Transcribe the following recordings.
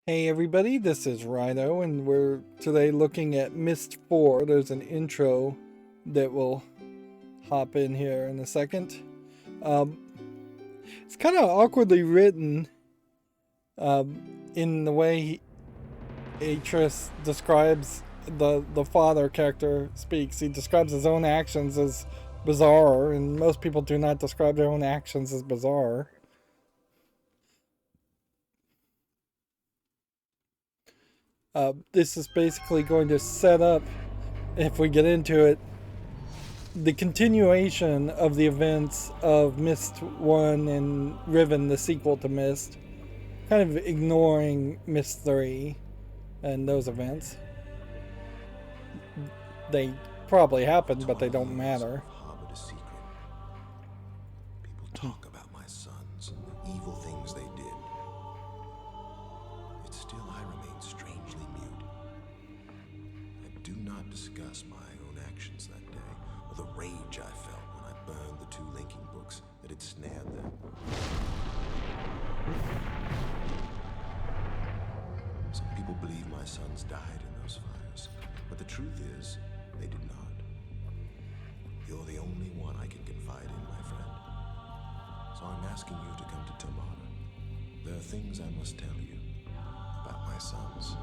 Hey everybody, this is Rydo, and we're today looking at Myst IV. There's an intro that will hop in here in a second. Um, it's kind of awkwardly written in the way Atris describes the father character speaks. He describes his own actions as bizarre, and most people do not describe their own actions as bizarre. This is basically going to set up, if we get into it, the continuation of the events of Myst 1 and Riven, the sequel to Myst, kind of ignoring Myst 3 and those events. They probably happened, but they don't matter. Harbored a secret. People talk about my sons, the evil things they did. Yet still I remain strangely mute. I do not discuss my own actions that day, or the rage I felt when I burned the two linking books that had snared them. Some people believe my sons died in those fires, but the truth is, they did not. You're the only one I can confide in, my friend. So I'm asking you to come to Tamara. There are things I must tell you about my sons.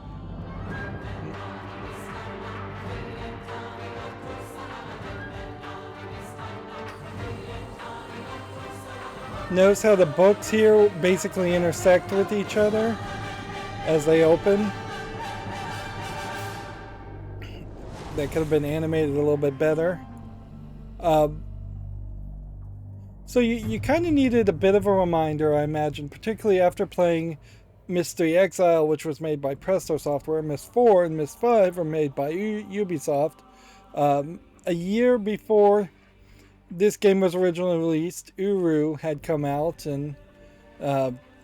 Notice how the books here basically intersect with each other as they open. That could have been animated a little bit better. So you kind of needed a bit of a reminder, I imagine, particularly after playing Myst III Exile, which was made by Presto Software. Myst IV and Myst V are made by Ubisoft. A year before this game was originally released, Uru had come out and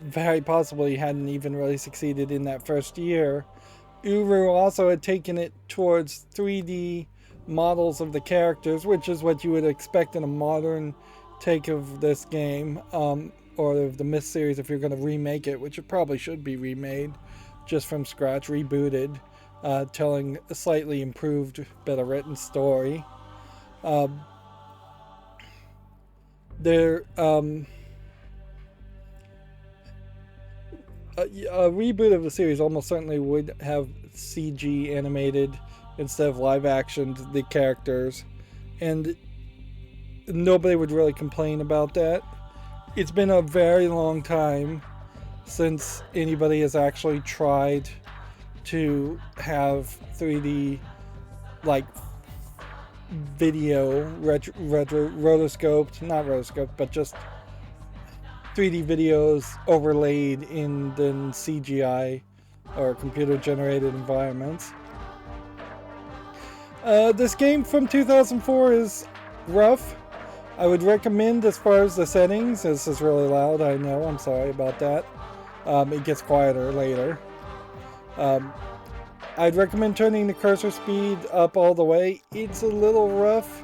very possibly hadn't even really succeeded in that first year. Uru also had taken it towards 3D models of the characters, which is what you would expect in a modern take of this game, or of the Myst series if you're going to remake it, which it probably should be remade just from scratch, rebooted, telling a slightly improved, better written story. A reboot of the series almost certainly would have CG animated instead of live action the characters, and nobody would really complain about that. It's been a very long time since anybody has actually tried to have 3D like video rotoscoped, not rotoscoped, but just 3D videos overlaid in the CGI or computer generated environments. This game from 2004 is rough. I would recommend, as far as the settings, this is really loud, I know, I'm sorry about that. It gets quieter later. I'd recommend turning the cursor speed up all the way. It's a little rough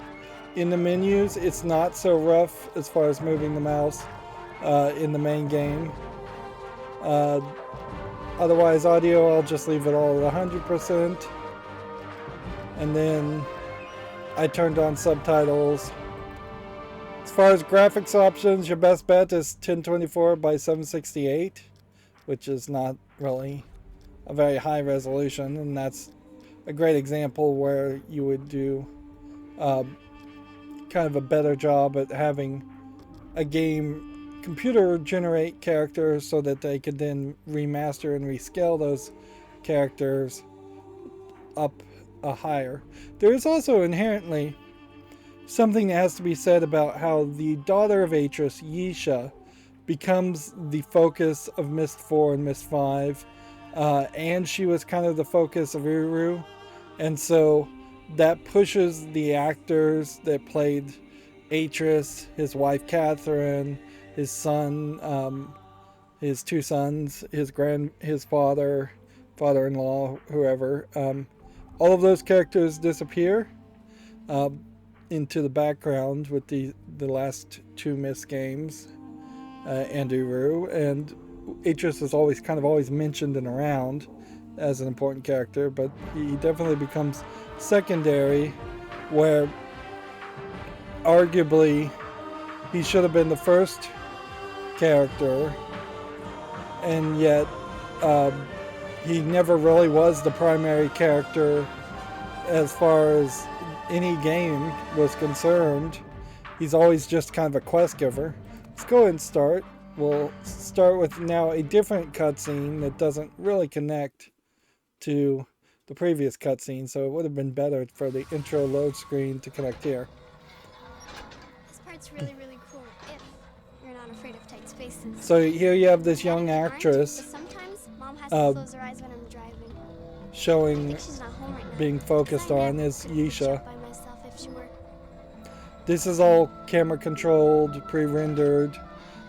in the menus. It's not so rough as far as moving the mouse in the main game. Otherwise, audio, I'll just leave it all at 100%. And then I turned on subtitles. As far as graphics options, your best bet is 1024 by 768, which is not really a very high resolution, and that's a great example where you would do kind of a better job at having a game computer generate characters so that they could then remaster and rescale those characters up higher. There is also inherently something that has to be said about how the daughter of Atris, Yesha, becomes the focus of Myst IV and Myst V, and she was kind of the focus of Uru, and so that pushes the actors that played Atris, his wife Catherine, his son, his two sons, his father-in-law, whoever. All of those characters disappear into the background with the last two Myst games and Uru, and Atreus is always mentioned and around as an important character, but he definitely becomes secondary, where arguably he should have been the first character, and yet he never really was the primary character as far as any game was concerned. He's always just kind of a quest giver. Let's go ahead and start. We'll start with now a different cutscene that doesn't really connect to the previous cutscene, so it would have been better for the intro load screen to connect here. This part's really, really cool if you're not afraid of tight spaces. So here you have this young actress Sometimes Mom has to close her eyes when I'm driving. showing, She's not home right now. being focused on is Yesha. By myself if she were. This is all camera controlled, pre-rendered,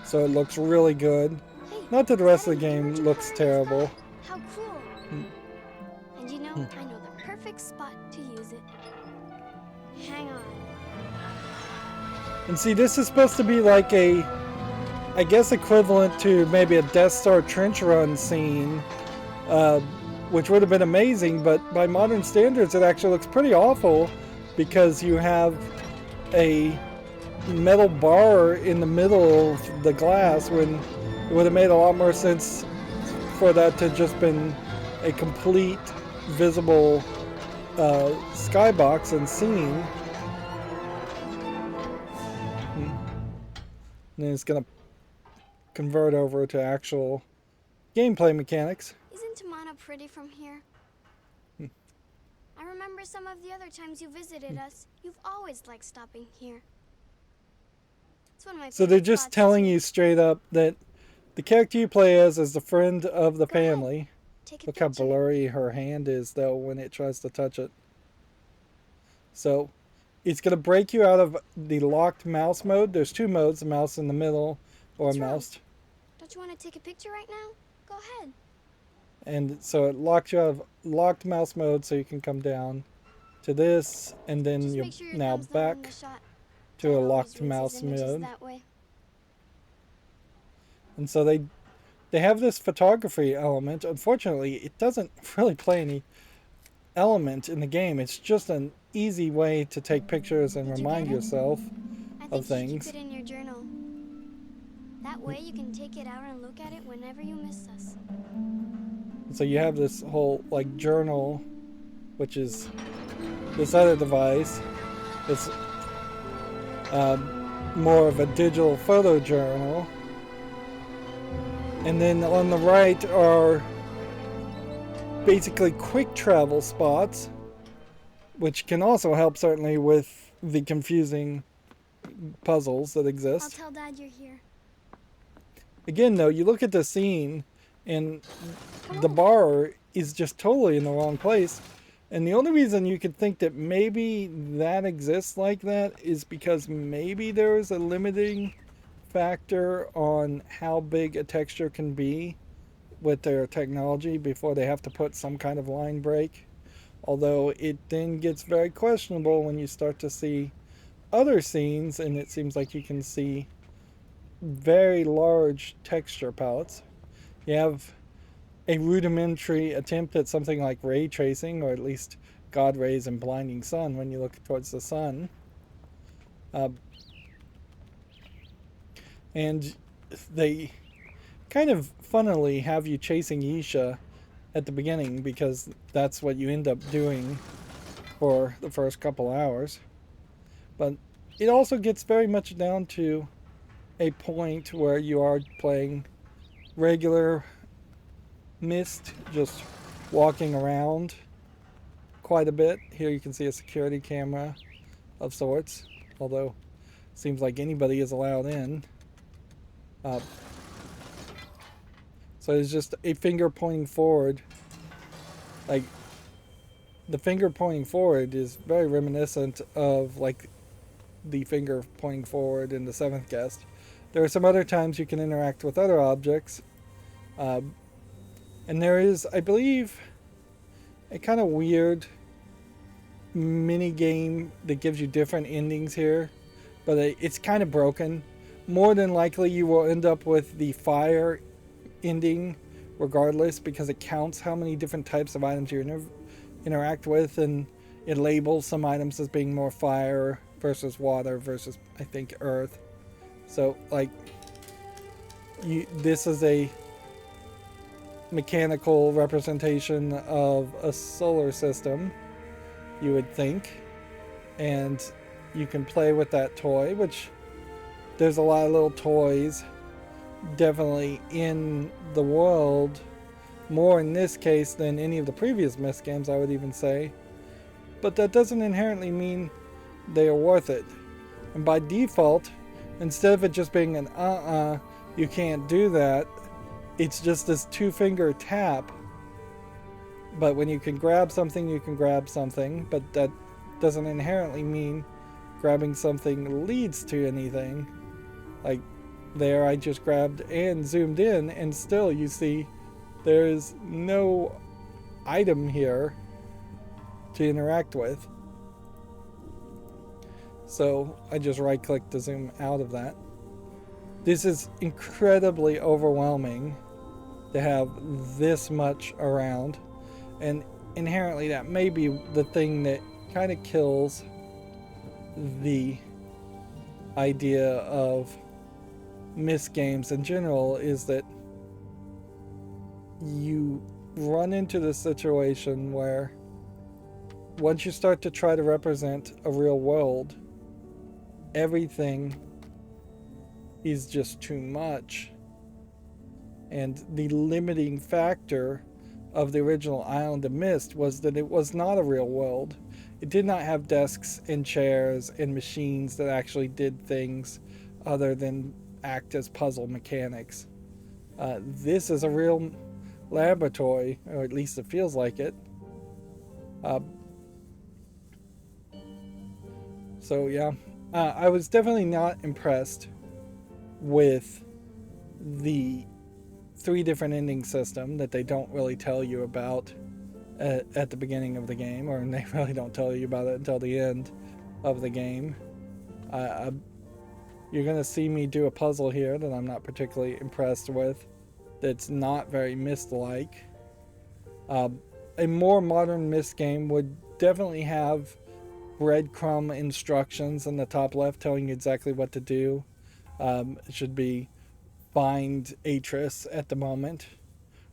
so it looks really good. Hey, Not that the rest of the game looks terrible. How cool. And you know, I know the perfect spot to use it. Hang on. And see, this is supposed to be like a, I guess, equivalent to maybe a Death Star trench run scene, which would have been amazing, but by modern standards it actually looks pretty awful because you have a metal bar in the middle of the glass, when it would have made a lot more sense for that to just been a complete visible skybox and scene. And then it's gonna convert over to actual gameplay mechanics. Isn't Tamana pretty from here? I remember some of the other times you visited us. You've always liked stopping here. It's one of my So they're favorite just spots. telling you straight up that the character you play as is the friend of the Go ahead. family. Take a Look how picture. blurry her hand is though when it tries to touch it. So it's going to break you out of the locked mouse mode. There's two modes, a mouse in the middle or a What's wrong? mouse. Don't you want to take a picture right now? Go ahead. And so it locks you out of locked mouse mode so you can come down to this, and then Just you're make sure your now thumb's not in back the shot. to a Dad always locked reads his mouse images mode. that way. And so they have this photography element. Unfortunately, it doesn't really play any element in the game. It's just an easy way to take pictures and Did you remind get it? yourself I of think you things. keep it in your journal. That way you can take it out and look at it whenever you miss us. So you have this whole like journal, which is this other device. It's more of a digital photo journal. And then on the right are basically quick travel spots, which can also help certainly with the confusing puzzles that I'll exist. tell Dad you're here. Again, though, you look at the scene and Come the on. bar is just totally in the wrong place. And the only reason you could think that maybe that exists like that is because maybe there is a limiting factor on how big a texture can be with their technology before they have to put some kind of line break. Although it then gets very questionable when you start to see other scenes and it seems like you can see very large texture palettes. You have a rudimentary attempt at something like ray tracing, or at least God rays and blinding sun when you look towards the sun. And they kind of funnily have you chasing Yesha at the beginning because that's what you end up doing for the first couple hours. But it also gets very much down to a point where you are playing regular Myst, just walking around quite a bit. Here you can see a security camera of sorts, although it seems like anybody is allowed in. So it's just a finger pointing forward. Like, the finger pointing forward is very reminiscent of like the finger pointing forward in the Seventh Guest. There are some other times you can interact with other objects. And there is, I believe, a kind of weird mini game that gives you different endings here, but it's kind of broken. More than likely you will end up with the fire ending regardless, because it counts how many different types of items you interact with, and it labels some items as being more fire versus water versus, I think, earth. So, like, this is a mechanical representation of a solar system, you would think. And you can play with that toy, which there's a lot of little toys definitely in the world, more in this case than any of the previous Myst games, I would even say. But that doesn't inherently mean they are worth it. And by default, instead of it just being an you can't do that, it's just this 2-finger tap. But when you can grab something, you can grab something, but that doesn't inherently mean grabbing something leads to anything. Like, there I just grabbed and zoomed in, and still you see there's no item here to interact with. So I just right click to zoom out of that. This is incredibly overwhelming to have this much around, and inherently that may be the thing that kind of kills the idea of Myst games in general, is that you run into the situation where once you start to try to represent a real world, everything is just too much. And the limiting factor of the original Island of Myst was that it was not a real world. It did not have desks and chairs and machines that actually did things other than act as puzzle mechanics. This is a real laboratory, or at least it feels like it. So yeah, I was definitely not impressed with the 3 different ending system that they don't really tell you about at the beginning of the game, or they really don't tell you about it until the end of the game. You're going to see me do a puzzle here that I'm not particularly impressed with, that's not very Myst-like. A more modern Myst game would definitely have breadcrumb instructions in the top left telling you exactly what to do. It should be find Atris at the moment,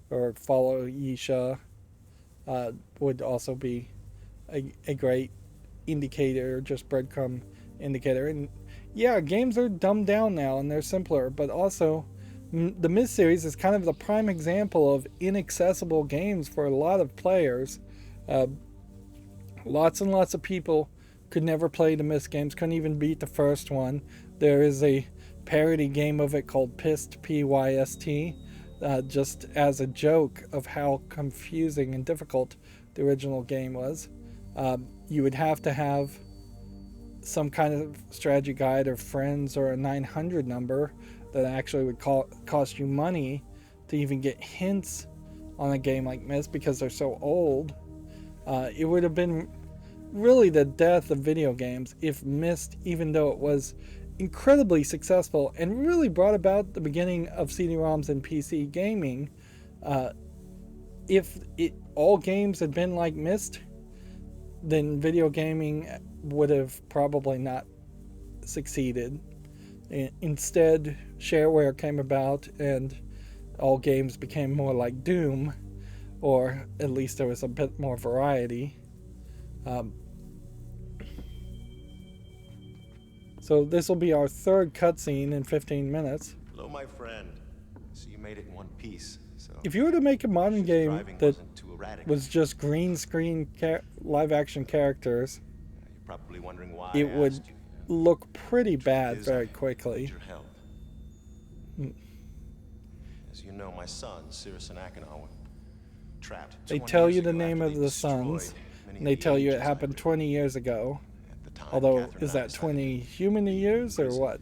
or follow Yesha. Would also be a great indicator, just breadcrumb indicator. And yeah, games are dumbed down now and they're simpler, but also the Myst series is kind of the prime example of inaccessible games for a lot of players. Lots and lots of people could never play the Myst games, couldn't even beat the first one. There is a parody game of it called Pyst, P-Y-S-T, just as a joke of how confusing and difficult the original game was. You would have to have some kind of strategy guide or friends or a 900 number that actually would cost you money to even get hints on a game like Myst, because they're so old. It would have been really the death of video games if Myst, even though it was incredibly successful and really brought about the beginning of CD-ROMs and PC gaming, if all games had been like Myst, then video gaming would have probably not succeeded. Instead, shareware came about and all games became more like Doom, or at least there was a bit more variety. So this will be our third cutscene in 15 minutes. Hello, my friend. So you made it in one piece. So if you were to make a modern game that erratic. was just green screen live action characters, You're probably wondering why it would you, look pretty bad very quickly. Your help. As you know, my sons, Cirrus and Achenar, were trapped. They tell you the name of the sons, and they tell you it happened 20 years ago. Although, is that 20 human years or what?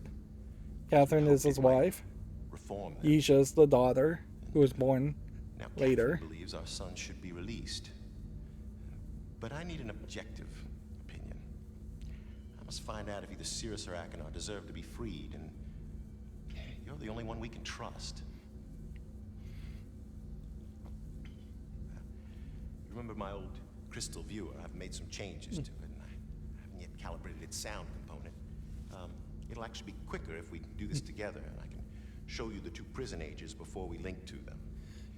Catherine is his wife. Yesha is the daughter, who was born later. Catherine believes our son should be released. But I need an objective opinion. I must find out if either Cirrus or Achenar deserve to be freed, and you're the only one we can trust. Remember my old crystal viewer? I've made some changes to it, and I haven't yet calibrated its sound component. It'll actually be quicker if we do this together, and I can show you the two prison ages before we link to them.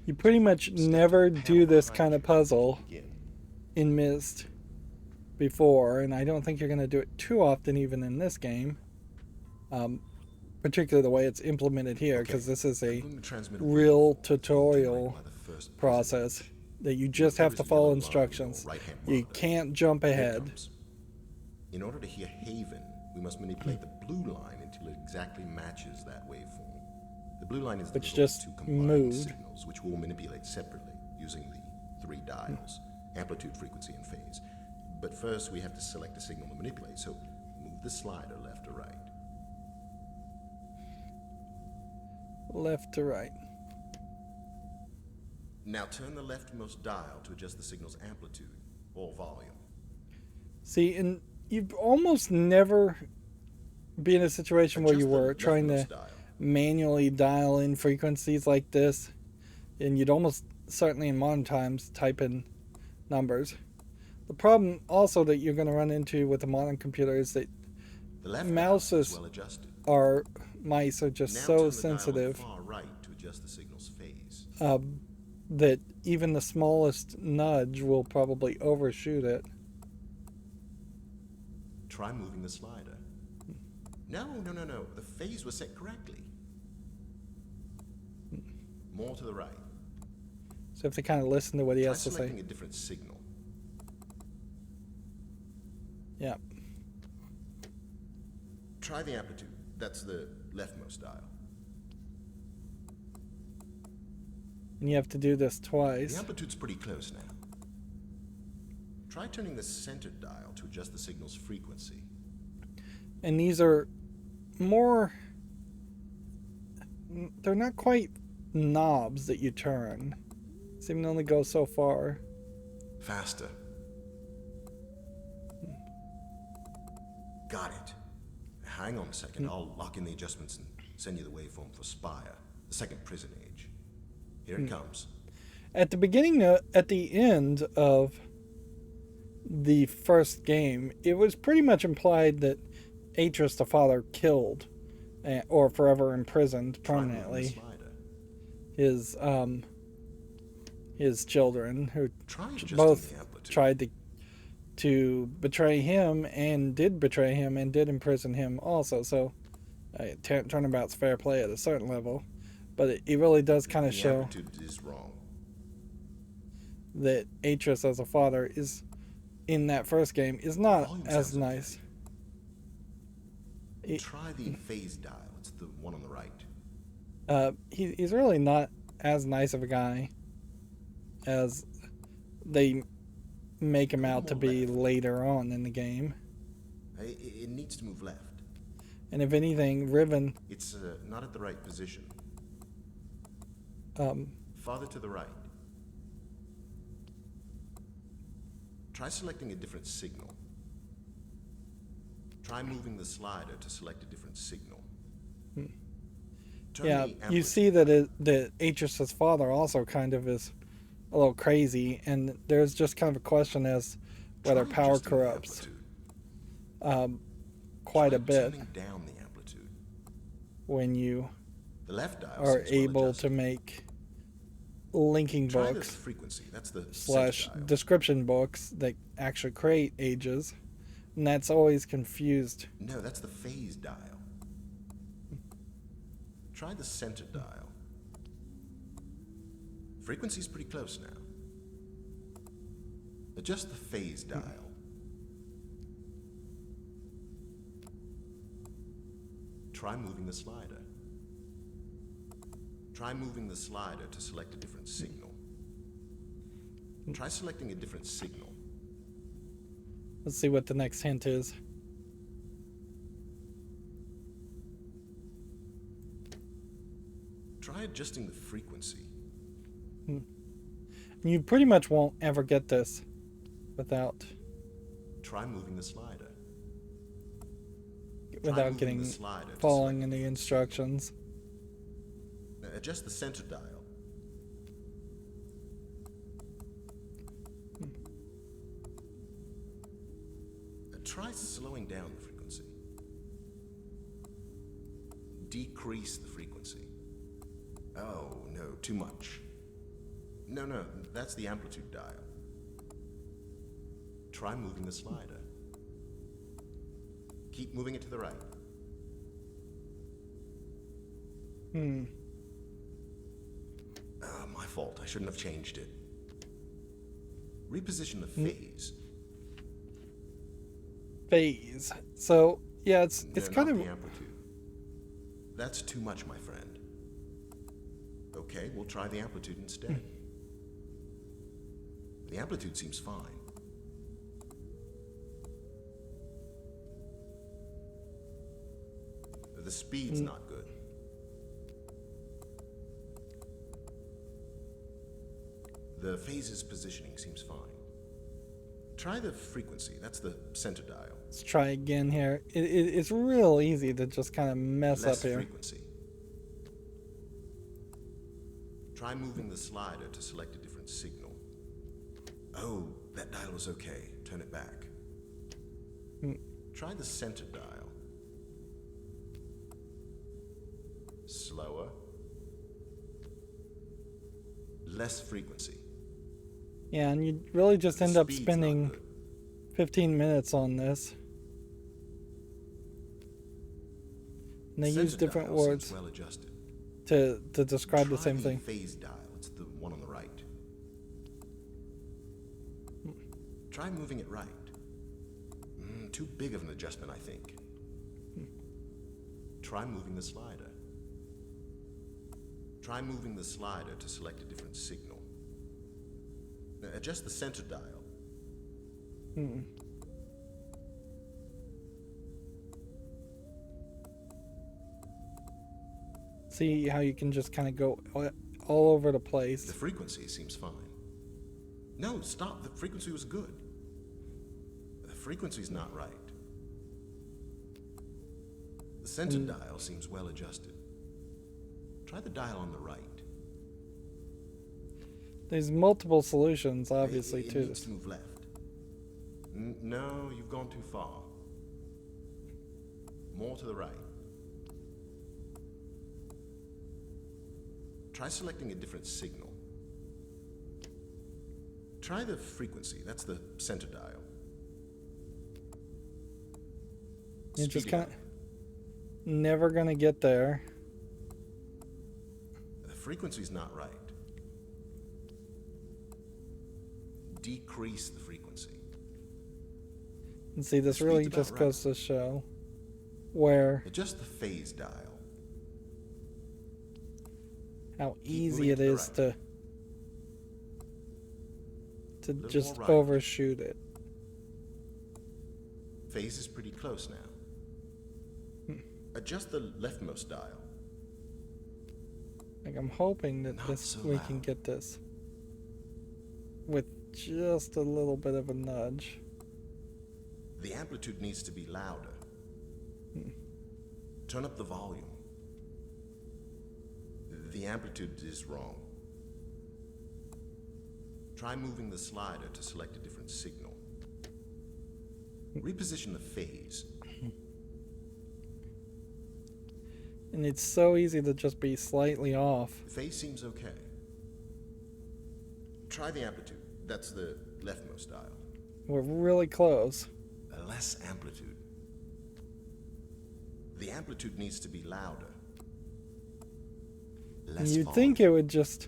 You pretty much never do this kind of puzzle in Myst before, and I don't think you're going to do it too often even in this game. Particularly the way it's implemented here, because this is a real tutorial process that you just have to follow instructions. You can't jump ahead. In order to hear Haven, we must manipulate the blue line until it exactly matches that waveform. The blue line is the Which just two combined moved. signals, which we'll manipulate separately using the 3 dials, amplitude, frequency, and phase. But first, we have to select a signal to manipulate, so move the slider left or right. Left to right. Now turn the leftmost dial to adjust the signal's amplitude or volume. See, and you've almost never been in a situation where you were trying to manually dial in frequencies like this, and you'd almost certainly in modern times type in numbers. The problem also that you're going to run into with a modern computer is that mouses are mice are just so sensitive far right to adjust the signal's phase. That even the smallest nudge will probably overshoot it. Try moving the slider. No. The phase was set correctly. More to the right. So you have to kind of listen to what he has to say. Try selecting a different signal. Yeah. Try the amplitude. That's the leftmost dial. And you have to do this twice. The amplitude's pretty close now. Try turning the center dial to adjust the signal's frequency. And these are more... They're not quite knobs that you turn. Seem to only go so far. Faster. Got it. Hang on a second. I'll lock in the adjustments and send you the waveform for Spire, the second prison age. Here it comes. At the beginning, at the end of the first game, it was pretty much implied that Atris, the father, killed or forever imprisoned permanently his children, who both tried to betray him and did betray him and did imprison him also. So turnabout's fair play at a certain level, but it really does kind of show that Atris as a father is in that first game is not as nice. Try the phase dial. It's the one on the right. He's really not as nice of a guy as they make him out to be later on in the game. It needs to move left. And if anything, Riven... It's not at the right position. Farther to the right. Try selecting a different signal. Try moving the slider to select a different signal. Yeah, you see that that Atris's father also kind of is a little crazy, and there's just kind of a question as whether power corrupts quite a bit down the amplitude when you the left dial are able to make linking books frequency. That's the / description books that actually create ages, and that's always confused. No, that's the phase dial. Try the center dial. Frequency's pretty close now. Adjust the phase dial. Try moving the slider. Try moving the slider to select a different signal. Try selecting a different signal. Let's see what the next hint is. Try adjusting the frequency. You pretty much won't ever get this without... Try moving the slider. Without getting... following in the instructions. Now adjust the center dial. Try slowing down the frequency. Decrease the frequency. Oh, no, too much. No, that's the amplitude dial. Try moving the slider. Keep moving it to the right. My fault. I shouldn't have changed it. Reposition the phase. Phase. So yeah, it's No, kind not of the amplitude. That's too much, my friend. Okay, we'll try the amplitude instead. The amplitude seems fine. The speed's not good. The phase's positioning seems fine. Try the frequency. That's the center dial. Let's try again here. It's real easy to just kind of mess Less up here. frequency. Try moving the slider to select a different signal. Oh, that dial was okay. Turn it back. Try the center dial. Slower. Less frequency. Yeah, and you really just The end up speed's spending not good. 15 minutes on this. And they use Center different dial seems words well adjusted. to describe the Try same thing. Phase dial. It's the one on the right. Try moving it right. Too big of an adjustment, I think. Try moving the slider. Try moving the slider to select a different signal. Now, adjust the center dial. See how you can just kind of go all over the place. The frequency seems fine. No, stop. The frequency was good. The frequency's not right. The center dial seems well adjusted. Try the dial on the right. There's multiple solutions, obviously, it to needs this. to move left. No, you've gone too far. More to the right. Try selecting a different signal. Try the frequency. That's the center dial. You're just Speed it kind up. of never going to get there. The frequency's not right. Decrease the frequency. And see, this The really speed's just about goes to show where Adjust the phase dial. how Keep easy moving it to the is right. to Little just more right. overshoot it. Phase is pretty close now. Adjust the leftmost dial. Like, I'm hoping that Not this so we can loud. get this with just a little bit of a nudge. The amplitude needs to be louder. Turn up the volume. The amplitude is wrong. Try moving the slider to select a different signal. Reposition the phase. And it's so easy to just be slightly off. Phase seems okay. Try the amplitude. That's the leftmost dial. We're really close. Less amplitude. The amplitude needs to be louder. Less You'd volume. think it would just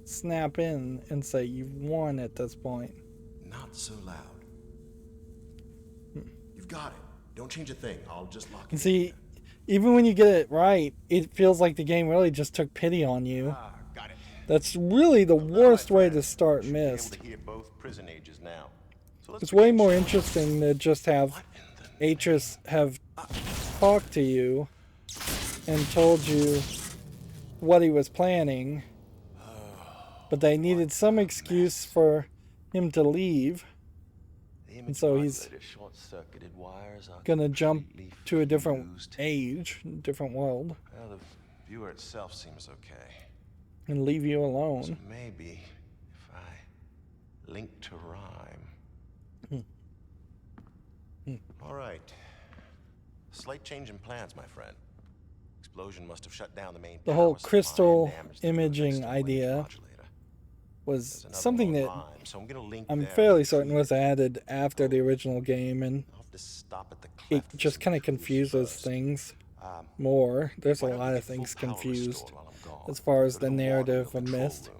snap in and say you've won at this point. Not so loud. You've got it. Don't change a thing. I'll just lock it And see, in. even when you get it right, it feels like the game really just took pity on you. Got it. That's really the worst way to start Should be able Myst. to hear both prison ages now. So let's It's way begin. more interesting to just have Atris have talked to you and told you what he was planning, but they needed some excuse for him to leave, The and so image he's modulator short-circuited wires are gonna jump completely to a different fused. age, different world, Well, the viewer itself seems okay. and leave you So alone. maybe if I link to rhyme. All right. Slight change in plans, my friend. Explosion must have shut down the main The whole power supply and crystal damaged the imaging crystal idea modulator. was There's another something long that line, so I'm gonna link I'm there fairly and certain treat was it. added after the original game, and I'll have to stop at the it cleft for just some kind of clues confuses first. things Um, more. There's a why don't lot you of get full things power confused restored while I'm gone? as far as Go to the water narrative wheel of control Myst. room.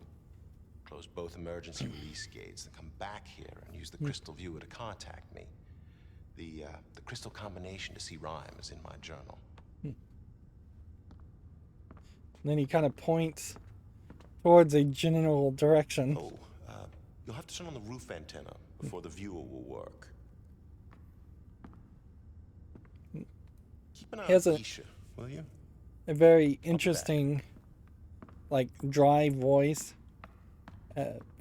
Close both emergency release gates, then come back here and use the crystal viewer to contact me. The crystal combination to see rhyme is in my journal. And then he kind of points towards a general direction. Oh, you'll have to turn on the roof antenna before the viewer will work. Keep an eye He has on a- Yesha, will you? A very interesting, like, dry voice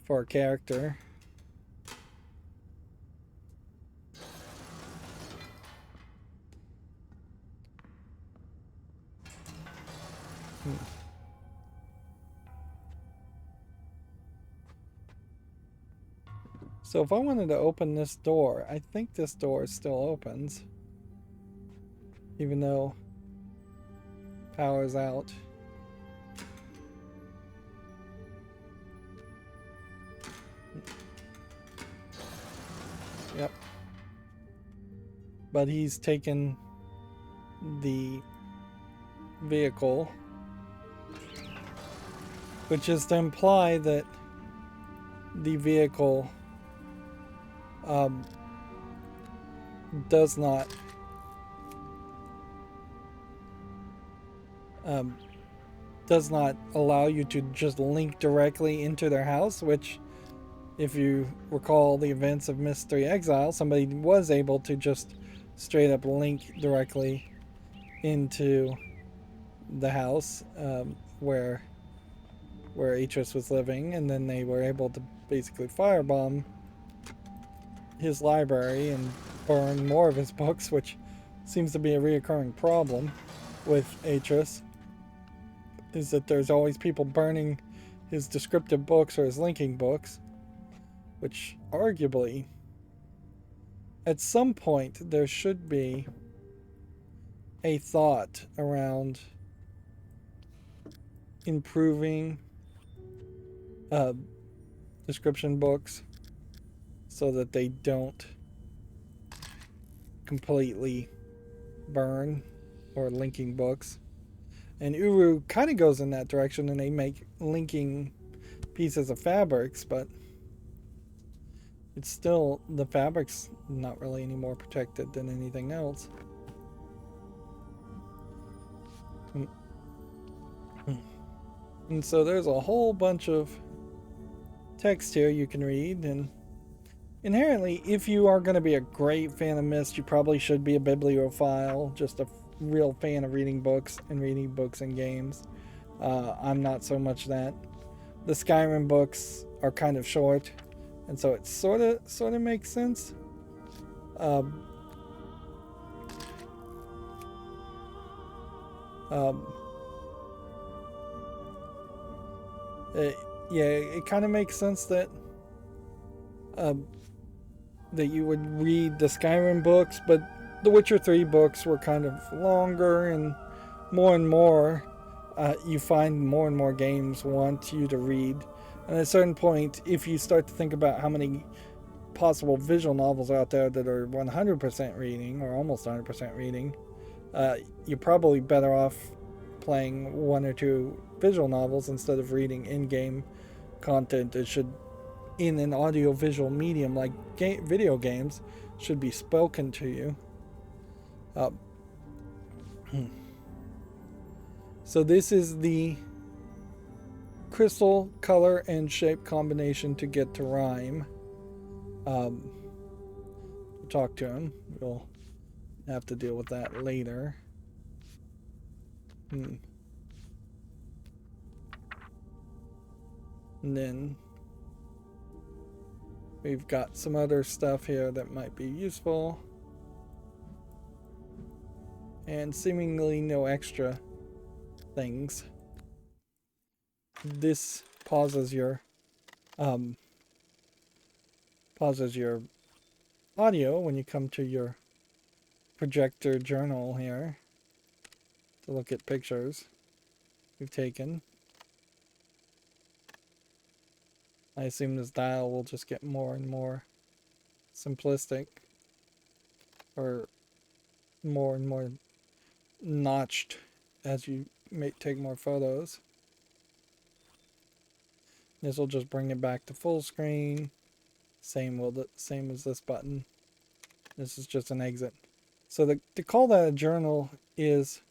for a character. So if I wanted to open this door, I think this door still opens. Even though power's out. Yep. But he's taken the vehicle, which is to imply that the vehicle does not allow you to just link directly into their house, which, if you recall the events of Myst III Exile, somebody was able to just straight up link directly into the house where Atris was living, and then they were able to basically firebomb his library and burn more of his books, which seems to be a reoccurring problem with Atris, is that there's always people burning his descriptive books or his linking books, which arguably at some point there should be a thought around improving description books so that they don't completely burn, or linking books. And Uru kind of goes in that direction, and they make linking pieces of fabrics, but it's still, the fabric's not really any more protected than anything else. And so there's a whole bunch of text here you can read, and inherently, if you are going to be a great fan of Myst, you probably should be a bibliophile, just a real fan of reading books and games. I'm not so much that. The Skyrim books are kind of short, and so it sort of makes sense. It kind of makes sense that that you would read the Skyrim books, but the Witcher 3 books were kind of longer, and more you find more and more games want you to read. And at a certain point, if you start to think about how many possible visual novels out there that are 100% reading, or almost 100% reading, you're probably better off playing one or two visual novels instead of reading in-game content that should, in an audio-visual medium like video games, should be spoken to you. So this is the crystal color and shape combination to get to rhyme. Talk to him. We'll have to deal with that later. And then we've got some other stuff here that might be useful, and seemingly no extra things. This pauses your audio when you come to your projector journal here to look at pictures we've taken. I assume this dial will just get more and more simplistic, or more and more notched as you take more photos. This will just bring it back to full screen. Same as this button. This is just an exit. So to call that a journal is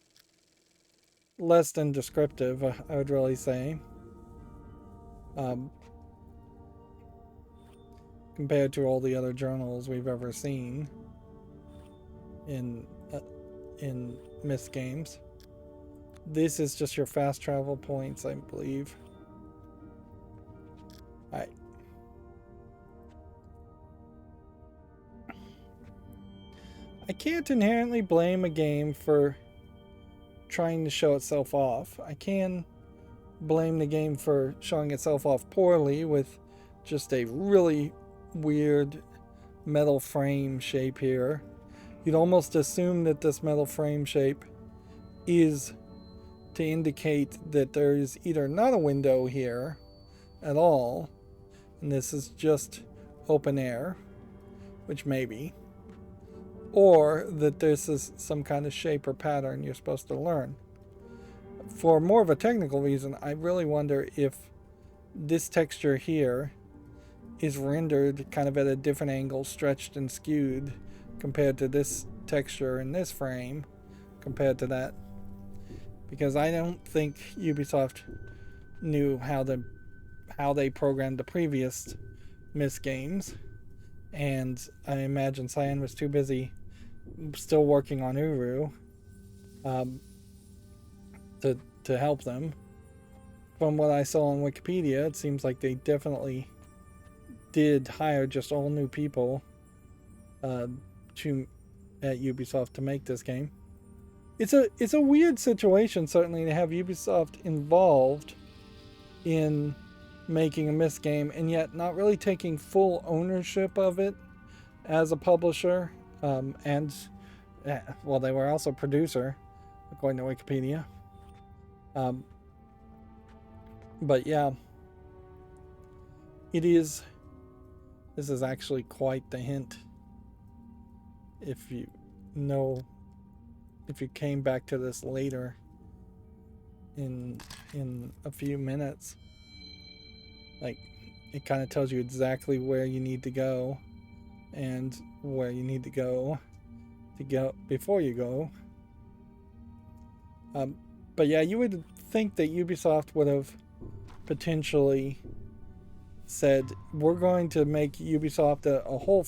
less than descriptive, I would really say. Compared to all the other journals we've ever seen in Myst games. This is just your fast travel points, I believe. Alright. I can't inherently blame a game for trying to show itself off. I can blame the game for showing itself off poorly with just a really weird metal frame shape here. You'd almost assume that this metal frame shape is to indicate that there is either not a window here at all, and this is just open air, which maybe, or that this is some kind of shape or pattern you're supposed to learn. For more of a technical reason, I really wonder if this texture here is rendered kind of at a different angle, stretched and skewed, compared to this texture in this frame, compared to that. Because I don't think Ubisoft knew how they programmed the previous Myst games, and I imagine Cyan was too busy still working on Uru to help them. From what I saw on Wikipedia, it seems like they definitely did hire just all new people at Ubisoft to make this game. It's a weird situation, certainly, to have Ubisoft involved in making a Myst game and yet not really taking full ownership of it as a publisher, and well, they were also producer according to Wikipedia. But yeah, this is actually quite the hint. If you came back to this later in a few minutes, like, it kind of tells you exactly where you need to go and where you need to go before you go. But yeah, you would think that Ubisoft would have potentially said, we're going to make Ubisoft a whole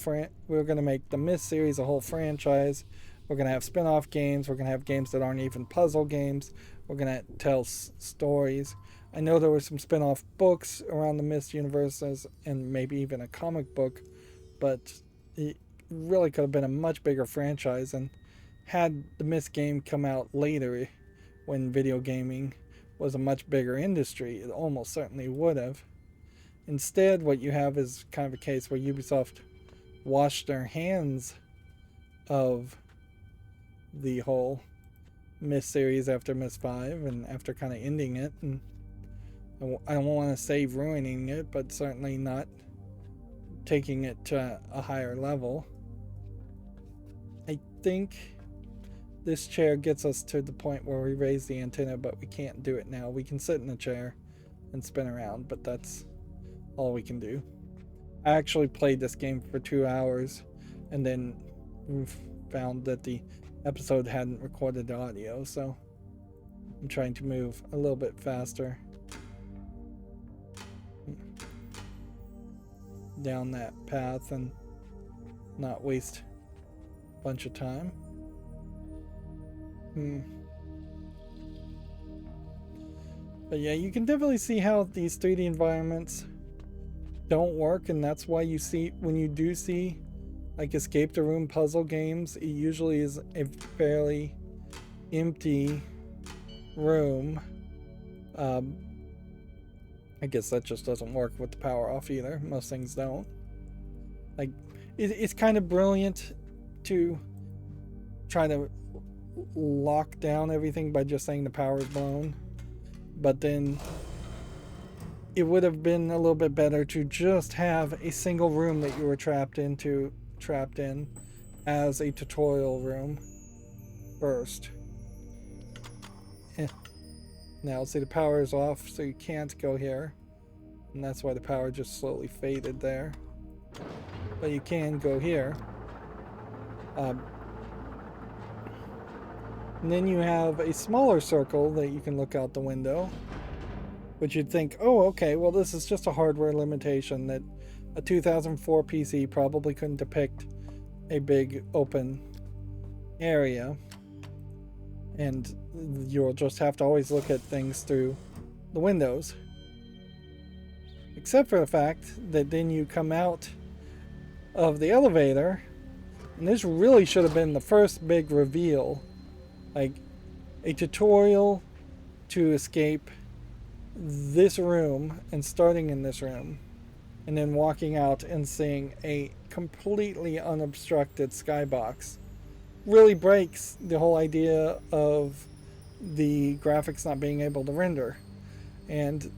we're going to make the Myst series a whole franchise. We're going to have spin-off games. We're going to have games that aren't even puzzle games. We're going to tell stories. I know there were some spin-off books around the Myst universes and maybe even a comic book, but it really could have been a much bigger franchise. And had the Myst game come out later, when video gaming was a much bigger industry, it almost certainly would have. Instead, what you have is kind of a case where Ubisoft washed their hands of the whole Myst series after Myst V, and after kind of ending it, and I don't want to say ruining it, but certainly not taking it to a higher level. I think this chair gets us to the point where we raise the antenna, but we can't do it now. We can sit in the chair and spin around, but that's all we can do. I actually played this game for 2 hours and then found that the episode hadn't recorded the audio, so I'm trying to move a little bit faster down that path and not waste a bunch of time. But yeah, you can definitely see how these 3D environments don't work, and that's why you see, when you do see like escape the room puzzle games, it usually is a fairly empty room. I guess that just doesn't work with the power off either. Most things don't. Like, it's kind of brilliant to try to lock down everything by just saying the power is blown. But then it would have been a little bit better to just have a single room that you were trapped in as a tutorial room first. Now see, the power is off, so you can't go here, and that's why the power just slowly faded there. But you can go here. And then you have a smaller circle that you can look out the window, which you'd think, oh, okay, well, this is just a hardware limitation that a 2004 PC probably couldn't depict a big open area, and you'll just have to always look at things through the windows. Except for the fact that then you come out of the elevator, and this really should have been the first big reveal, like a tutorial to escape this room and starting in this room, and then walking out and seeing a completely unobstructed skybox. Really breaks the whole idea of the graphics not being able to render. And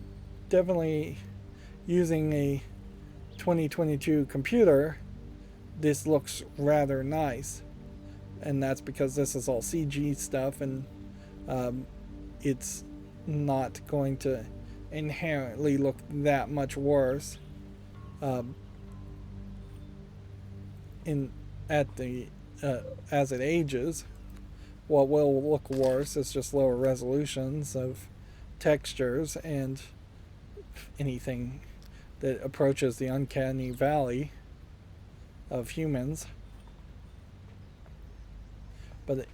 definitely using a 2022 computer, this looks rather nice. And that's because this is all CG stuff, and it's not going to inherently look that much worse as it ages. What will look worse is just lower resolutions of textures and anything that approaches the uncanny valley of humans. But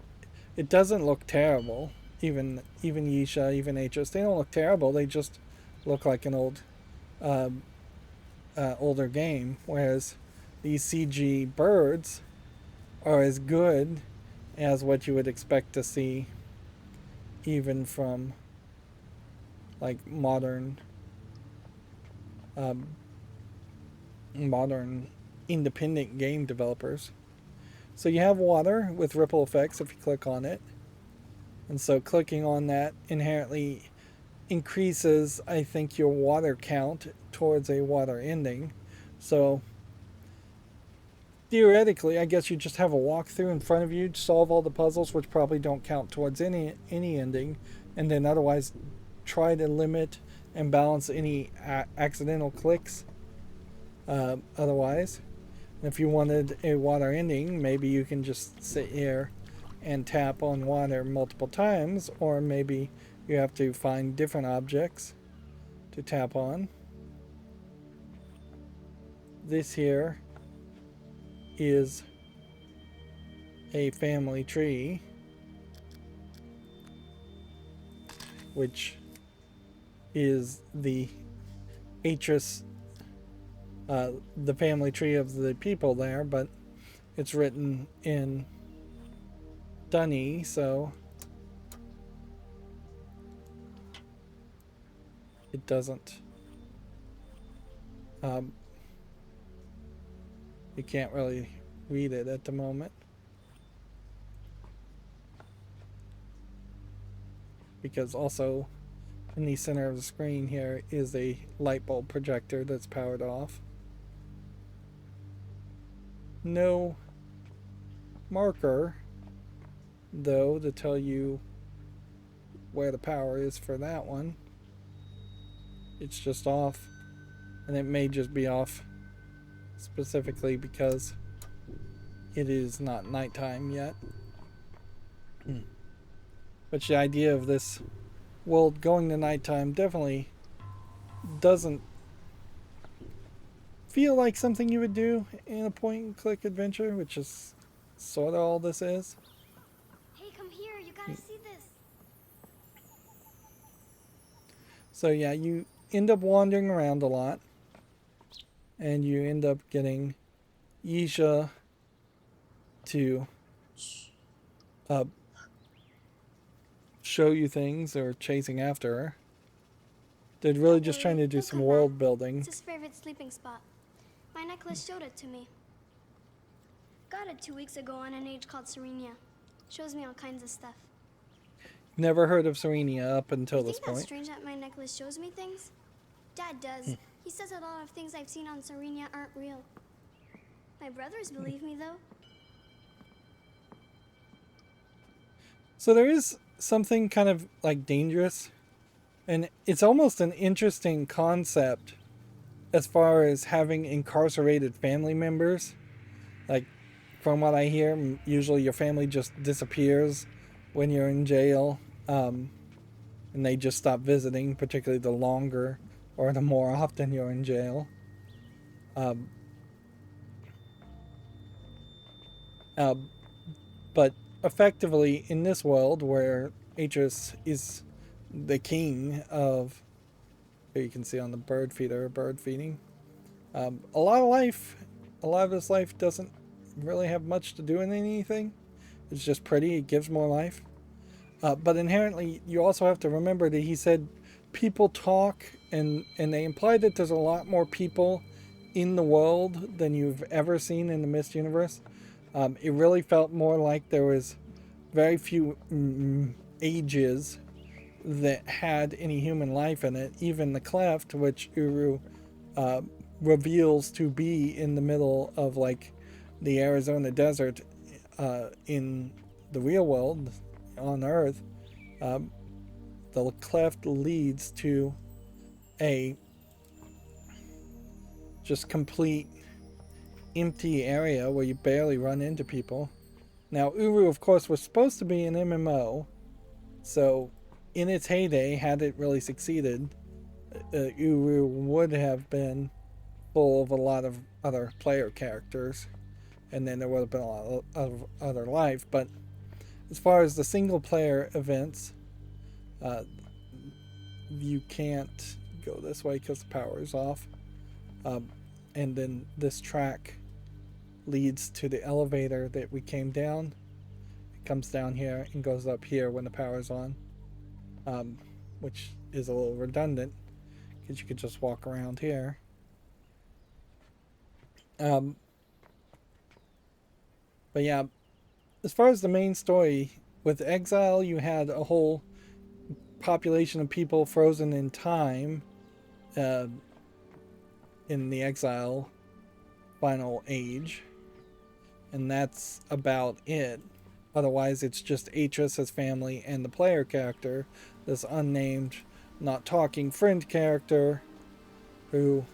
it doesn't look terrible. Even Yesha, even H's, they don't look terrible. They just look like an older game. Whereas these CG birds are as good as what you would expect to see even from like modern independent game developers. So you have water with ripple effects if you click on it, and so clicking on that inherently increases, I think, your water count towards a water ending. So theoretically, I guess you just have a walkthrough in front of you, solve all the puzzles, which probably don't count towards any ending, and then otherwise try to limit and balance any accidental clicks. Otherwise, if you wanted a water ending, maybe you can just sit here and tap on water multiple times, or maybe you have to find different objects to tap on. This here is a family tree, which is the the family tree of the people there, but it's written in Dunny, so it doesn't you can't really read it at the moment, because also in the center of the screen here is a light bulb projector that's powered off. No marker though to tell you where the power is for that one. It's just off, and it may just be off specifically because it is not nighttime yet. But the idea of this world going to nighttime definitely doesn't feel like something you would do in a point and click adventure, which is sort of all this is. Hey, come here, you gotta see this. So yeah, you end up wandering around a lot, and you end up getting Yesha to show you things, or chasing after her. They're really just trying to do some world building. It's his favorite sleeping spot. My necklace showed it to me. Got it 2 weeks ago on an age called Serenia. Shows me all kinds of stuff. Never heard of Serenia up until You this think that's point. strange that my necklace shows me things? Dad does. He says a lot of things I've seen on Serenia aren't real. My brothers believe me, though. So there is something kind of like dangerous, and it's almost an interesting concept as far as having incarcerated family members. Like, from what I hear, usually your family just disappears when you're in jail, and they just stop visiting, particularly the longer or the more often you're in jail. But effectively, in this world where Atreus is the king of, here you can see on the bird feeder, bird feeding, a lot of this life doesn't really have much to do with anything. It's just pretty, it gives more life. But inherently, you also have to remember that he said people talk, and they imply that there's a lot more people in the world than you've ever seen in the Myst universe. It really felt more like there was very few ages that had any human life in it. Even the cleft, which Uru reveals to be in the middle of like the Arizona desert in the real world on Earth, the cleft leads to a just complete empty area where you barely run into people. Now, Uru, of course, was supposed to be an MMO, so in its heyday, had it really succeeded, Uru would have been full of a lot of other player characters, and then there would have been a lot of other life. But as far as the single player events, you can't go this way because the power is off. And then this track leads to the elevator that we came down. It comes down here and goes up here when the power's on, which is a little redundant because you could just walk around here. But yeah, as far as the main story, with Exile, you had a whole population of people frozen in time in the Exile final age, and that's about it. Otherwise, it's just Atreus, his family, and the player character, this unnamed, not talking friend character, who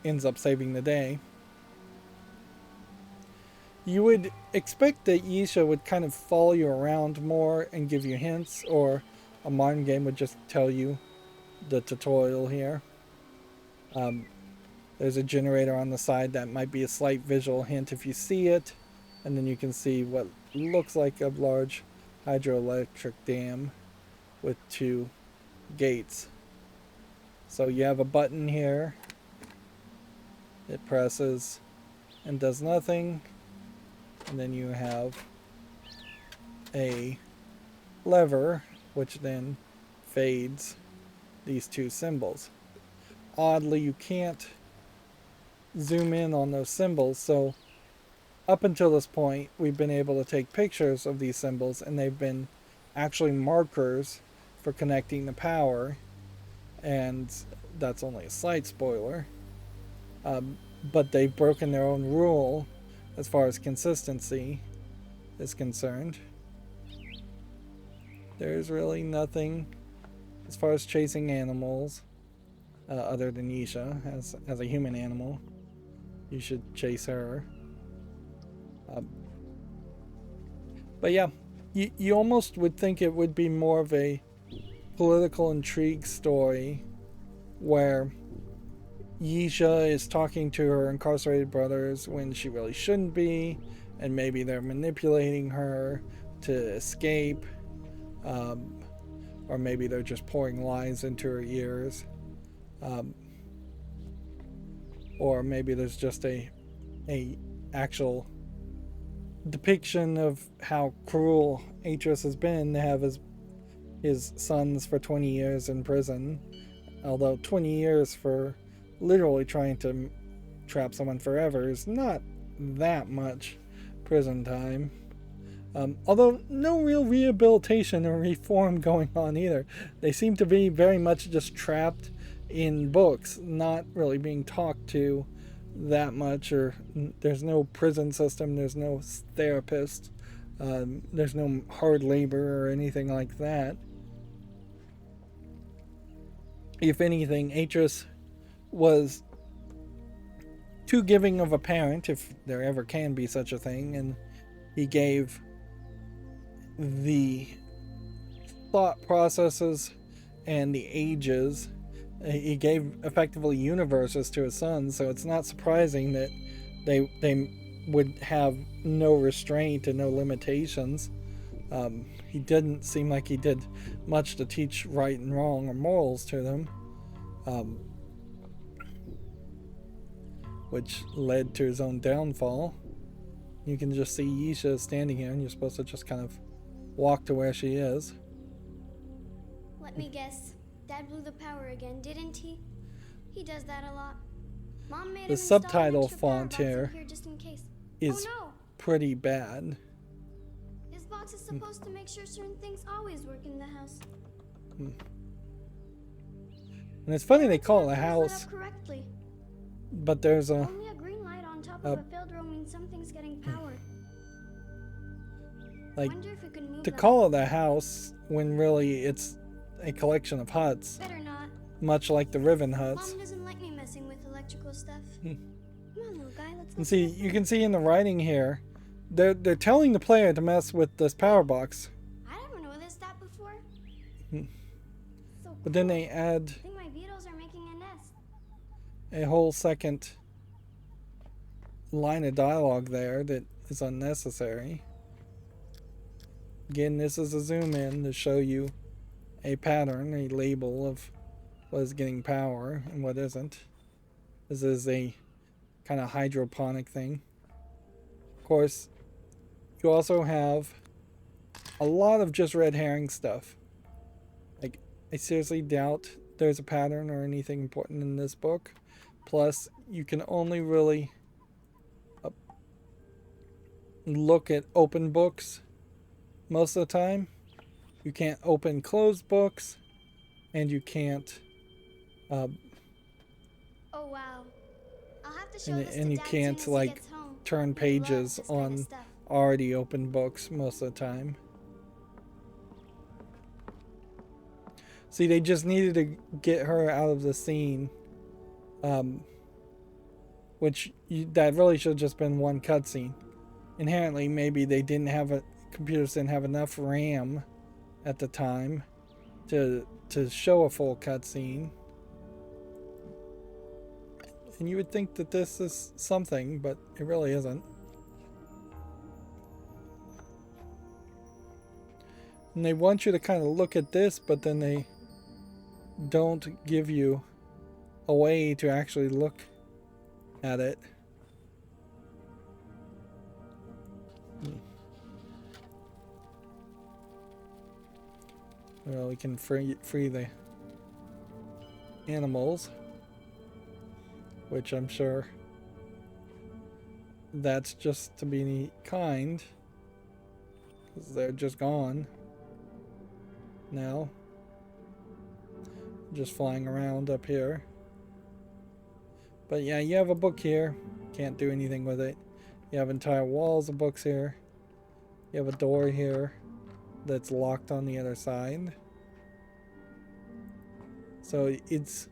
ends up saving the day. You would expect that Yesha would kind of follow you around more and give you hints, or a modern game would just tell you the tutorial here. There's a generator on the side that might be a slight visual hint if you see it, and then you can see what looks like a large hydroelectric dam with 2 gates. So you have a button here. It presses and does nothing. And then you have a lever, which then fades these 2 symbols. Oddly, you can't zoom in on those symbols, so up until this point, we've been able to take pictures of these symbols, and they've been actually markers for connecting the power, and that's only a slight spoiler. But they've broken their own rule as far as consistency is concerned. There's really nothing as far as chasing animals other than Yesha as a human animal. You should chase her. But yeah, you almost would think it would be more of a political intrigue story where Yesha is talking to her incarcerated brothers when she really shouldn't be, and maybe they're manipulating her to escape, or maybe they're just pouring lies into her ears, or maybe there's just a actual depiction of how cruel Atreus has been to have his sons for 20 years in prison, although 20 years for literally trying to trap someone forever is not that much prison time. Although no real rehabilitation or reform going on either. They seem to be very much just trapped in books, not really being talked to that much, or there's no prison system, there's no therapist, there's no hard labor or anything like that. If anything, Atris was too giving of a parent, if there ever can be such a thing, and he gave the thought processes and the ages, he gave effectively universes to his sons, so it's not surprising that they would have no restraint and no limitations. He didn't seem like he did much to teach right and wrong or morals to them, which led to his own downfall. You can just see Yesha standing here, and you're supposed to just kind of walk to where she is. Let me guess. Dad blew the power again, didn't he? He does that a lot. Mom made him The install an subtitle extra power font box in here just in case. is Oh no! pretty bad. This box is supposed to make sure certain things always work in the house. And it's funny they call it a Set house, up correctly. but there's a Only a green light on top of a failed row means something's getting power. like Wonder if we could move to that. call it a house when really it's a collection of huts, Better not. much like the Riven huts. Mom doesn't like me messing with electrical stuff. Come on, little guy, let's And see, you can see in the writing here, they're telling the player to mess with this power box, I never noticed that before. So but then cool. they add I think my beetles are making a nest. a whole second line of dialogue there that is unnecessary. Again, this is a zoom in to show you a pattern, a label of what is getting power and what isn't. This is a kind of hydroponic thing. Of course, you also have a lot of just red herring stuff. Like, I seriously doubt there's a pattern or anything important in this book. Plus, you can only really look at open books most of the time. You can't open closed books, and you can't Oh wow. I'll have to show this to and you Dad can't as soon as he like gets home. turn He loves pages this kind of on stuff. already open books most of the time. See, they just needed to get her out of the scene, which that really should have just been one cutscene. Inherently, maybe they didn't have computers didn't have enough RAM at the time to show a full cutscene. And you would think that this is something, but it really isn't. And they want you to kind of look at this, but then they don't give you a way to actually look at it. Well, we can free the animals, which I'm sure that's just to be kind, because they're just gone now, just flying around up here. But yeah, you have a book here, can't do anything with it. You have entire walls of books here. You have a door here that's locked on the other side. So it's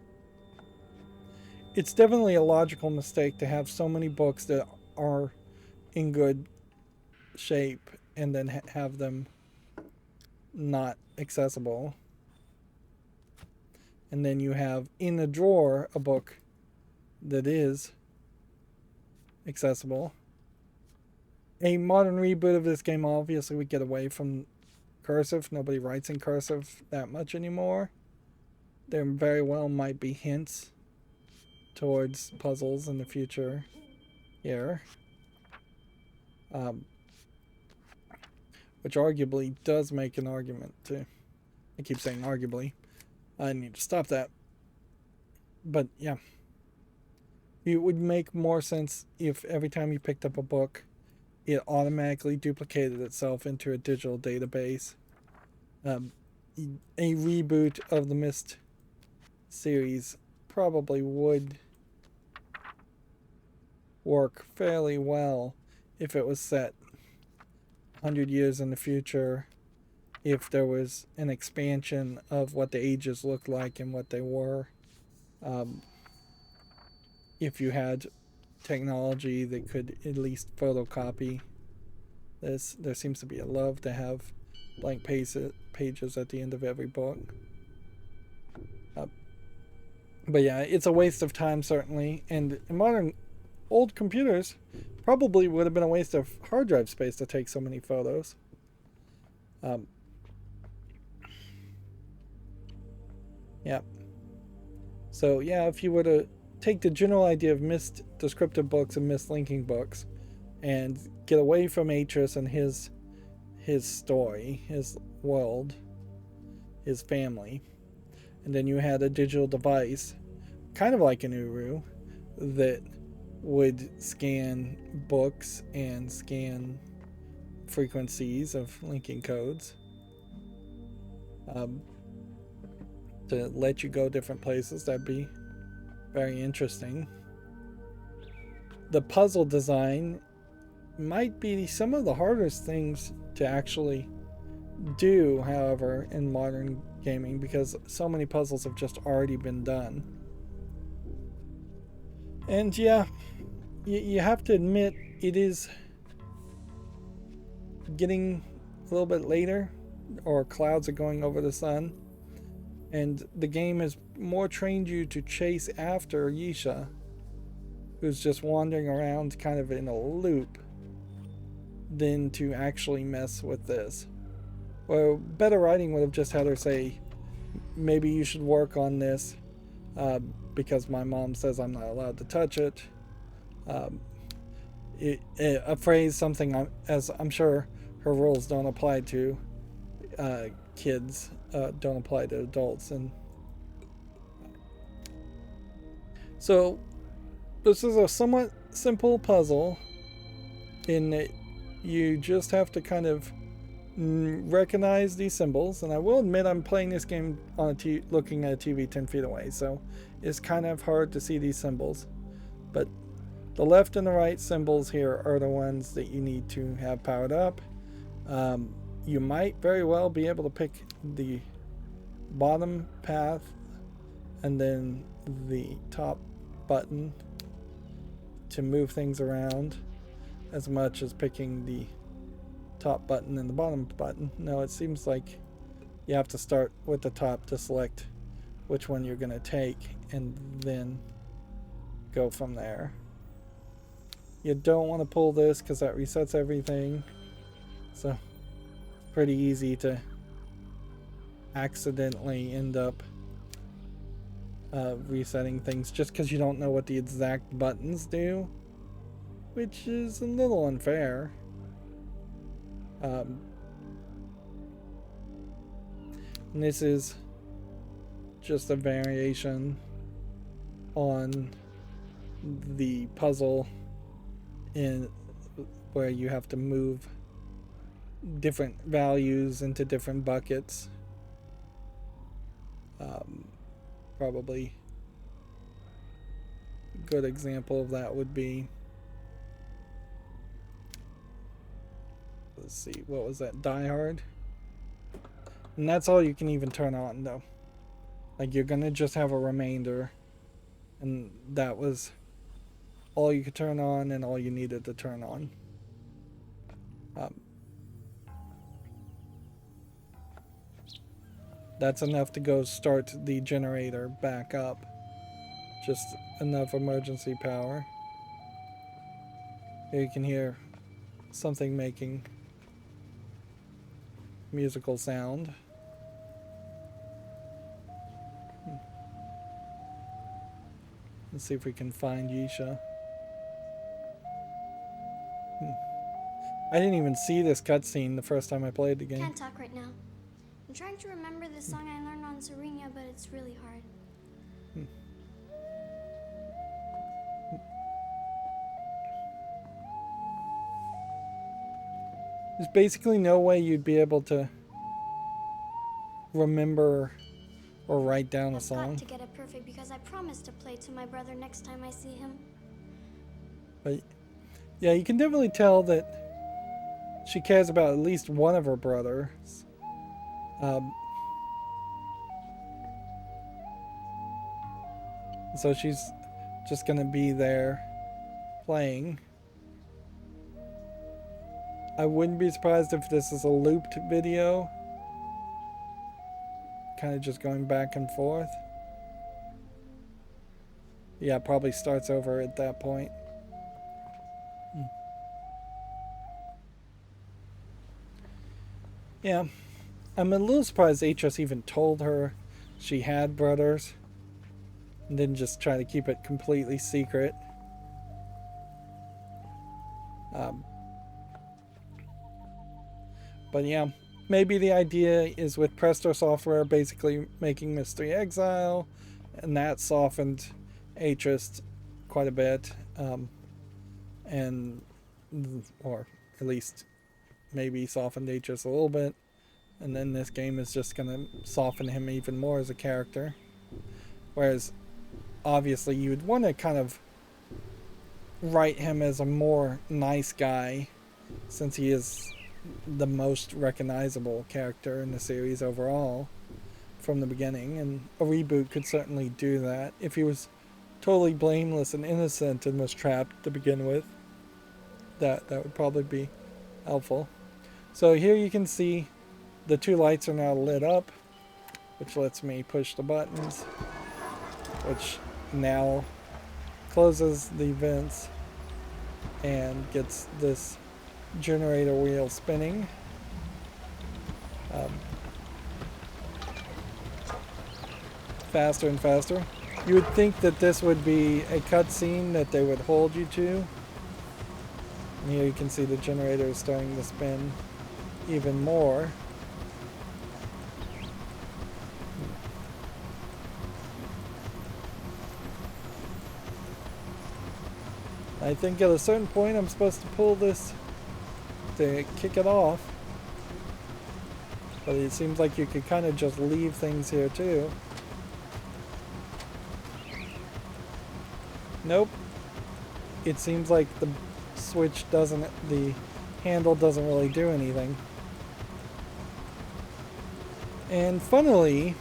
definitely a logical mistake to have so many books that are in good shape and then have them not accessible. And then you have in a drawer a book that is accessible. A modern reboot of this game obviously would get away from cursive. Nobody writes in cursive that much anymore. There very well might be hints towards puzzles in the future here. Which arguably does make an argument too. I keep saying arguably. I need to stop that. But yeah. it would make more sense if every time you picked up a book, it automatically duplicated itself into a digital database. A reboot of the Myst series probably would work fairly well if it was set 100 years in the future, if there was an expansion of what the ages looked like and what they were, if you had technology that could at least photocopy this. There seems to be a love to have blank pages at the end of every book. But yeah, it's a waste of time, certainly, and in modern old computers probably would have been a waste of hard drive space to take so many photos. Yeah. So yeah, if you were to take the general idea of Myst descriptive books and Myst linking books and get away from Atris and his story, his world, his family, and then you had a digital device, kind of like an Uru, that would scan books and scan frequencies of linking codes to let you go different places. That'd be very interesting. The puzzle design might be some of the hardest things to actually do, however, in modern gaming, because so many puzzles have just already been done. And yeah, you have to admit it is getting a little bit later, or clouds are going over the sun, and the game has more trained you to chase after Yesha, who's just wandering around kind of in a loop, than to actually mess with this. Well, better writing would have just had her say, maybe you should work on this because my mom says I'm not allowed to touch it. A phrase, something as I'm sure her rules don't apply to kids, don't apply to adults. And so this is a somewhat simple puzzle in that you just have to kind of recognize these symbols. And I will admit I'm playing this game on looking at a TV 10 feet away, so it's kind of hard to see these symbols. But the left and the right symbols here are the ones that you need to have powered up. You might very well be able to pick the bottom path and then the top button to move things around, as much as picking the top button and the bottom button. No, it seems like you have to start with the top to select which one you're going to take and then go from there. You don't want to pull this because that resets everything. So pretty easy to accidentally end up resetting things just because you don't know what the exact buttons do, which is a little unfair. And this is just a variation on the puzzle in where you have to move different values into different buckets. Probably a good example of that would be, let's see, what was that? Die Hard? And that's all you can even turn on, though. Like, you're gonna just have a remainder, and that was all you could turn on and all you needed to turn on. That's enough to go start the generator back up. Just enough emergency power. Here you can hear something making musical sound. Let's see if we can find Yesha. I didn't even see this cutscene the first time I played the game. Can't talk right now. I'm trying to remember the song I learned on Serenia, but it's really hard. There's basically no way you'd be able to remember or write down a I've song. got to get it perfect because I promised to play to my brother next time I see him. But yeah, you can definitely tell that she cares about at least one of her brothers. So she's just gonna be there playing. I wouldn't be surprised if this is a looped video, kind of just going back and forth. Yeah, probably starts over at that point. Yeah, I'm a little surprised Atros even told her she had brothers and didn't just try to keep it completely secret. But yeah, maybe the idea is with Presto Software basically making Myst III Exile, and that softened Atros quite a bit, or at least maybe softened Atros a little bit, and then this game is just going to soften him even more as a character. Whereas, obviously, you would want to kind of write him as a more nice guy, since he is the most recognizable character in the series overall from the beginning, and a reboot could certainly do that. If he was totally blameless and innocent and was trapped to begin with, that would probably be helpful. So here you can see the two lights are now lit up, which lets me push the buttons, which now closes the vents and gets this generator wheel spinning. Faster and faster. You would think that this would be a cutscene that they would hold you to. And here you can see the generator is starting to spin even more. I think at a certain point I'm supposed to pull this to kick it off. But it seems like you could kind of just leave things here too. Nope. It seems like the handle doesn't really do anything. And funnily,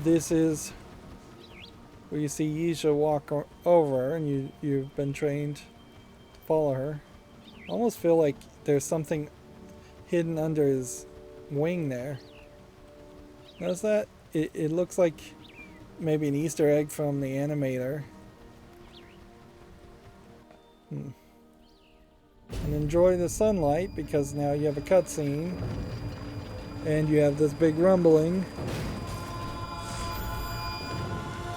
this is where you see Yesha walk over, and you've been trained to follow her. I almost feel like there's something hidden under his wing there. Notice that? It looks like maybe an Easter egg from the animator. And enjoy the sunlight, because now you have a cutscene and you have this big rumbling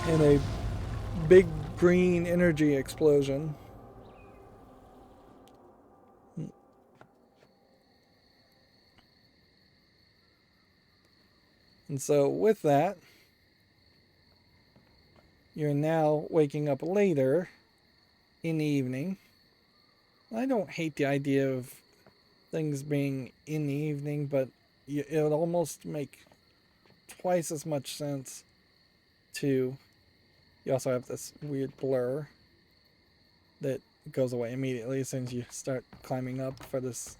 and a big green energy explosion. And so with that, you're now waking up later in the evening. I don't hate the idea of things being in the evening, but it would almost make twice as much sense to... You also have this weird blur that goes away immediately as soon as you start climbing up for this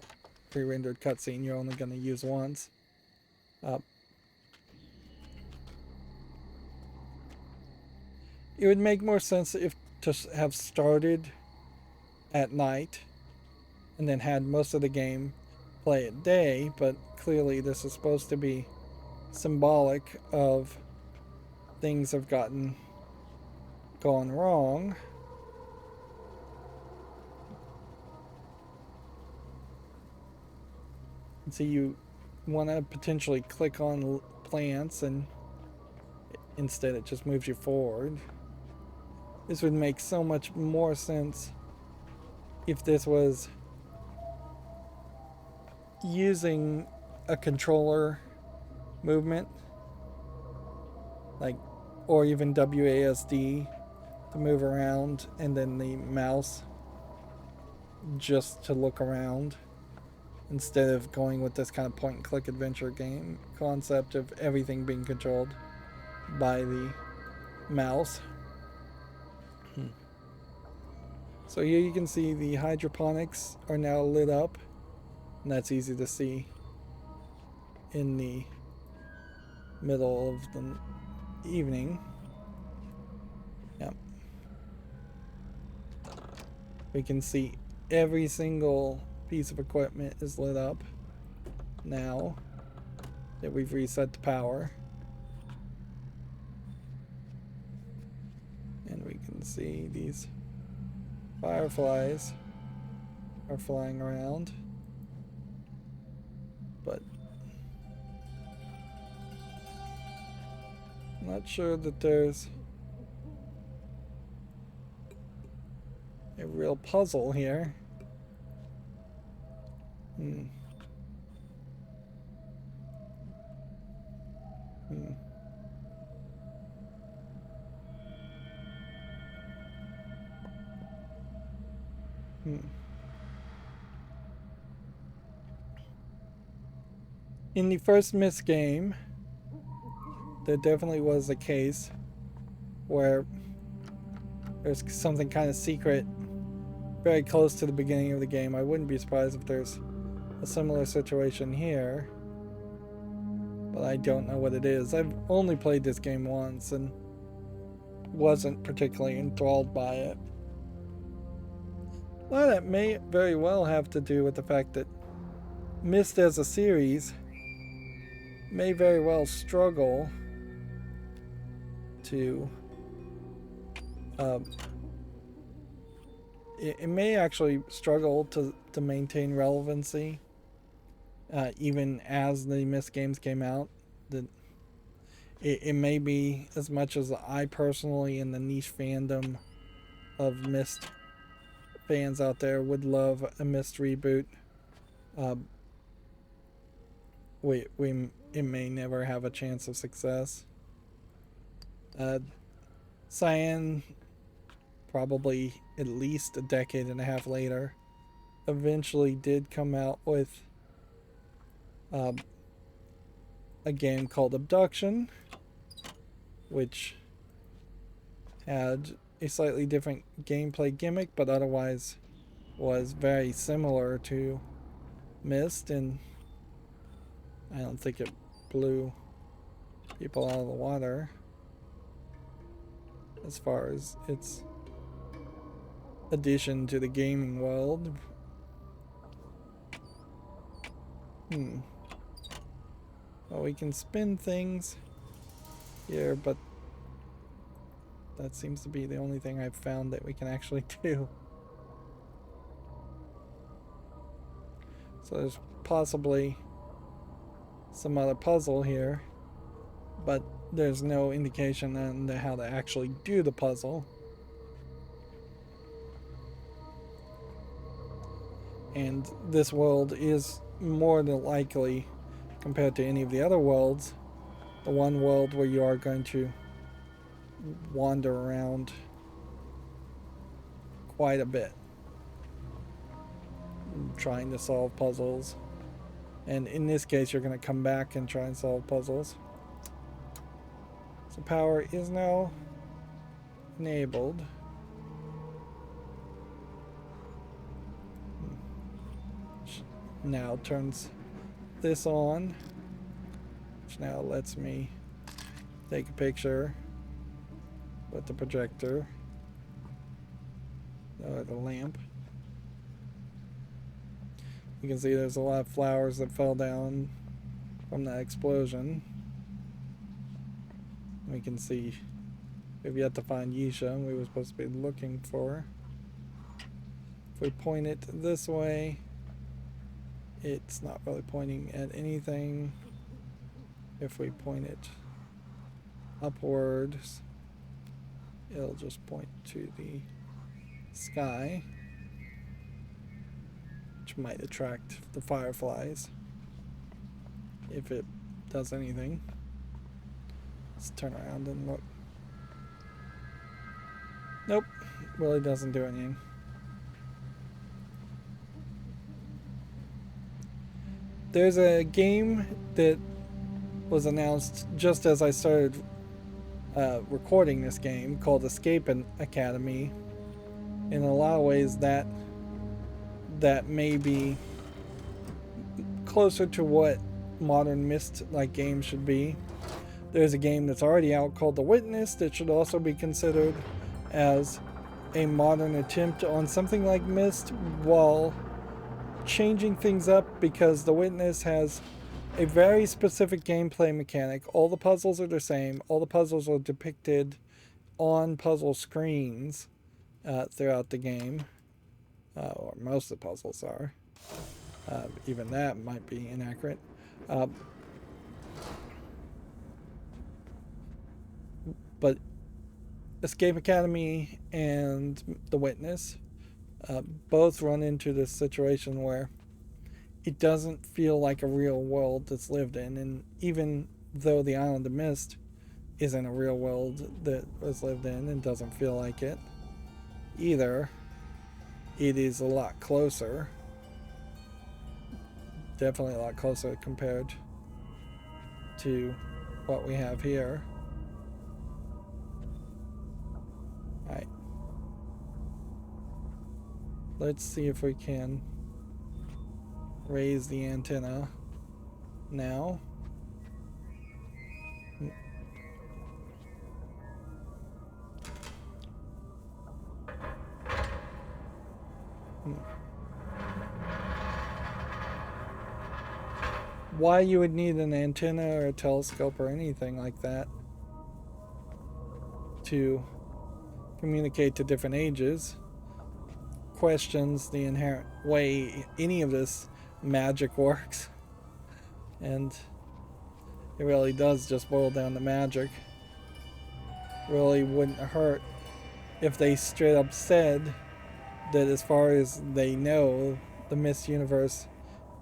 pre-rendered cutscene you're only going to use once. It would make more sense if to have started at night and then had most of the game play at day, but clearly this is supposed to be symbolic of things have gone wrong. And so you want to potentially click on plants, and instead it just moves you forward. This would make so much more sense if this was using a controller movement, like, or even WASD to move around, and then the mouse just to look around instead of going with this kind of point and click adventure game concept of everything being controlled by the mouse. So here you can see the hydroponics are now lit up, and that's easy to see in the middle of the evening. Yep. We can see every single piece of equipment is lit up now that we've reset the power. And we can see these fireflies are flying around, but I'm not sure that there's a real puzzle here. Hmm. In the first Myst game, there definitely was a case where there's something kind of secret very close to the beginning of the game. I wouldn't be surprised if there's a similar situation here, but I don't know what it is. I've only played this game once and wasn't particularly enthralled by it. Well, that may very well have to do with the fact that Myst as a series may very well struggle to it may actually struggle to maintain relevancy even as the Myst games came out. It may be, as much as I personally in the niche fandom of Myst fans out there would love a Myst reboot, it may never have a chance of success. Cyan, probably at least a decade and a half later, eventually did come out with a game called Abduction, which had a slightly different gameplay gimmick, but otherwise was very similar to Myst, and I don't think it blew people out of the water as far as its addition to the gaming world. Well, we can spin things here, but that seems to be the only thing I've found that we can actually do. So there's possibly some other puzzle here, but there's no indication on how to actually do the puzzle. And this world is more than likely, compared to any of the other worlds, the one world where you are going to wander around quite a bit, trying to solve puzzles. And in this case, you're going to come back and try and solve puzzles. So power is now enabled. Now turns this on, which now lets me take a picture with the projector or the lamp. You can see there's a lot of flowers that fell down from that explosion. We can see we've yet to find Yesha, and we were supposed to be looking for her. If we point it this way, it's not really pointing at anything. If we point it upwards, it'll just point to the sky, which might attract the fireflies if it does anything. Let's turn around and look. Nope, really doesn't do anything. There's a game that was announced just as I started recording this game called Escape Academy. In a lot of ways, that may be closer to what modern Myst-like games should be. There's a game that's already out called The Witness that should also be considered as a modern attempt on something like Myst while changing things up, because The Witness has a very specific gameplay mechanic. All the puzzles are the same. All the puzzles are depicted on puzzle screens throughout the game. Or most of the puzzles are. Even that might be inaccurate. But Escape Academy and The Witness both run into this situation where it doesn't feel like a real world that's lived in. And even though the Island of Myst isn't a real world that was lived in and doesn't feel like it either, it is a lot closer. Definitely a lot closer compared to what we have here. Alright. Let's see if we can raise the antenna now. Why you would need an antenna or a telescope or anything like that to communicate to different ages questions the inherent way any of this magic works. And it really does just boil down to magic. Really wouldn't hurt if they straight up said that as far as they know, the Myst universe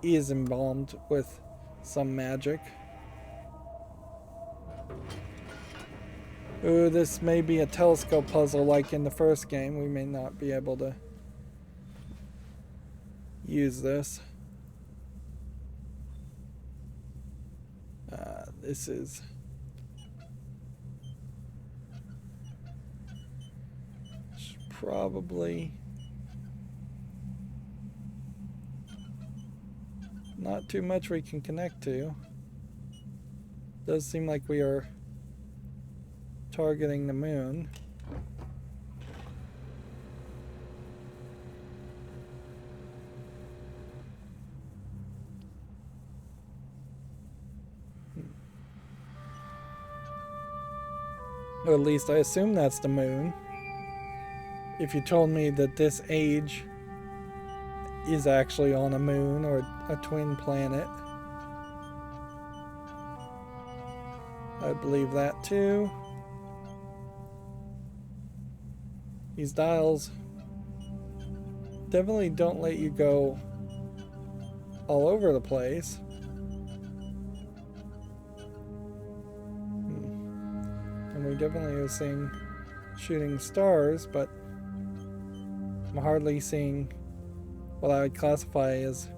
is embalmed with some magic. Ooh, this may be a telescope puzzle like in the first game. We may not be able to use this. This is probably not too much we can connect to. Does seem like we are targeting the moon. Or at least I assume that's the moon. If you told me that this age is actually on a moon or a twin planet, I believe that too. These dials definitely don't let you go all over the place. And we definitely are seeing shooting stars, but I'm hardly seeing what I would classify as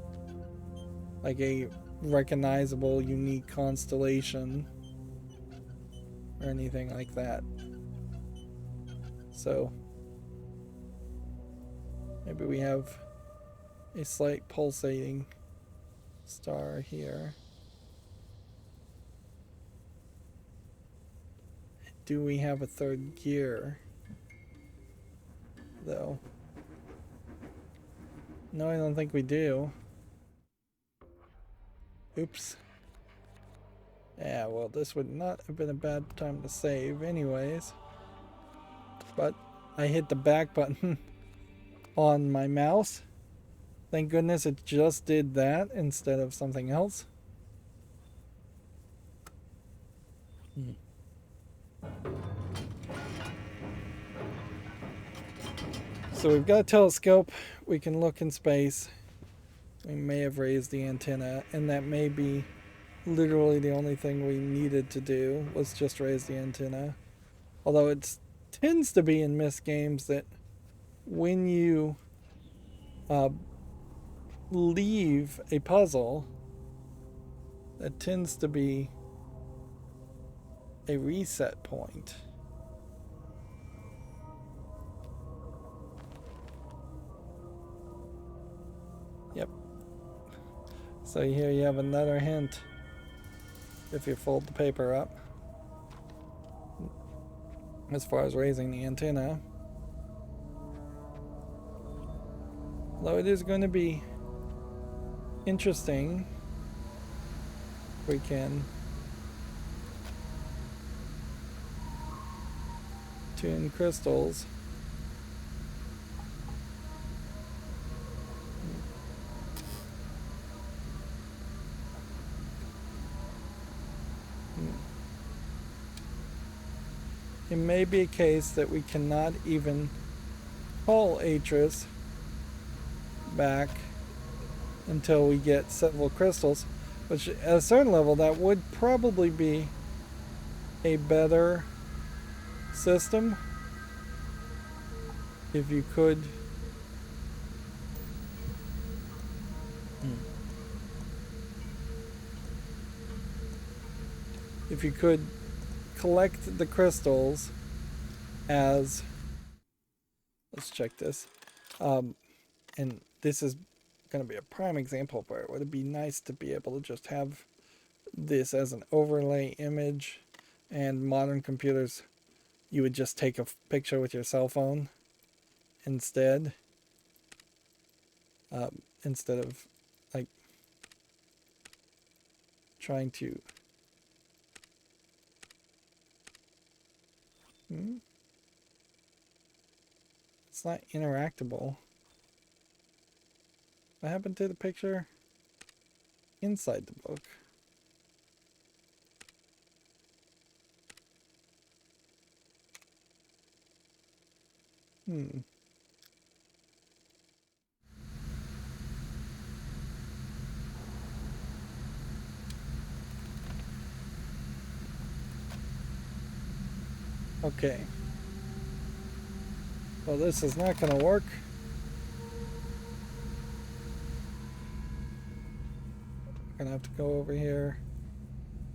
like a recognizable, unique constellation or anything like that. So maybe we have a slight pulsating star here. Do we have a third gear, though? No, I don't think we do. Oops. Yeah, well, this would not have been a bad time to save anyways. But I hit the back button on my mouse. Thank goodness it just did that instead of something else. So we've got a telescope. We can look in space. We may have raised the antenna, and that may be literally the only thing we needed to do was just raise the antenna. Although it tends to be in Myst games that when you leave a puzzle, that tends to be a reset point. Yep. So here you have another hint if you fold the paper up as far as raising the antenna. Although it is going to be interesting if we can tune crystals. It may be a case that we cannot even call Atris back until we get several crystals, which at a certain level that would probably be a better system if you could collect the crystals as, let's check this, and this is going to be a prime example where it would be nice to be able to just have this as an overlay image, and modern computers you would just take a picture with your cell phone instead of like trying to it's not interactable. What happened to the picture inside the book? Okay. Well, this is not going to work. I'm going to have to go over here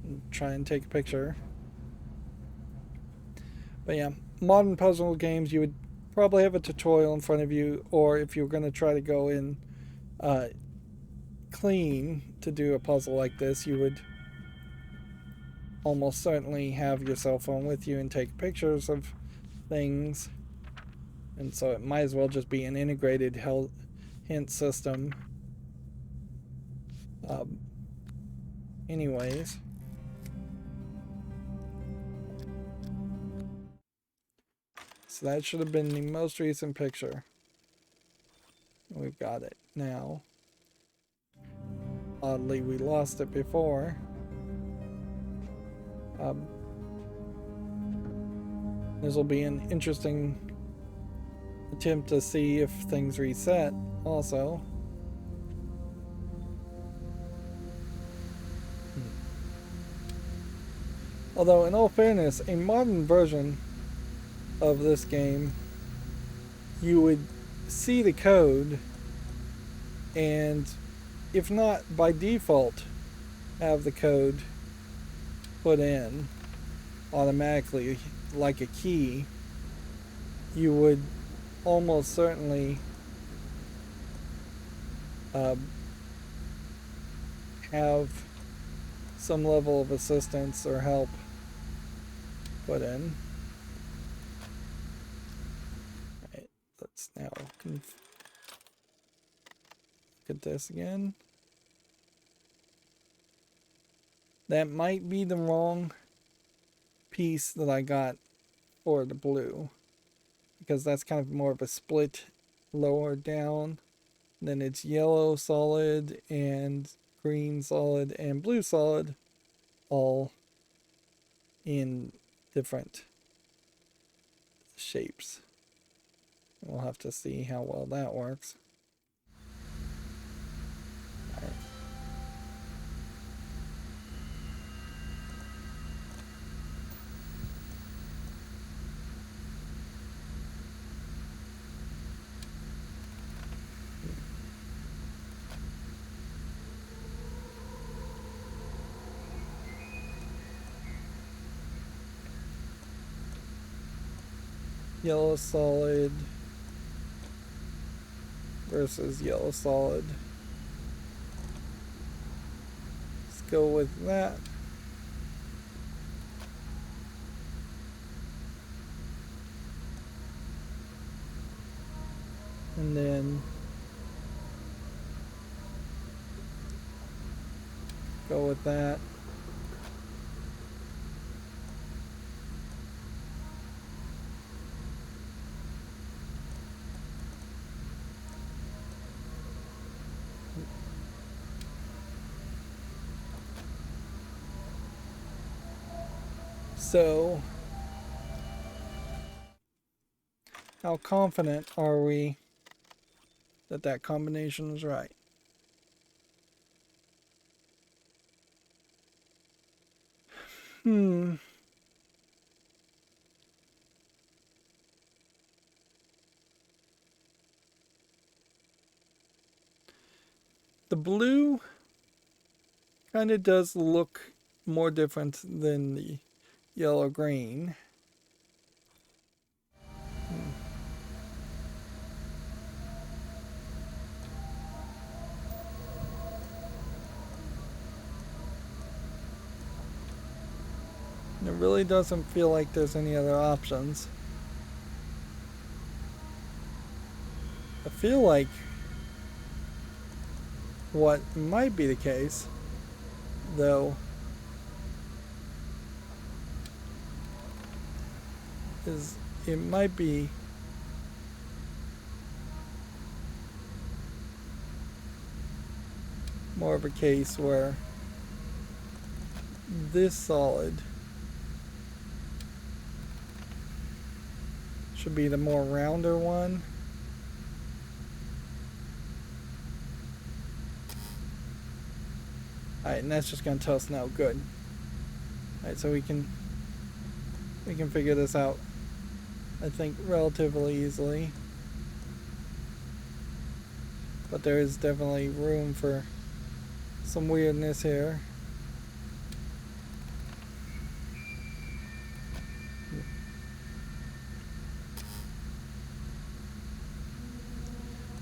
and try and take a picture. But yeah, modern puzzle games, you would probably have a tutorial in front of you, or if you're going to try to go in clean to do a puzzle like this, you would almost certainly have your cell phone with you and take pictures of things. And so it might as well just be an integrated hint system. Anyways. So that should have been the most recent picture. We've got it now. Oddly, we lost it before. This will be an interesting attempt to see if things reset also. Although, in all fairness, a modern version of this game, you would see the code and, if not by default, have the code put in automatically like a key. You would almost certainly have some level of assistance or help put in. Right, let's now look at this again. That might be the wrong piece that I got for the blue, because that's kind of more of a split lower down. Then it's yellow solid and green solid and blue solid, all in different shapes. We'll have to see how well that works. All right. Yellow solid versus yellow solid. Let's go with that. And then go with that. So, how confident are we that that combination is right? The blue kind of does look more different than the yellow green. It really doesn't feel like there's any other options. I feel like what might be the case, though, is it might be more of a case where this solid should be the more rounder one. Alright, and that's just going to tell us no good. Alright, so we can figure this out, I think, relatively easily. But there is definitely room for some weirdness here.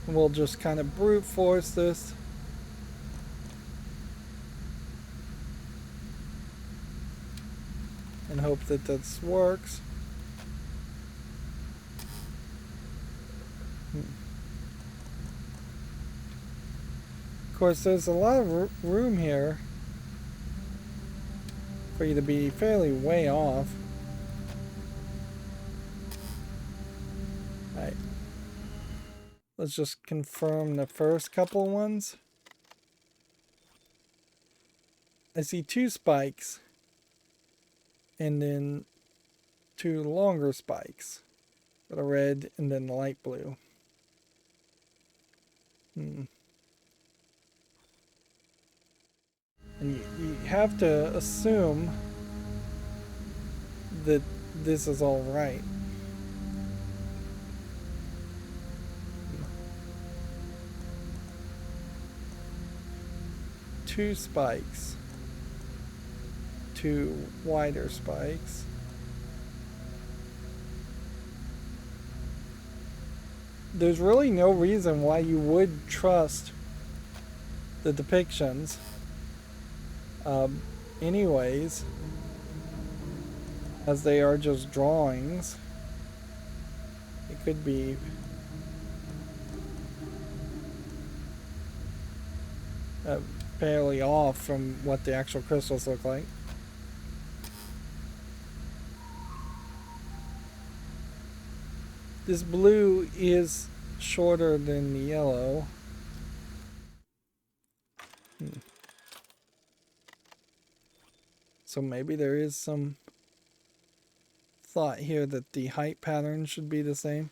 We'll just kind of brute force this. And hope that this works. Of course, there's a lot of room here for you to be fairly way off. Alright. Let's just confirm the first couple ones. I see 2 spikes. And then 2 longer spikes. Got a red and then the light blue. And you have to assume that this is all right. Two spikes. 2 wider spikes. There's really no reason why you would trust the depictions. Anyways, as they are just drawings. It could be fairly off from what the actual crystals look like. This blue is shorter than the yellow. So maybe there is some thought here that the height pattern should be the same.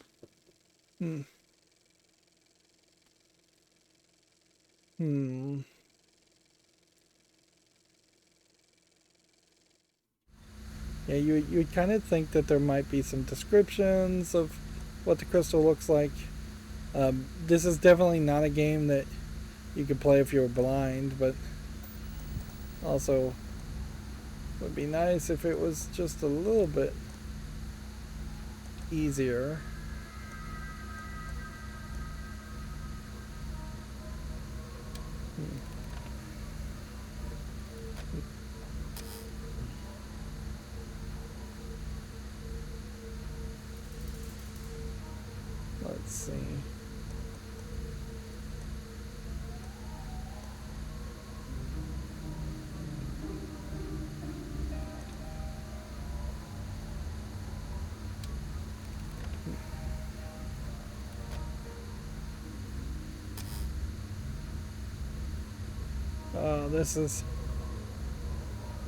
Yeah, you'd kind of think that there might be some descriptions of what the crystal looks like. This is definitely not a game that you could play if you were blind, but also would be nice if it was just a little bit easier. Let's see. This is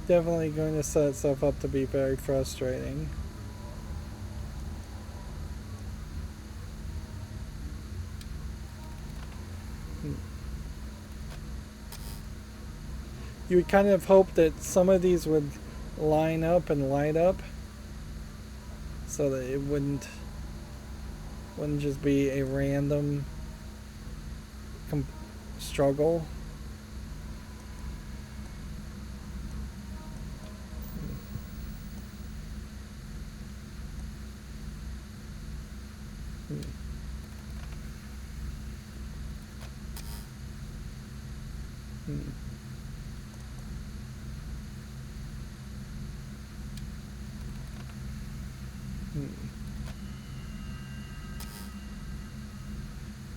definitely going to set itself up to be very frustrating. You would kind of hope that some of these would line up and light up so that it wouldn't just be a random struggle.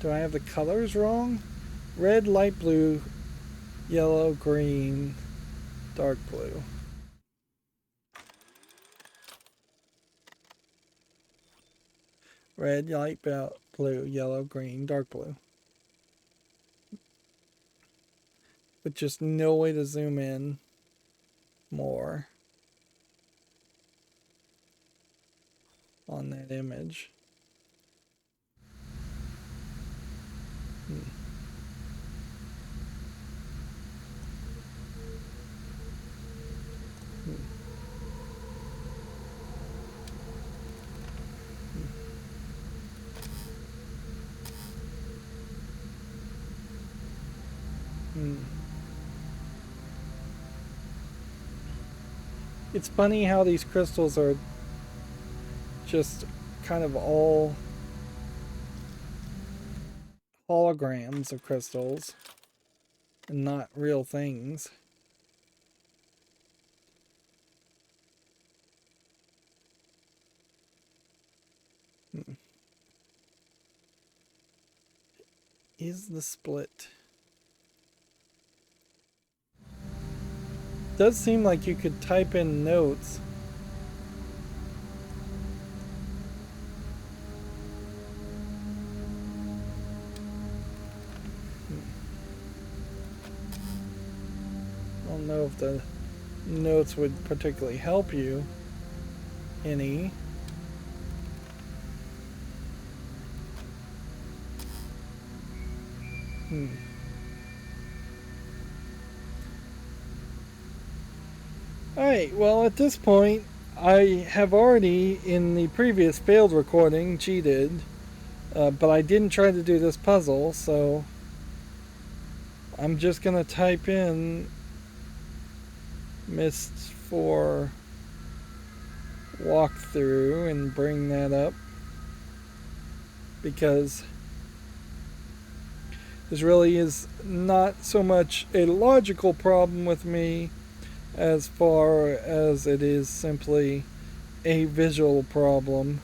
Do I have the colors wrong? Red, light blue, yellow, green, dark blue. Red, light blue, yellow, green, dark blue. With just no way to zoom in more on that image. It's funny how these crystals are just kind of all holograms of crystals and not real things. Is the split? Does seem like you could type in notes. I don't know if the notes would particularly help you any. Alright, well at this point I have already in the previous failed recording cheated, but I didn't try to do this puzzle, so I'm just gonna type in Myst IV walkthrough and bring that up, because this really is not so much a logical problem with me as far as it is simply a visual problem.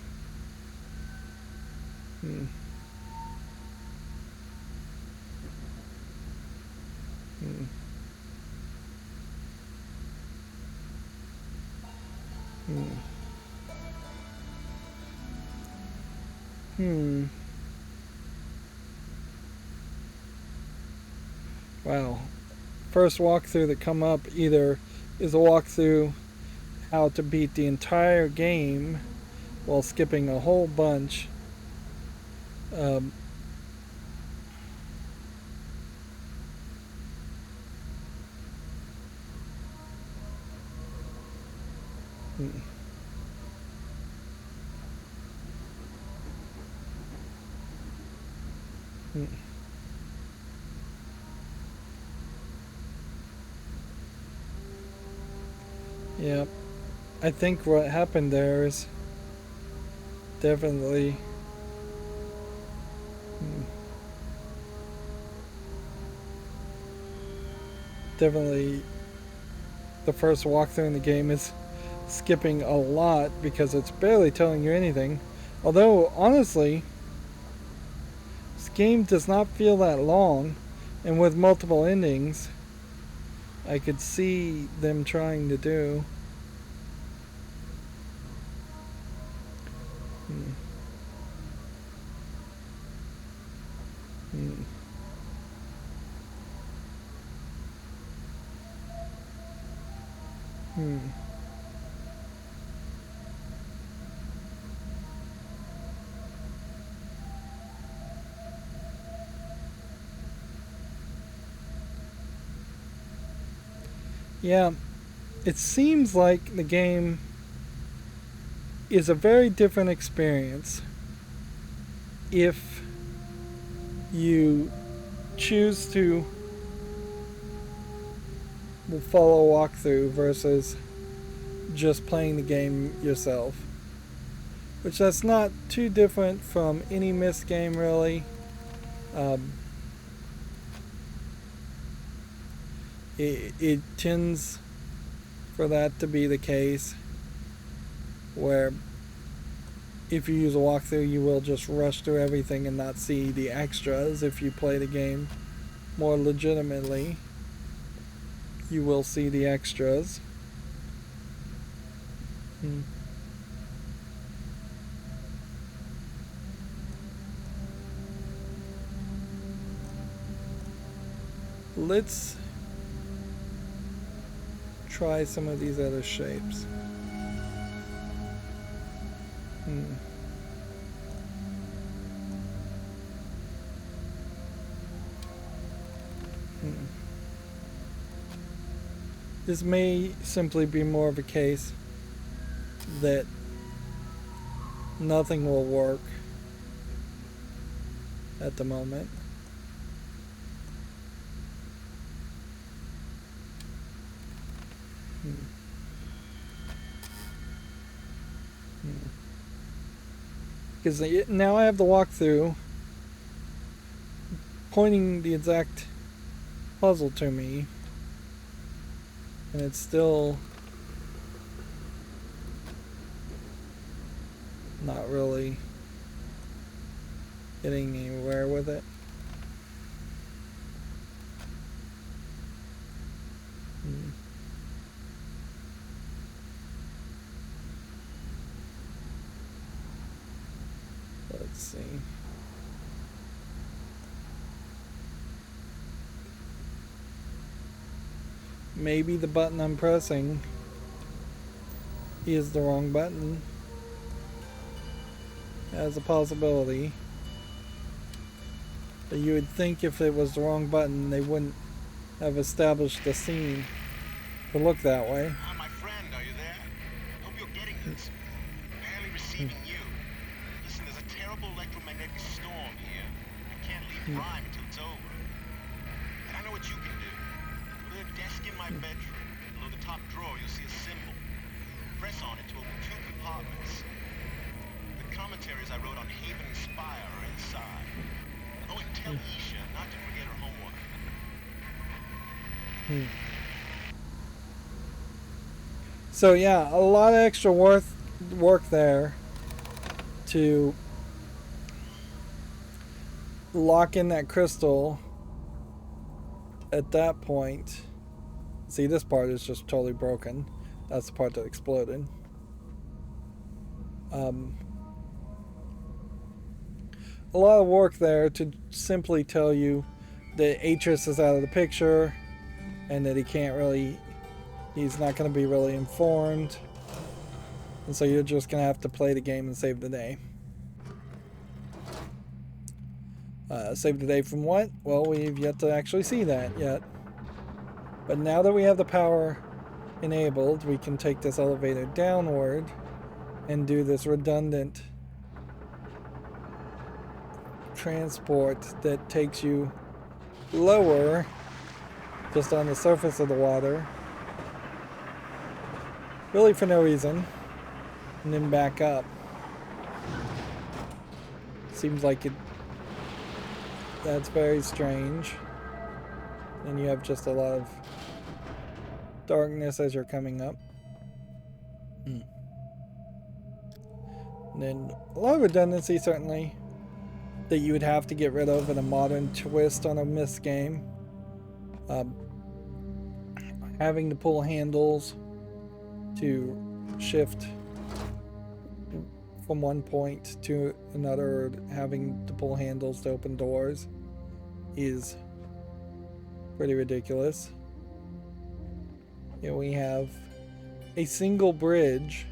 Wow. First walkthrough that come up either is a walkthrough how to beat the entire game while skipping a whole bunch. Yep. I think what happened there is Definitely. Definitely, the first walkthrough in the game is skipping a lot because it's barely telling you anything. Although, honestly, this game does not feel that long, and with multiple endings, I could see them trying to do. Hmm. Hmm. Hmm. Yeah, it seems like the game is a very different experience if you choose to follow a walkthrough versus just playing the game yourself. Which that's not too different from any Myst game, really. It tends for that to be the case, where if you use a walkthrough, you will just rush through everything and not see the extras. If you play the game more legitimately, you will see the extras. Hmm. Let's try some of these other shapes. Hmm. Hmm. This may simply be more of a case that nothing will work at the moment. Because now I have the walkthrough pointing the exact puzzle to me, and it's still not really getting anywhere with it. Let's see. Maybe the button I'm pressing is the wrong button. As a possibility. But you would think if it was the wrong button, they wouldn't have established the scene to look that way. My friend, are you there? Hope you're getting this. Barely receiving you. Listen, there's a terrible electromagnetic storm here. I can't leave Prime until it's over. And I know what you can do. Go to the desk in my bedroom. Below the top drawer, you'll see a symbol. Press on it to open 2 compartments. The commentaries I wrote on Haven and Spire are inside. Oh, and tell Yesha not to forget her homework. So yeah, a lot of extra work there to lock in that crystal at that point. See, this part is just totally broken. That's the part that exploded. A lot of work there to simply tell you that Atris is out of the picture and that he's not going to be really informed, and so you're just going to have to play the game and save the day. Save the day from what? Well, we've yet to actually see that yet. But now that we have the power enabled, we can take this elevator downward and do this redundant transport that takes you lower, just on the surface of the water, really for no reason, and then back up. Seems like it. That's very strange. And you have just a lot of darkness as you're coming up. And then a lot of redundancy, certainly, that you would have to get rid of in a modern twist on a Myst game. Having to pull handles to shift from one point to another, or having to pull handles to open doors is pretty ridiculous. Here we have a single bridge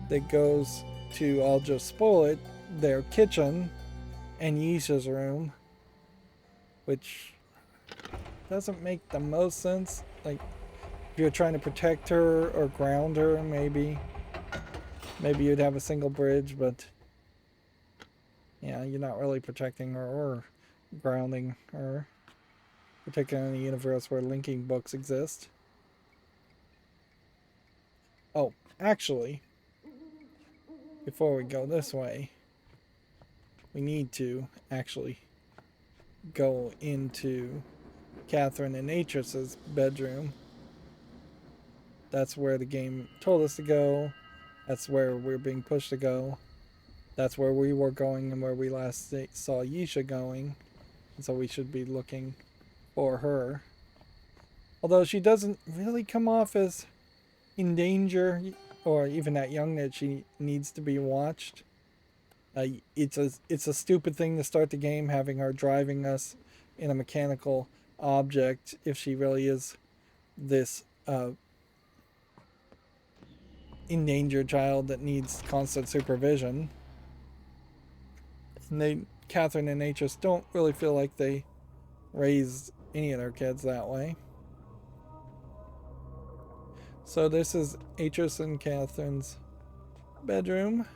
that goes to, I'll just spoil it, their kitchen and Yesha's room, which doesn't make the most sense. Like, if you're trying to protect her or ground her, maybe you'd have a single bridge, but yeah, you're not really protecting her or grounding her, particularly in a universe where linking books exist. Oh, actually, before we go this way, we need to actually go into Catherine and Atris's bedroom. That's where the game told us to go. That's where we're being pushed to go. That's where we were going and where we last saw Yesha going. And so we should be looking for her. Although she doesn't really come off as in danger, or even that young that she needs to be watched. It's a stupid thing to start the game, having her driving us in a mechanical object, if she really is this endangered child that needs constant supervision. And Catherine and Atris don't really feel like they raised any of their kids that way. So this is Atris and Catherine's bedroom.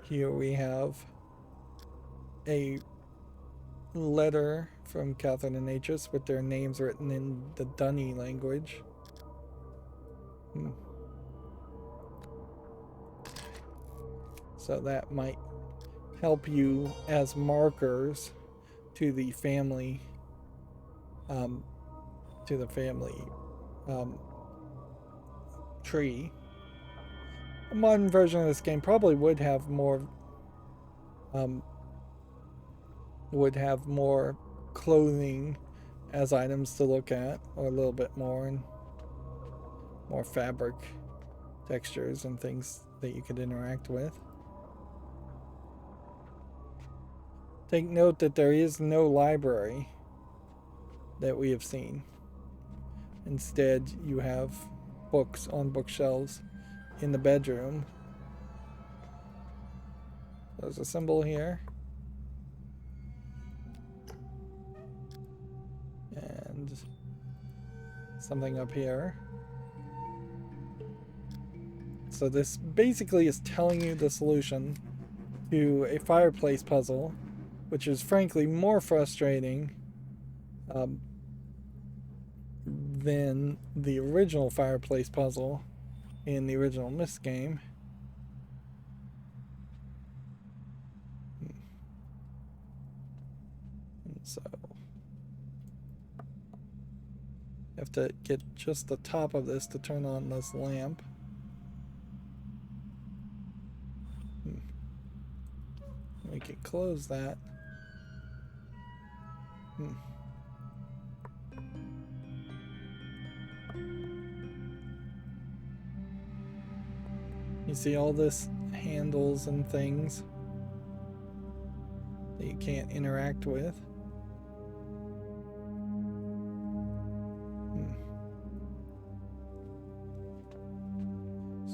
Here we have a letter from Catherine and Atris with their names written in the Dunny language. So that might help you as markers to the family tree. A modern version of this game probably would have more clothing as items to look at, or a little bit more, and more fabric textures and things that you could interact with. Take note that there is no library that we have seen. Instead, you have books on bookshelves in the bedroom. There's a symbol here. And something up here. So this basically is telling you the solution to a fireplace puzzle, which is frankly more frustrating than the original fireplace puzzle in the original Myst game. And so you have to get just the top of this to turn on this lamp. We can close that. You see all this handles and things that you can't interact with.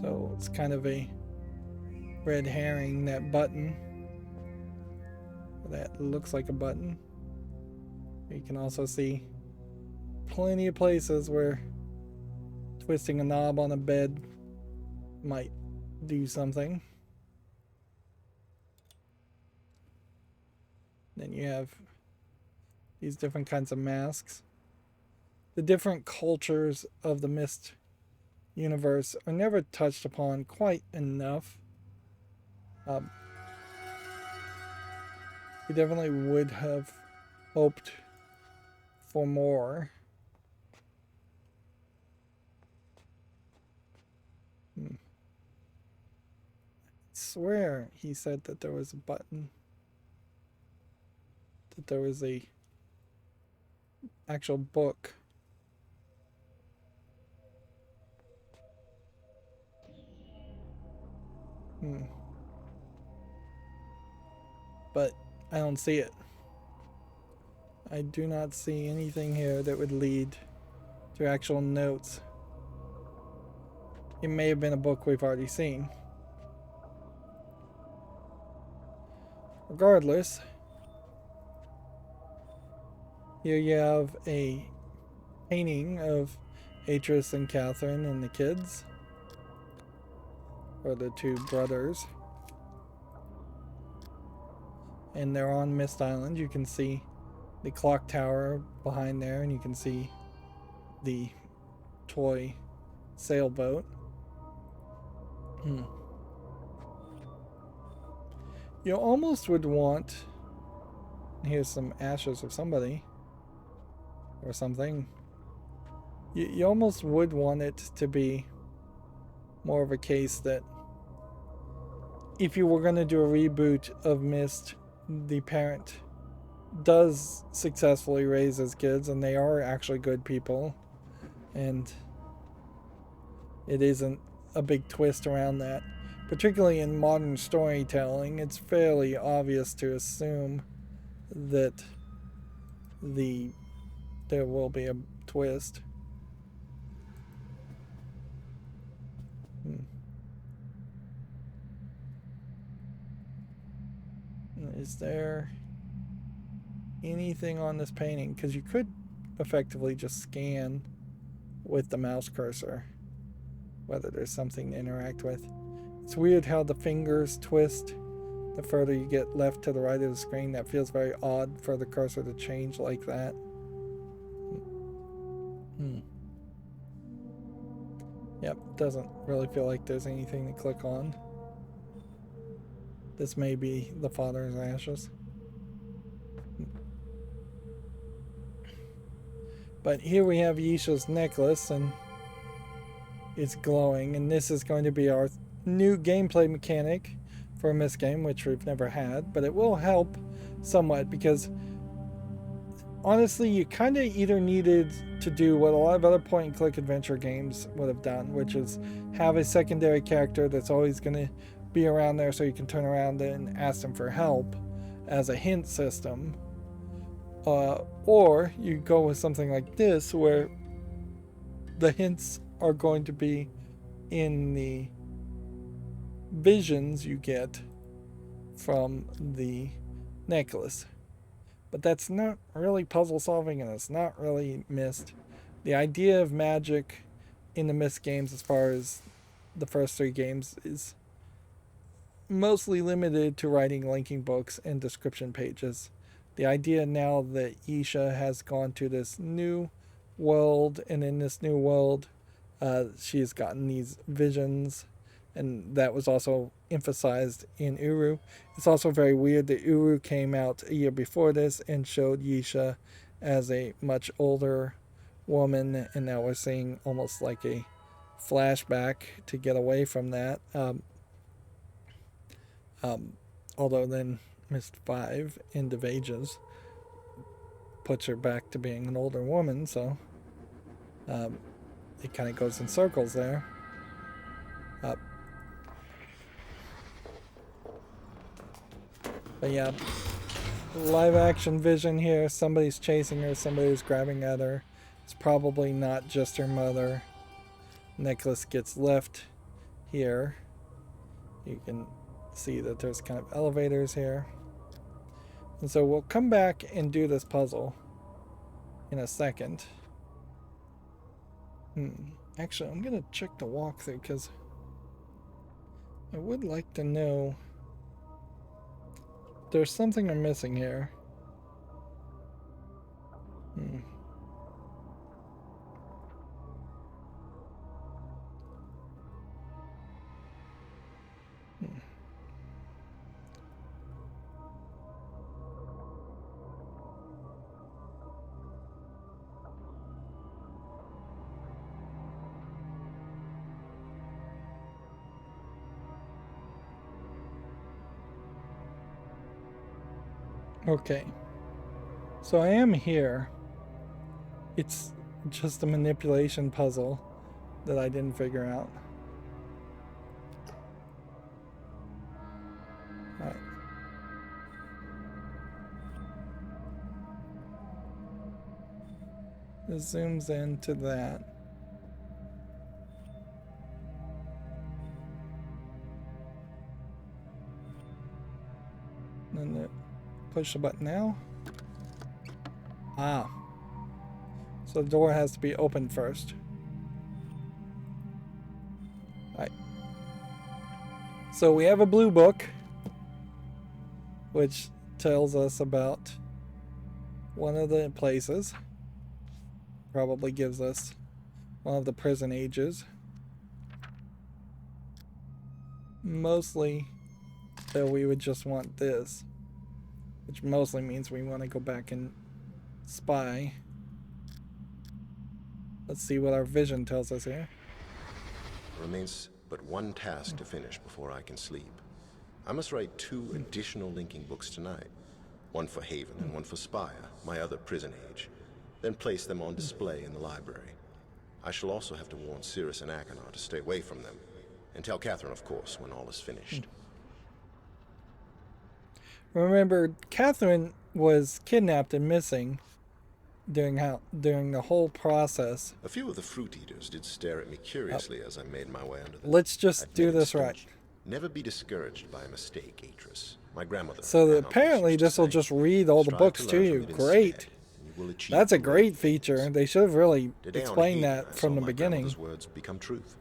So it's kind of a red herring, that button. That looks like a button. You can also see plenty of places where twisting a knob on a bed might do something. Then you have these different kinds of masks. The different cultures of the Myst universe are never touched upon quite enough. We definitely would have hoped for more. I swear he said that there was a button. That there was a actual book. But I don't see it. I do not see anything here that would lead to actual notes. It may have been a book we've already seen. Regardless, here you have a painting of Atris and Catherine and the kids, or the two brothers. And they're on Myst Island. You can see the clock tower behind there, and you can see the toy sailboat. You almost would want, here's some ashes of somebody or something. You almost would want it to be more of a case that if you were going to do a reboot of Myst, the parent does successfully raise his kids and they are actually good people, and it isn't a big twist around that. Particularly in modern storytelling, it's fairly obvious to assume that there will be a twist. Is there anything on this painting? Because you could effectively just scan with the mouse cursor whether there's something to interact with. It's weird how the fingers twist the further you get left to the right of the screen. That feels very odd for the cursor to change like that. Yep, doesn't really feel like there's anything to click on. This may be the father's ashes. But here we have Yesha's necklace, and it's glowing, and this is going to be our new gameplay mechanic for a Myst game, which we've never had, but it will help somewhat because honestly you kind of either needed to do what a lot of other point and click adventure games would have done, which is have a secondary character that's always going to be around there so you can turn around and ask them for help as a hint system, or you go with something like this where the hints are going to be in the visions you get from the necklace. But that's not really puzzle solving, and it's not really Myst. The idea of magic in the Myst games, as far as the first three games, is mostly limited to writing linking books and description pages. The idea now that Yesha has gone to this new world, and in this new world she has gotten these visions, and that was also emphasized in Uru. It's also very weird that Uru came out a year before this and showed Yesha as a much older woman, and now we're seeing almost like a flashback to get away from that. Although then Myst V, End of Ages, puts her back to being an older woman, so it kind of goes in circles there. But yeah, live action vision here. Somebody's chasing her, somebody's grabbing at her. It's probably not just her mother. Necklace gets left here. You can see that there's kind of elevators here. And so we'll come back and do this puzzle in a second. Actually, I'm going to check the walkthrough because I would like to know. There's something I'm missing here. Okay. So I am here. It's just a manipulation puzzle that I didn't figure out. Alright. This zooms into that. And then push the button now. Ah. So the door has to be opened first. Alright. So we have a blue book, which tells us about one of the places. Probably gives us one of the prison ages. Mostly, though, we would just want this, which mostly means we want to go back and spy. Let's see what our vision tells us here. Remains but one task to finish before I can sleep. I must write 2 additional linking books tonight. One for Haven and one for Spire, my other prison age. Then place them on display in the library. I shall also have to warn Cirrus and Achenar to stay away from them. And tell Catherine, of course, when all is finished. Remember, Catherine was kidnapped and missing during the whole process. A few of the fruit eaters did stare at me curiously as I made my way under the... Let's just do this right. Never be discouraged by a mistake, Atris. My grandmother... So apparently this will just read all the books to you. Great. That's a great feature. They should have really explained that from the beginning. Words become truth.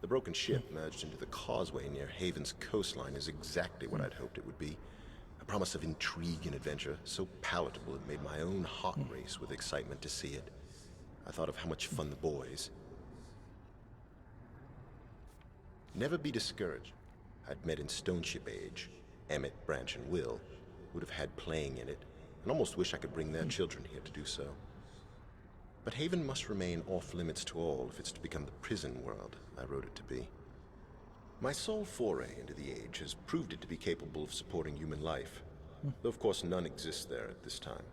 The broken ship merged into the causeway near Haven's coastline is exactly what I'd hoped it would be. A promise of intrigue and adventure, so palatable it made my own heart race with excitement to see it. I thought of how much fun the boys... Never be discouraged. I'd met in Stoneship Age. Emmett, Branch, and Will would have had playing in it, and almost wish I could bring their children here to do so. But Haven must remain off limits to all if it's to become the prison world I wrote it to be. My sole foray into the age has proved it to be capable of supporting human life, though of course none exists there at this time.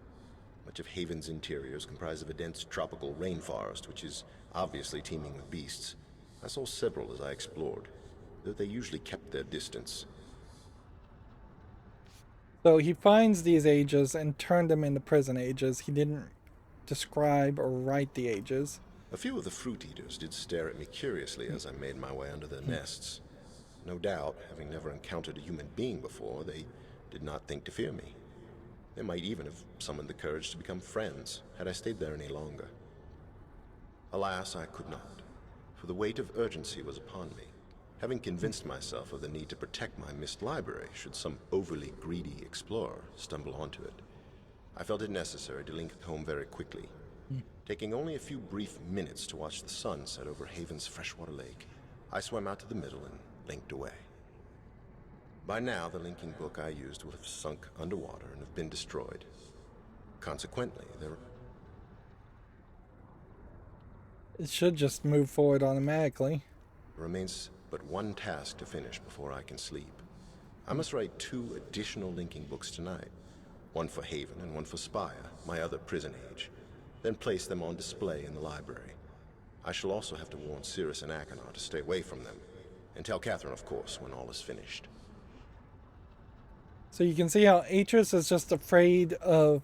Much of Haven's interior is comprised of a dense tropical rainforest, which is obviously teeming with beasts. I saw several as I explored, though they usually kept their distance. So he finds these ages and turned them into prison ages. He didn't describe or write the ages. A few of the fruit eaters did stare at me curiously as I made my way under their nests. No doubt, having never encountered a human being before, they did not think to fear me. They might even have summoned the courage to become friends, had I stayed there any longer. Alas, I could not, for the weight of urgency was upon me, having convinced myself of the need to protect my Myst library should some overly greedy explorer stumble onto it. I felt it necessary to link home very quickly, taking only a few brief minutes to watch the sun set over Haven's freshwater lake. I swam out to the middle and linked away. By now, the linking book I used will have sunk underwater and have been destroyed. Consequently, It should just move forward automatically. remains but one task to finish before I can sleep. I must write 2 additional linking books tonight. One for Haven and one for Spire, my other prison age. Then place them on display in the library. I shall also have to warn Cirrus and Achenar to stay away from them. And tell Catherine, of course, when all is finished. So you can see how Atris is just afraid of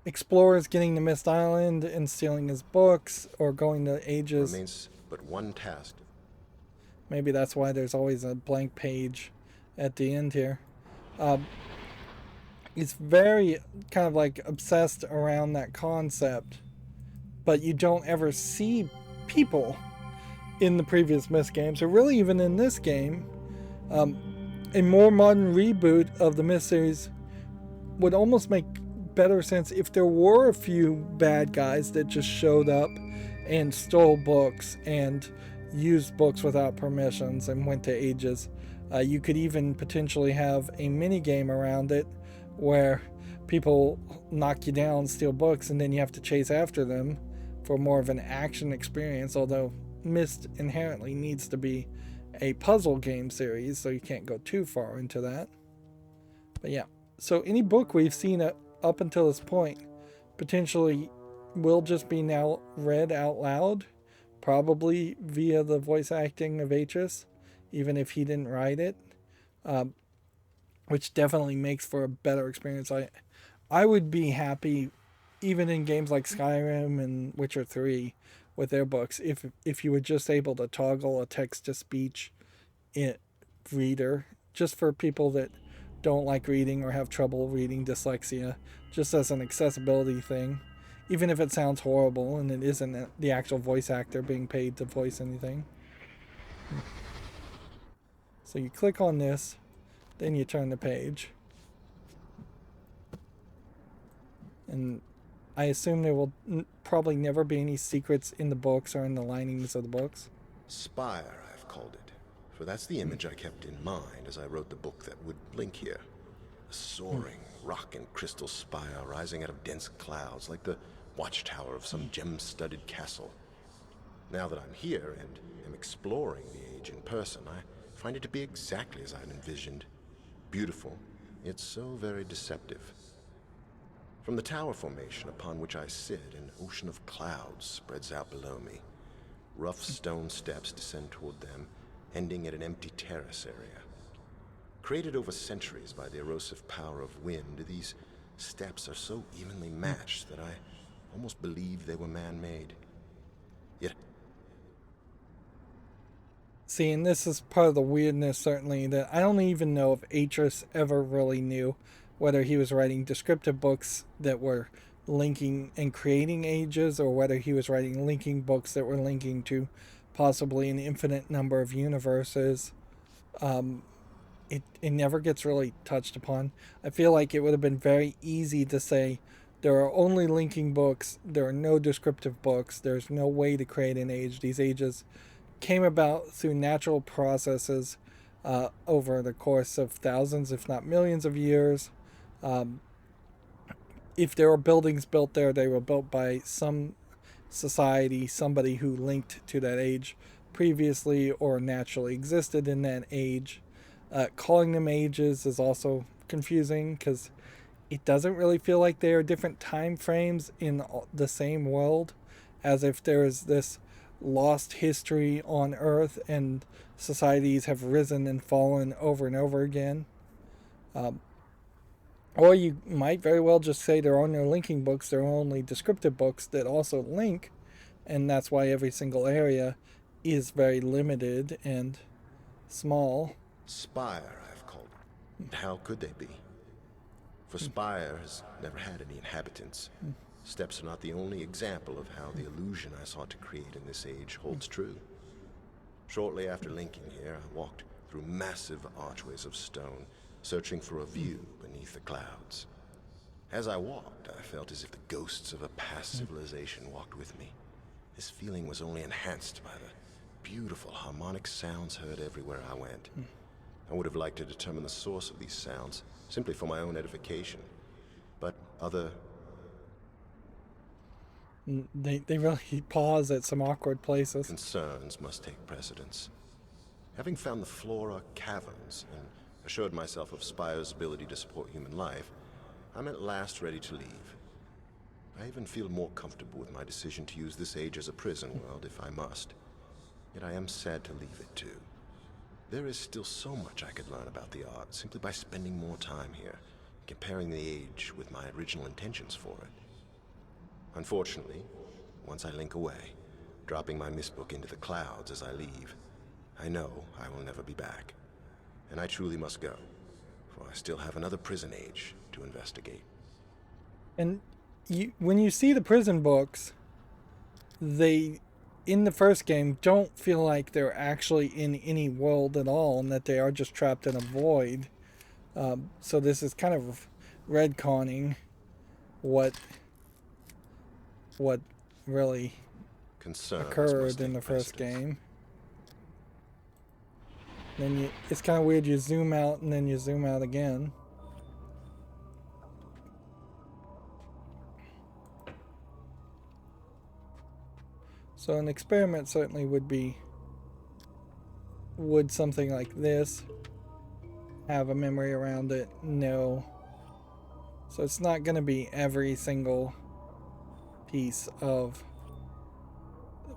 explorers getting to Myst Island and stealing his books or going to ages. Remains but one task. Maybe that's why there's always a blank page at the end here. It's very kind of like obsessed around that concept, but you don't ever see people in the previous Myst games, or really even in this game. A more modern reboot of the Myst series would almost make better sense if there were a few bad guys that just showed up and stole books and used books without permissions and went to ages. You could even potentially have a mini game around it where people knock you down, steal books, and then you have to chase after them for more of an action experience, although Myst inherently needs to be a puzzle game series, so you can't go too far into that. But yeah, So any book we've seen up until this point potentially will just be now read out loud, probably via the voice acting of Atris, even if he didn't write it, which definitely makes for a better experience. I would be happy, even in games like Skyrim and Witcher 3, with their books, if you were just able to toggle a text-to-speech reader, just for people that don't like reading or have trouble reading, dyslexia, just as an accessibility thing, even if it sounds horrible and it isn't the actual voice actor being paid to voice anything. So you click on this, then you turn the page, and I assume there will probably never be any secrets in the books or in the linings of the books. Spire, I've called it, for that's the image I kept in mind as I wrote the book that would link here. A soaring rock and crystal spire rising out of dense clouds, like the watchtower of some gem-studded castle. Now that I'm here and am exploring the age in person, I find it to be exactly as I'd envisioned. Beautiful, yet so very deceptive. From the tower formation upon which I sit, an ocean of clouds spreads out below me. Rough stone steps descend toward them, ending at an empty terrace area. Created over centuries by the erosive power of wind, these steps are so evenly matched that I almost believe they were man-made. Yet... See, and this is part of the weirdness, certainly, that I don't even know if Atris ever really knew whether he was writing descriptive books that were linking and creating ages, or whether he was writing linking books that were linking to possibly an infinite number of universes. It never gets really touched upon. I feel like it would have been very easy to say there are only linking books, there are no descriptive books, there's no way to create an age. These ages came about through natural processes over the course of thousands, if not millions of years. If there were buildings built there, they were built by some society, somebody who linked to that age previously or naturally existed in that age. Calling them ages is also confusing because it doesn't really feel like they are different time frames in the same world, as if there is this lost history on Earth and societies have risen and fallen over and over again. Or you might very well just say there are no linking books, there are only descriptive books that also link, and that's why every single area is very limited and small. Spire, I've called it. How could they be? For Spire has never had any inhabitants. Steps are not the only example of how the illusion I sought to create in this age holds true. Shortly after linking here, I walked through massive archways of stone, searching for a view beneath the clouds. As I walked, I felt as if the ghosts of a past civilization walked with me. This feeling was only enhanced by the beautiful harmonic sounds heard everywhere I went. I would have liked to determine the source of these sounds, simply for my own edification. But other... They really pause at some awkward places. concerns must take precedence. Having found the flora caverns and assured myself of Spire's ability to support human life, I'm at last ready to leave. I even feel more comfortable with my decision to use this age as a prison world if I must. Yet I am sad to leave it too. There is still so much I could learn about the art simply by spending more time here, comparing the age with my original intentions for it. Unfortunately, once I link away, dropping my Myst book into the clouds as I leave, I know I will never be back. And I truly must go, for I still have another prison age to investigate. And when you see the prison books, they, in the first game, don't feel like they're actually in any world at all, and that they are just trapped in a void. So this is kind of retconning what really occurred in the first game. Then it's kind of weird, you zoom out and then you zoom out again. So an experiment certainly would something like this have a memory around it? No. So it's not going to be every single piece of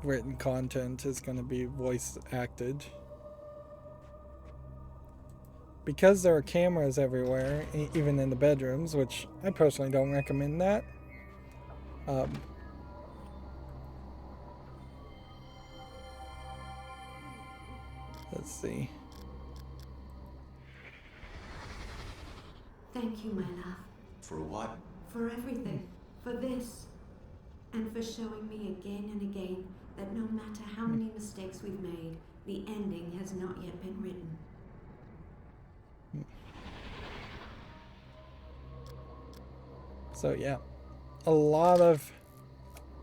written content is going to be voice acted. Because there are cameras everywhere, even in the bedrooms, which I personally don't recommend that. Let's see. Thank you, my love. For what? For everything. For this. And for showing me again and again that no matter how many mistakes we've made, the ending has not yet been written. So yeah, a lot of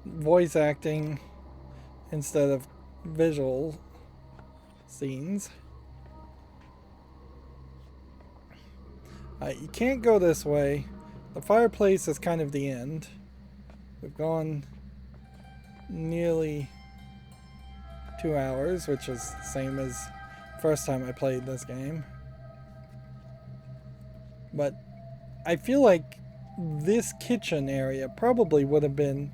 voice acting instead of visual scenes. You can't go this way. The fireplace is kind of the end. We've gone nearly 2 hours, which is the same as first time I played this game. But I feel like this kitchen area probably would have been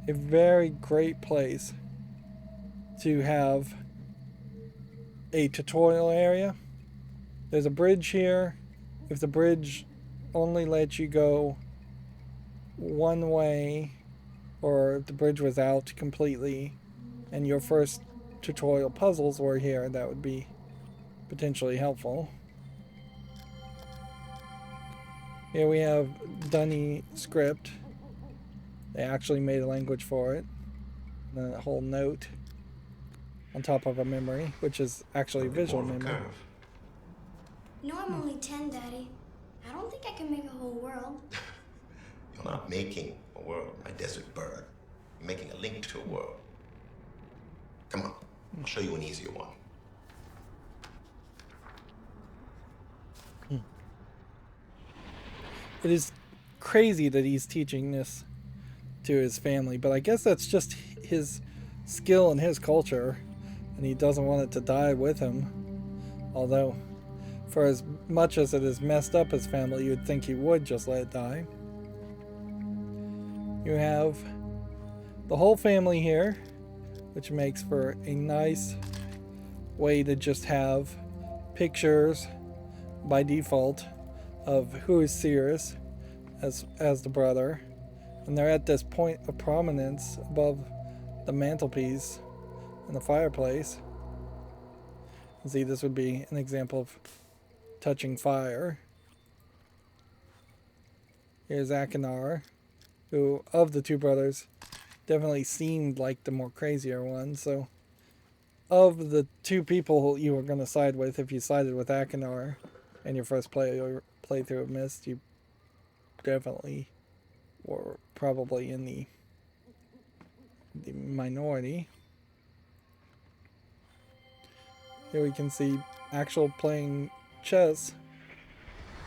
a very great place to have a tutorial area. There's a bridge here. If the bridge only lets you go one way, or if the bridge was out completely and your first tutorial puzzles were here, that would be potentially helpful. Here we have Dunny script. They actually made a language for it. And a whole note on top of a memory, which is actually visual memory. No, I'm only 10, Daddy. I don't think I can make a whole world. You're not making a world, my desert bird. You're making a link to a world. Come on, I'll show you an easier one. It is crazy that he's teaching this to his family, but I guess that's just his skill and his culture, and he doesn't want it to die with him. Although, for as much as it has messed up his family, you'd think he would just let it die. You have the whole family here, which makes for a nice way to just have pictures by default of who is Sirius as the brother, and they're at this point of prominence above the mantelpiece and the fireplace. See, this would be an example of touching fire. Here's Akinar, who of the two brothers definitely seemed like the more crazier one. So of the two people you were going to side with, if you sided with Akinar in your first playthrough of Myst, you definitely were probably in the minority. Here we can see actual playing chess,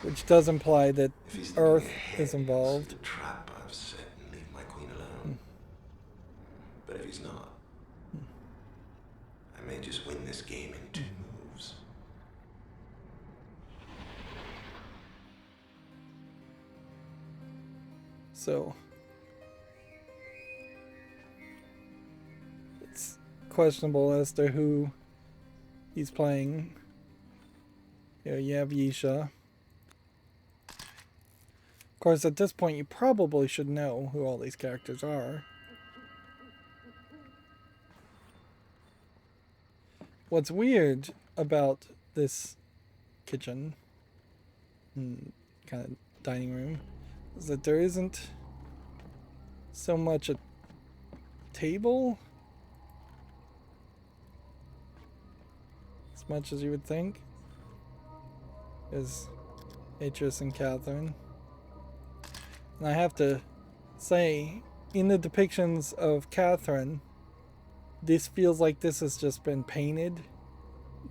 which does imply that Earth is involved. The trap I've set and leave my queen alone. But if he's not, I may just win this game in 2 moves. So it's questionable as to who he's playing. Here you have Yesha. Of course, at this point, you probably should know who all these characters are. What's weird about this kitchen and kind of dining room is that there isn't so much a table as much as you would think. Is Atris and Catherine. And I have to say, in the depictions of Catherine, this feels like this has just been painted.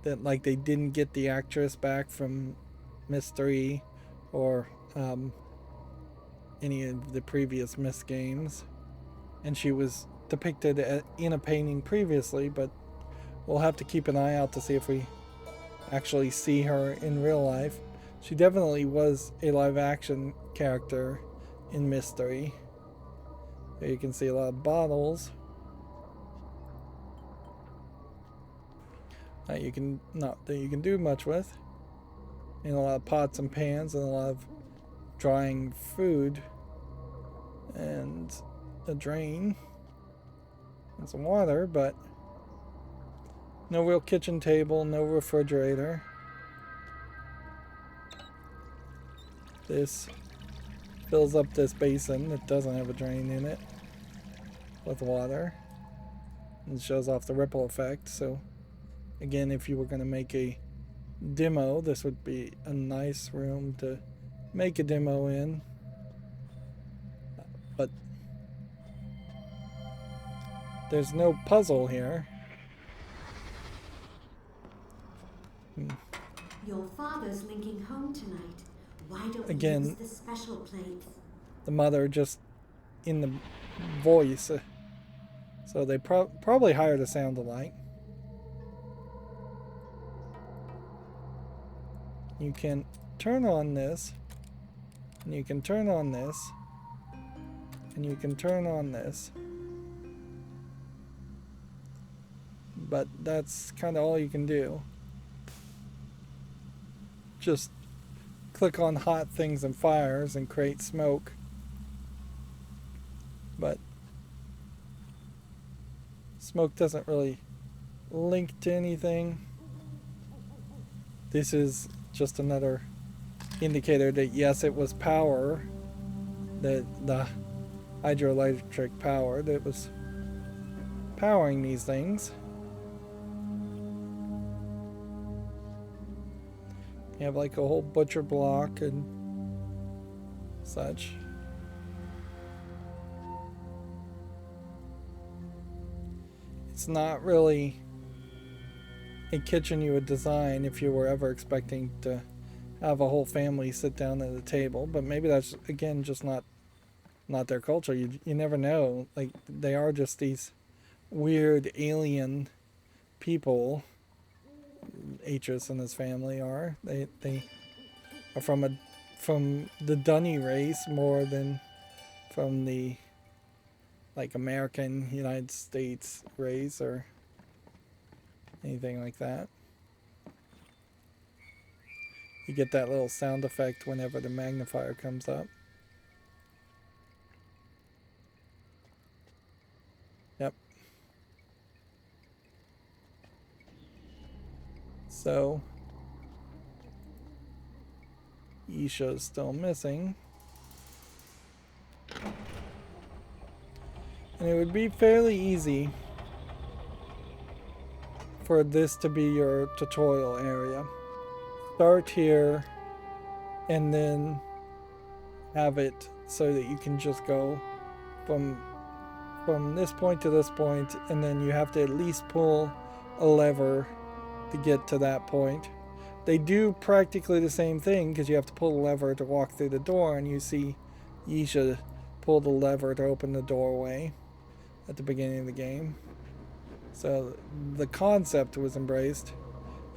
That like they didn't get the actress back from Myst IV or any of the previous Myst games. And she was depicted in a painting previously, but we'll have to keep an eye out to see if we actually see her in real life. She definitely was a live action character in Myst IV. Here you can see a lot of bottles that you can do much with, and a lot of pots and pans, and a lot of drying food, and a drain and some water, but no real kitchen table, no refrigerator. This fills up this basin that doesn't have a drain in it with water, and shows off the ripple effect. So again, if you were going to make a demo, this would be a nice room to make a demo in. But there's no puzzle here. Your father's linking home tonight. Why don't Again, we use the special plates? The mother just in the voice. So they probably hired a sound alike. You can turn on this, and you can turn on this, and you can turn on this. But that's kind of all you can do. Just click on hot things and fires and create smoke. But smoke doesn't really link to anything. This is just another indicator that yes, it was power, that the hydroelectric power that was powering these things. You have like a whole butcher block and such. It's not really a kitchen you would design if you were ever expecting to have a whole family sit down at a table, but maybe that's again just not their culture. You never know. Like, they are just these weird alien people. Atreus and his family are. They are from the Dunny race more than from the like American United States race or anything like that. You get that little sound effect whenever the magnifier comes up. Yep. So Yesha is still missing. And it would be fairly easy for this to be your tutorial area. Start here and then have it so that you can just go from this point to this point, and then you have to at least pull a lever to get to that point. They do practically the same thing because you have to pull a lever to walk through the door, and you see Yesha pull the lever to open the doorway at the beginning of the game. So the concept was embraced.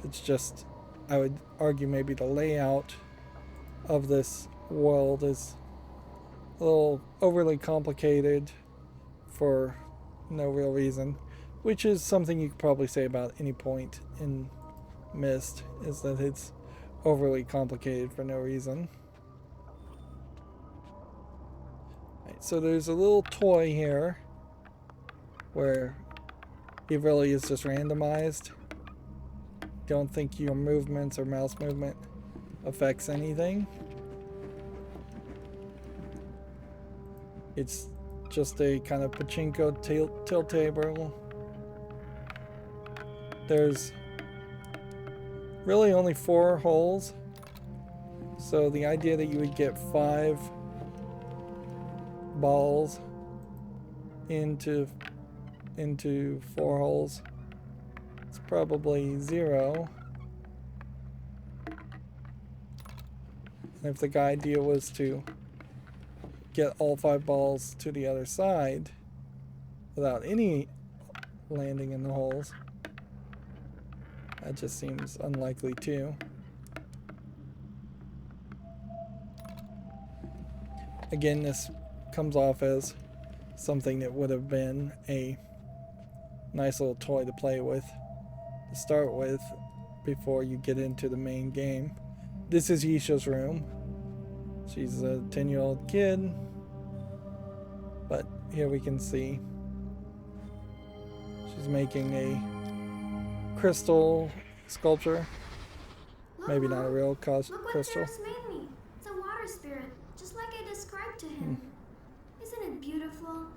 It's just, I would argue, maybe the layout of this world is a little overly complicated for no real reason, which is something you could probably say about any point in Myst, is that it's overly complicated for no reason. Right, so there's a little toy here where it really is just randomized. Don't think your movements or mouse movement affects anything. It's just a kind of pachinko tilt table. There's really only 4 holes, so the idea that you would get 5 balls into 4 holes, it's probably 0. And if the idea was to get all 5 balls to the other side without any landing in the holes, that just seems unlikely too. Again, this comes off as something that would have been a nice little toy to play with to start with before you get into the main game. This is Yesha's room. She's a 10-year-old kid, but here we can see she's making a crystal sculpture. Look, Maybe not a Mom. real Look what crystal. Ferris made me. It's a water spirit, just like I described to him. Isn't it beautiful?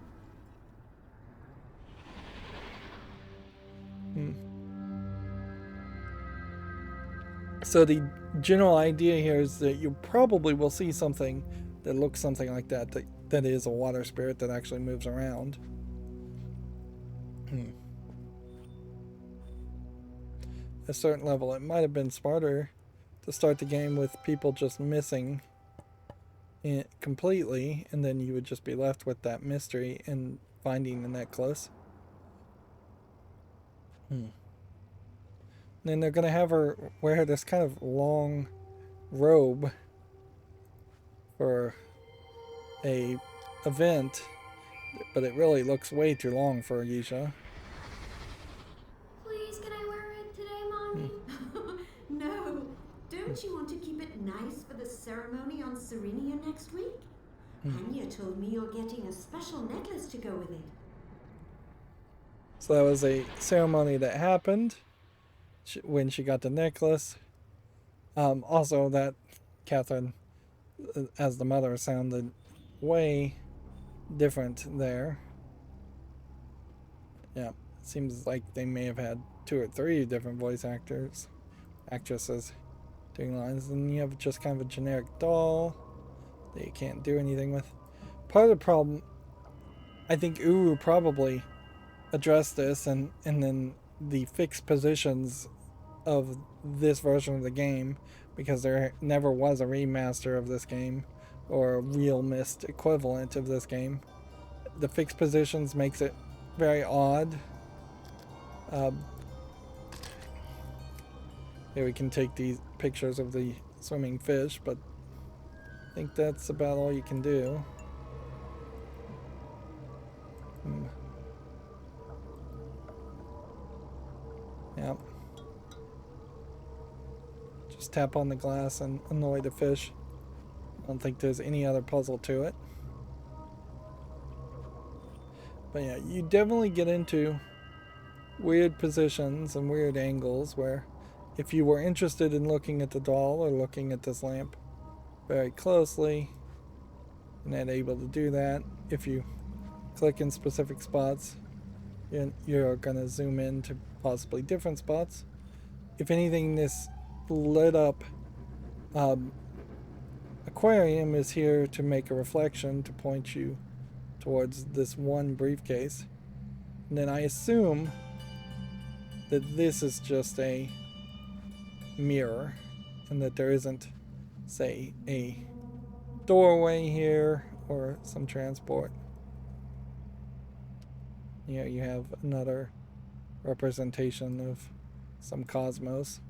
So the general idea here is that you probably will see something that looks something like that, that is a water spirit that actually moves around. At a certain level, it might have been smarter to start the game with people just missing it completely, and then you would just be left with that mystery and finding the necklace. Then they're going to have her wear this kind of long robe for a event, but it really looks way too long for Yesha. Please, can I wear it today, Mommy? No, don't you want to keep it nice for the ceremony on Serenia next week? Anya told me you're getting a special necklace to go with it. So that was a ceremony that happened when she got the necklace. Also, that Catherine, as the mother, sounded way different there. Yeah, seems like they may have had 2 or 3 different voice actresses doing lines. And you have just kind of a generic doll that you can't do anything with. Part of the problem, I think Uru probably addressed this, and then the fixed positions of this version of the game, because there never was a remaster of this game or a real Myst equivalent of this game. The fixed positions makes it very odd. Here we can take these pictures of the swimming fish, but I think that's about all you can do. Yep. Just tap on the glass and annoy the fish. I don't think there's any other puzzle to it. But yeah, you definitely get into weird positions and weird angles where if you were interested in looking at the doll or looking at this lamp very closely, you're not able to do that. If you click in specific spots, you're going to zoom in to possibly different spots. If anything, this lit up aquarium is here to make a reflection to point you towards this one briefcase. And then I assume that this is just a mirror and that there isn't, say, a doorway here or some transport. Here you have another representation of some cosmos.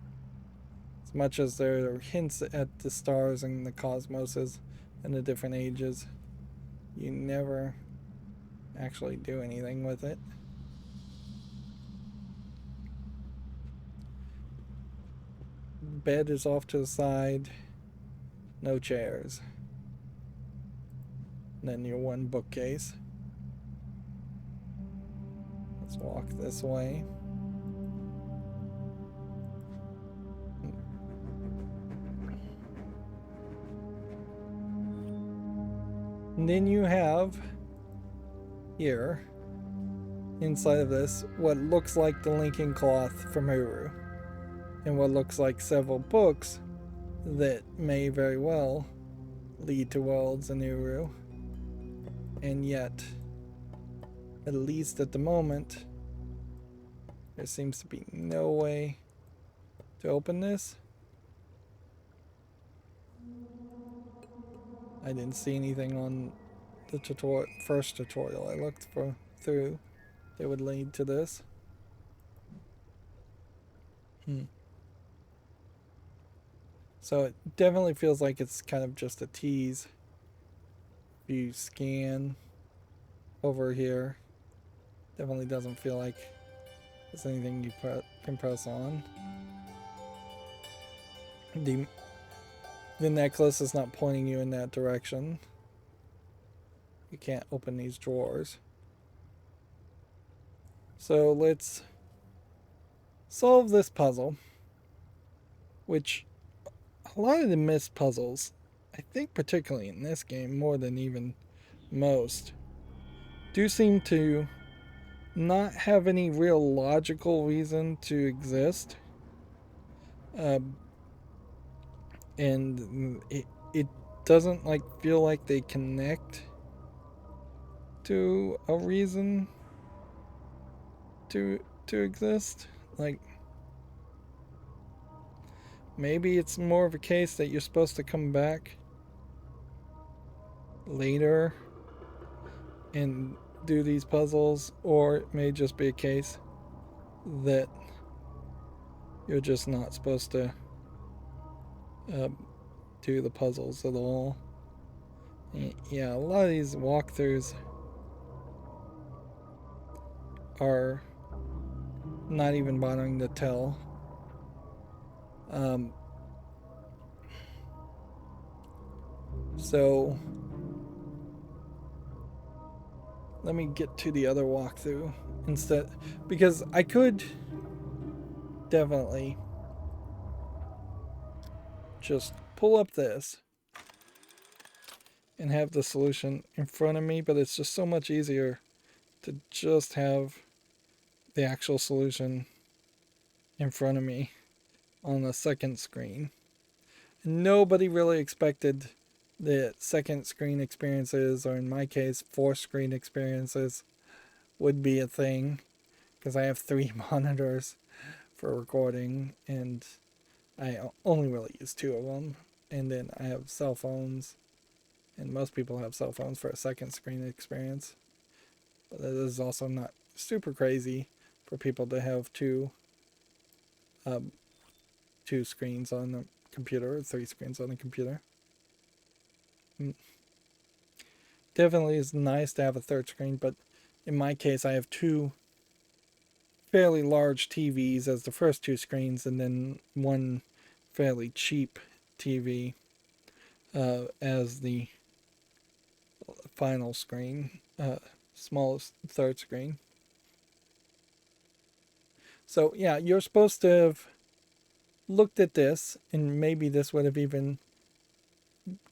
As much as there are hints at the stars and the cosmoses and the different ages, you never actually do anything with it. Bed is off to the side, no chairs. And then your one bookcase. Let's walk this way. And then you have here, inside of this, what looks like the linking cloth from Uru, and what looks like several books that may very well lead to worlds in Uru. And yet, at least at the moment, there seems to be no way to open this. I didn't see anything on the first tutorial I looked through that would lead to this. So it definitely feels like it's kind of just a tease you scan over here, definitely doesn't feel like there's anything you can press on. The necklace is not pointing you in that direction. You can't open these drawers. So let's solve this puzzle, which a lot of the Myst puzzles, I think particularly in this game more than even most, do seem to not have any real logical reason to exist. And it doesn't like feel like they connect to a reason to exist. Like, maybe it's more of a case that you're supposed to come back later and do these puzzles, or it may just be a case that you're just not supposed to do the puzzles at all. Yeah, a lot of these walkthroughs are not even bothering to tell. So let me get to the other walkthrough instead, because I could definitely just pull up this and have the solution in front of me, but it's just so much easier to just have the actual solution in front of me on the second screen. And nobody really expected that second screen experiences, or in my case, fourth screen experiences, would be a thing, because I have 3 monitors for recording, and I only really use 2 of them, and then I have cell phones, and most people have cell phones for a second screen experience. But it is also not super crazy for people to have two screens on the computer, or 3 screens on the computer. Definitely is nice to have a third screen, but in my case I have 2 fairly large TVs as the first 2 screens, and then one fairly cheap TV as the final screen, smallest third screen. So yeah, you're supposed to have looked at this, and maybe this would have even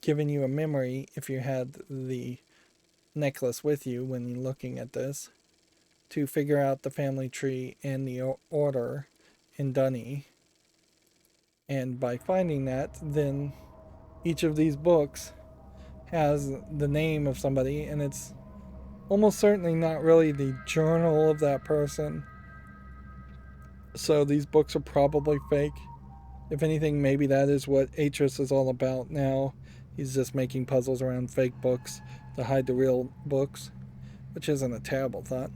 given you a memory if you had the necklace with you when you're looking at this, to figure out the family tree and the order in Dunny. And by finding that, then each of these books has the name of somebody, and it's almost certainly not really the journal of that person. So these books are probably fake. If anything, maybe that is what Atris is all about now. He's just making puzzles around fake books to hide the real books, which isn't a terrible thought.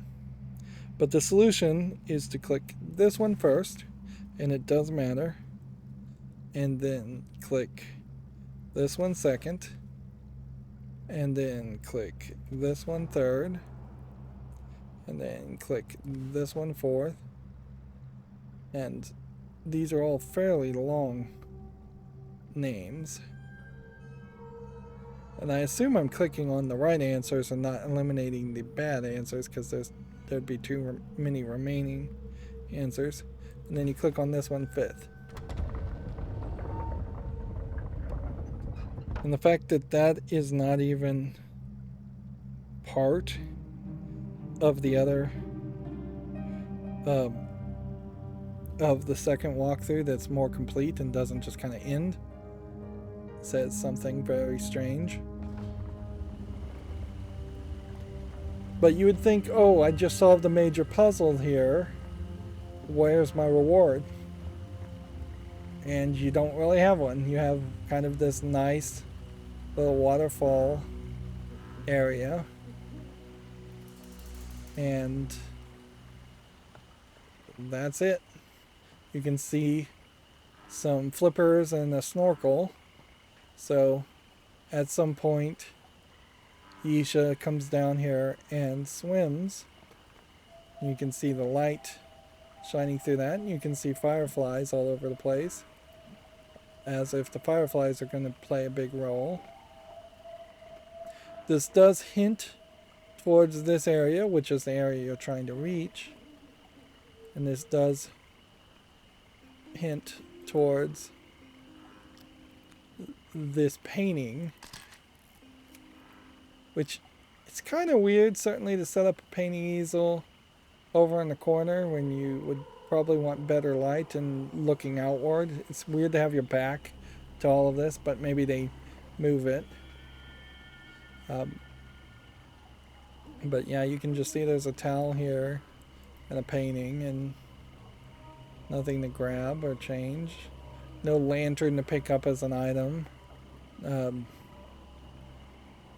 But the solution is to click this one first, and it does matter, and then click this one second, and then click this one third, and then click this one fourth. And these are all fairly long names. And I assume I'm clicking on the right answers and not eliminating the bad answers, because there'd be too many remaining answers. And then you click on this one fifth. And the fact that that is not even part of the other of the second walkthrough that's more complete and doesn't just kind of end says something very strange. But you would think, oh, I just solved a major puzzle here, where's my reward? And you don't really have one. You have kind of this nice little waterfall area, and that's it. You can see some flippers and a snorkel, so at some point Yesha comes down here and swims. You can see the light shining through that, and you can see fireflies all over the place, as if the fireflies are going to play a big role. This does hint towards this area, which is the area you're trying to reach. And this does hint towards this painting, which it's kind of weird, certainly, to set up a painting easel over in the corner when you would probably want better light and looking outward. It's weird to have your back to all of this, but maybe they move it. But yeah, you can just see there's a towel here and a painting and nothing to grab or change. No lantern to pick up as an item.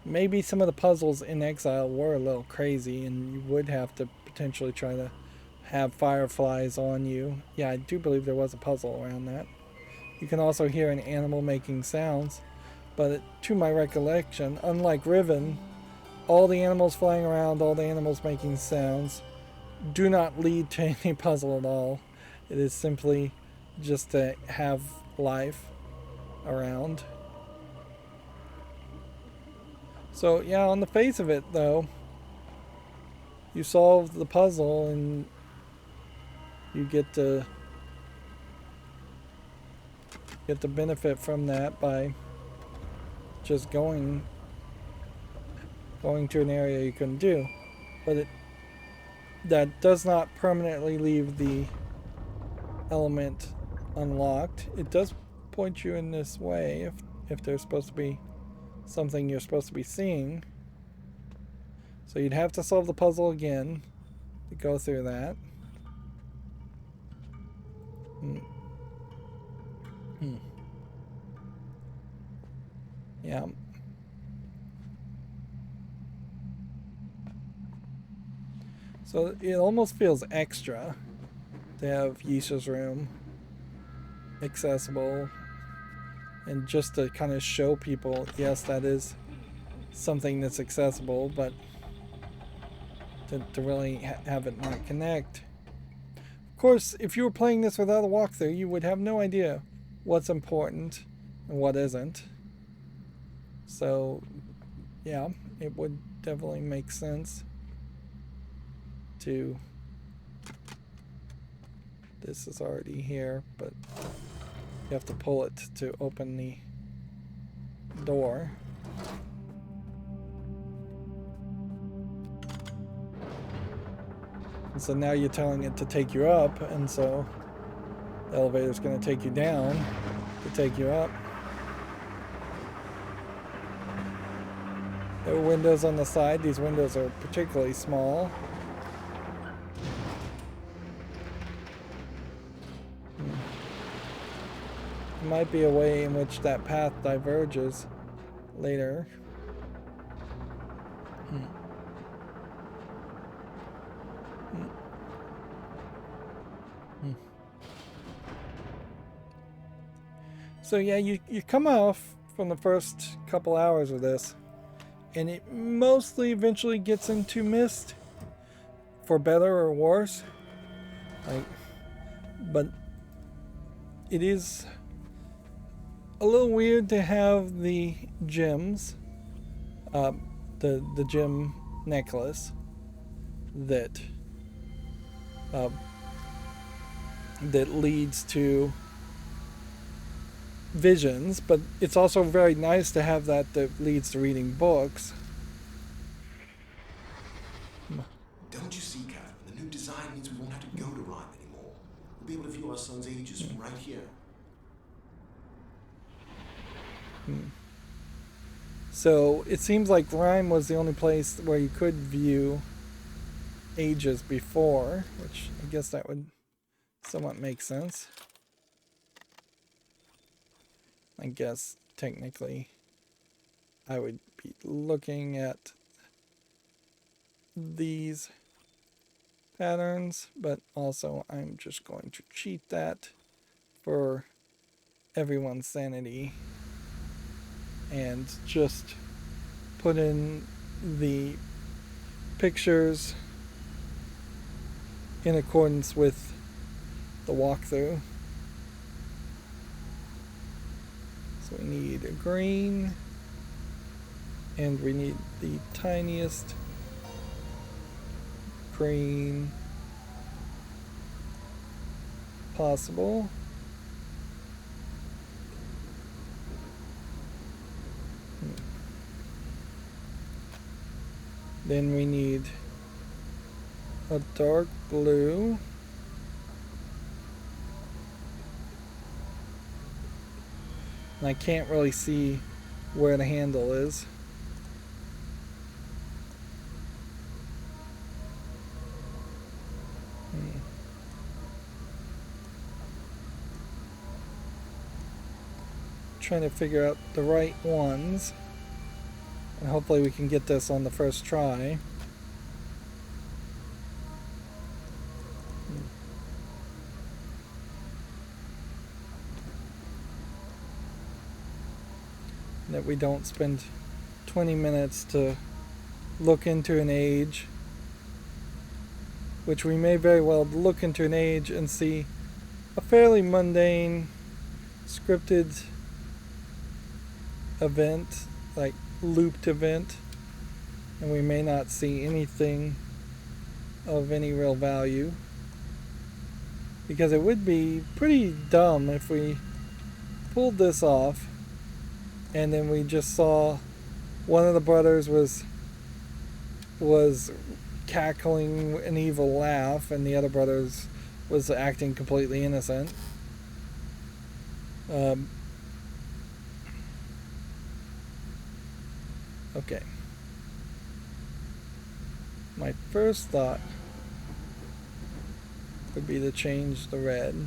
Maybe some of the puzzles in Exile were a little crazy and you would have to potentially try to have fireflies on you. Yeah, I do believe there was a puzzle around that. You can also hear an animal making sounds, but to my recollection, unlike Riven, all the animals flying around, all the animals making sounds, do not lead to any puzzle at all. It is simply just to have life around. So yeah, on the face of it though, you solve the puzzle and you get to benefit from that by just going to an area you couldn't do. But that does not permanently leave the element unlocked. It does point you in this way if there's supposed to be something you're supposed to be seeing. So you'd have to solve the puzzle again to go through that. Yeah. So it almost feels extra to have Yesha's room accessible, and just to kind of show people, yes, that is something that's accessible, but to really have it not connect. Of course, if you were playing this without a walkthrough, you would have no idea what's important and what isn't. So, yeah, it would definitely make sense to... This is already here, but you have to pull it to open the door. And so now you're telling it to take you up, and so the elevator's going to take you down to take you up. There are windows on the side. These windows are particularly small. There might be a way in which that path diverges later. So yeah, you come off from the first couple hours of this, and it mostly eventually gets into Myst, for better or worse. But it is a little weird to have the gems, the gem necklace that leads to visions, but it's also very nice to have that leads to reading books. Don't you see, Catherine? The new design means we won't have to go to Rhyme anymore. We'll be able to view our son's ages from right here. So it seems like Rhyme was the only place where you could view ages before, which I guess that would somewhat make sense. I guess technically I would be looking at these patterns, but also I'm just going to cheat that for everyone's sanity and just put in the pictures in accordance with the walkthrough. So we need a green, and we need the tiniest green possible. Then we need a dark blue. And I can't really see where the handle is. Trying to figure out the right ones, and hopefully we can get this on the first try. That we don't spend 20 minutes to look into an age, which we may very well look into an age and see a fairly mundane scripted event, like looped event, and we may not see anything of any real value, because it would be pretty dumb if we pulled this off and then we just saw one of the brothers was cackling an evil laugh and the other brothers was acting completely innocent. Okay. My first thought would be to change the red.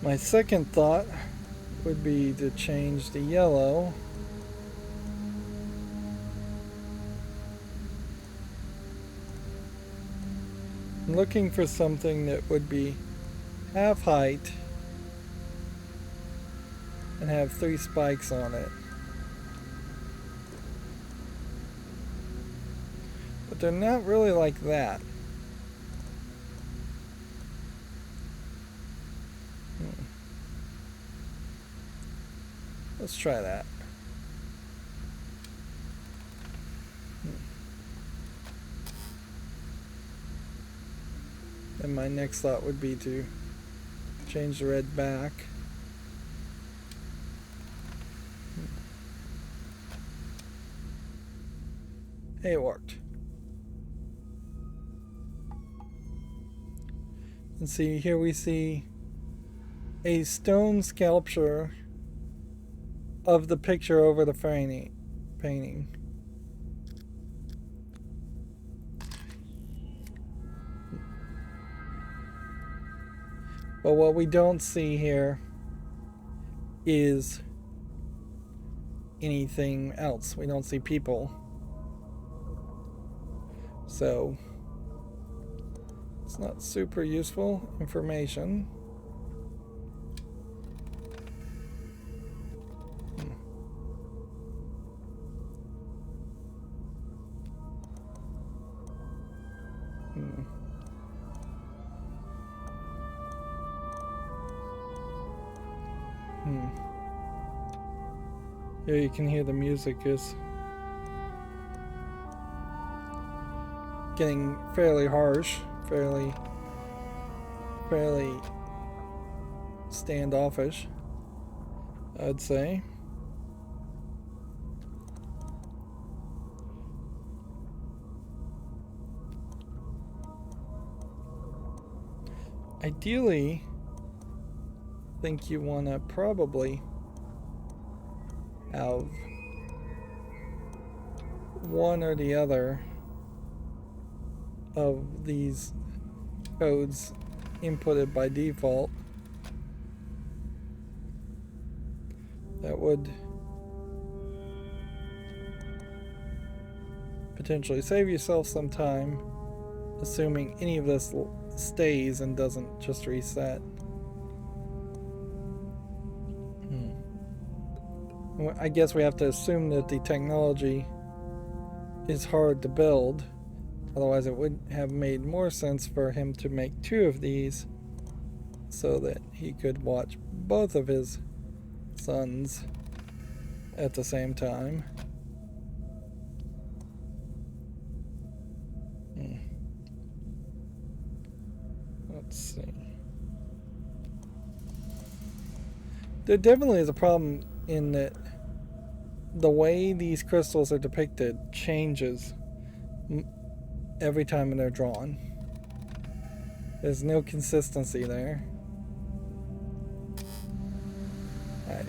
My second thought would be to change the yellow. I'm looking for something that would be half height and have 3 spikes on it. But they're not really like that. Let's try that. And my next thought would be to change the red back. Hey, it worked. And see, here we see a stone sculpture of the picture over the painting. But what we don't see here is anything else. We don't see people. So it's not super useful information. Here you can hear the music is getting fairly harsh, fairly standoffish, I'd say. Ideally, I think you want to probably have one or the other of these codes inputted by default. That would potentially save yourself some time, assuming any of this stays and doesn't just reset. I guess we have to assume that the technology is hard to build. Otherwise, it would have made more sense for him to make 2 of these so that he could watch both of his sons at the same time. Let's see. There definitely is a problem in that the way these crystals are depicted changes every time they're drawn. There's no consistency there. Alright.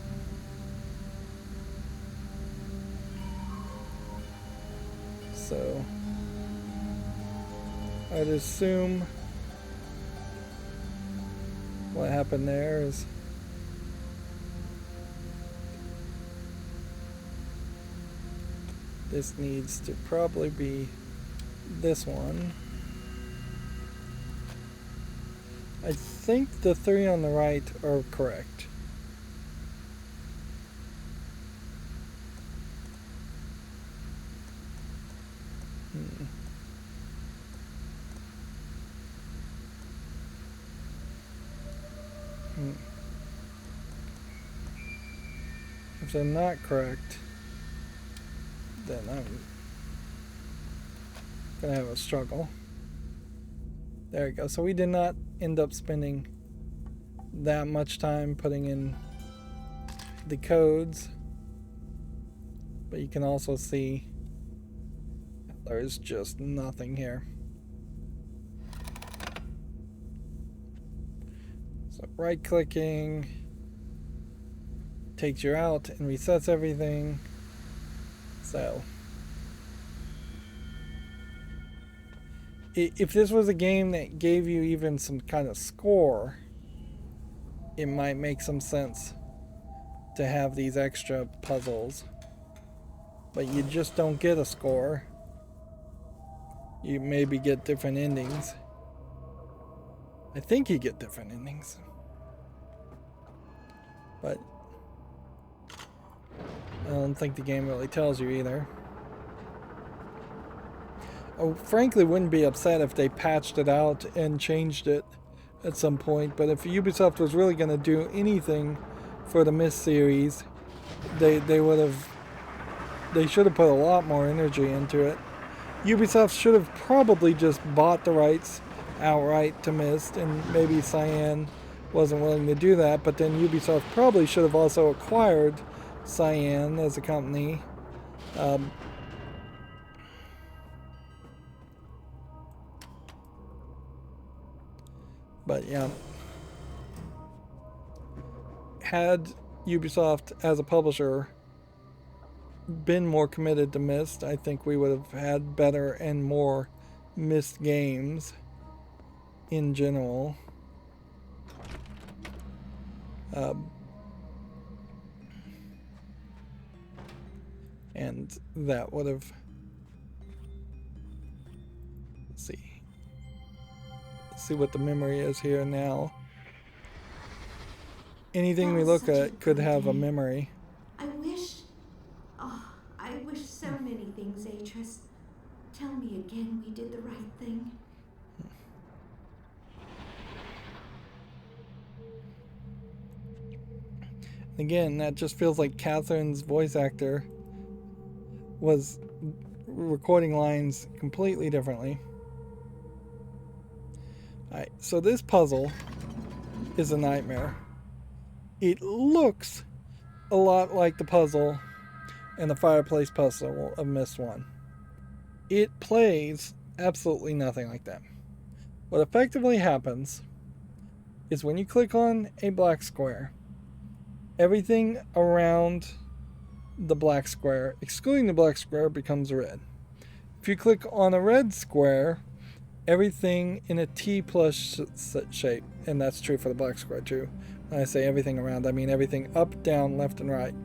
So I'd assume what happened there is this needs to probably be this one. I think the 3 on the right are correct. If they're not correct, then I'm gonna have a struggle. There we go. So we did not end up spending that much time putting in the codes, but you can also see there's just nothing here. So right clicking takes you out and resets everything. So if this was a game that gave you even some kind of score, it might make some sense to have these extra puzzles. But you just don't get a score. You maybe get different endings. I think you get different endings. But I don't think the game really tells you either. I frankly wouldn't be upset if they patched it out and changed it at some point, but if Ubisoft was really going to do anything for the Myst series, they should have put a lot more energy into it. Ubisoft should have probably just bought the rights outright to Myst, and maybe Cyan wasn't willing to do that, but then Ubisoft probably should have also acquired Cyan as a company. But yeah, had Ubisoft as a publisher been more committed to Myst, I think we would have had better and more Myst games in general. And that would have, let's see what the memory is here now. Anything we look at could have a memory. I wish so many things, Atris. Tell me again we did the right thing. Again, that just feels like Catherine's voice actor was recording lines completely differently. Alright, so this puzzle is a nightmare. It looks a lot like the puzzle in the Fireplace Puzzle of Myst 1. It plays absolutely nothing like that. What effectively happens is when you click on a black square, everything around the black square, excluding the black square, becomes red. If you click on a red square, everything in a T plus shape, and that's true for the black square too. When I say everything around, I mean everything up, down, left, and right.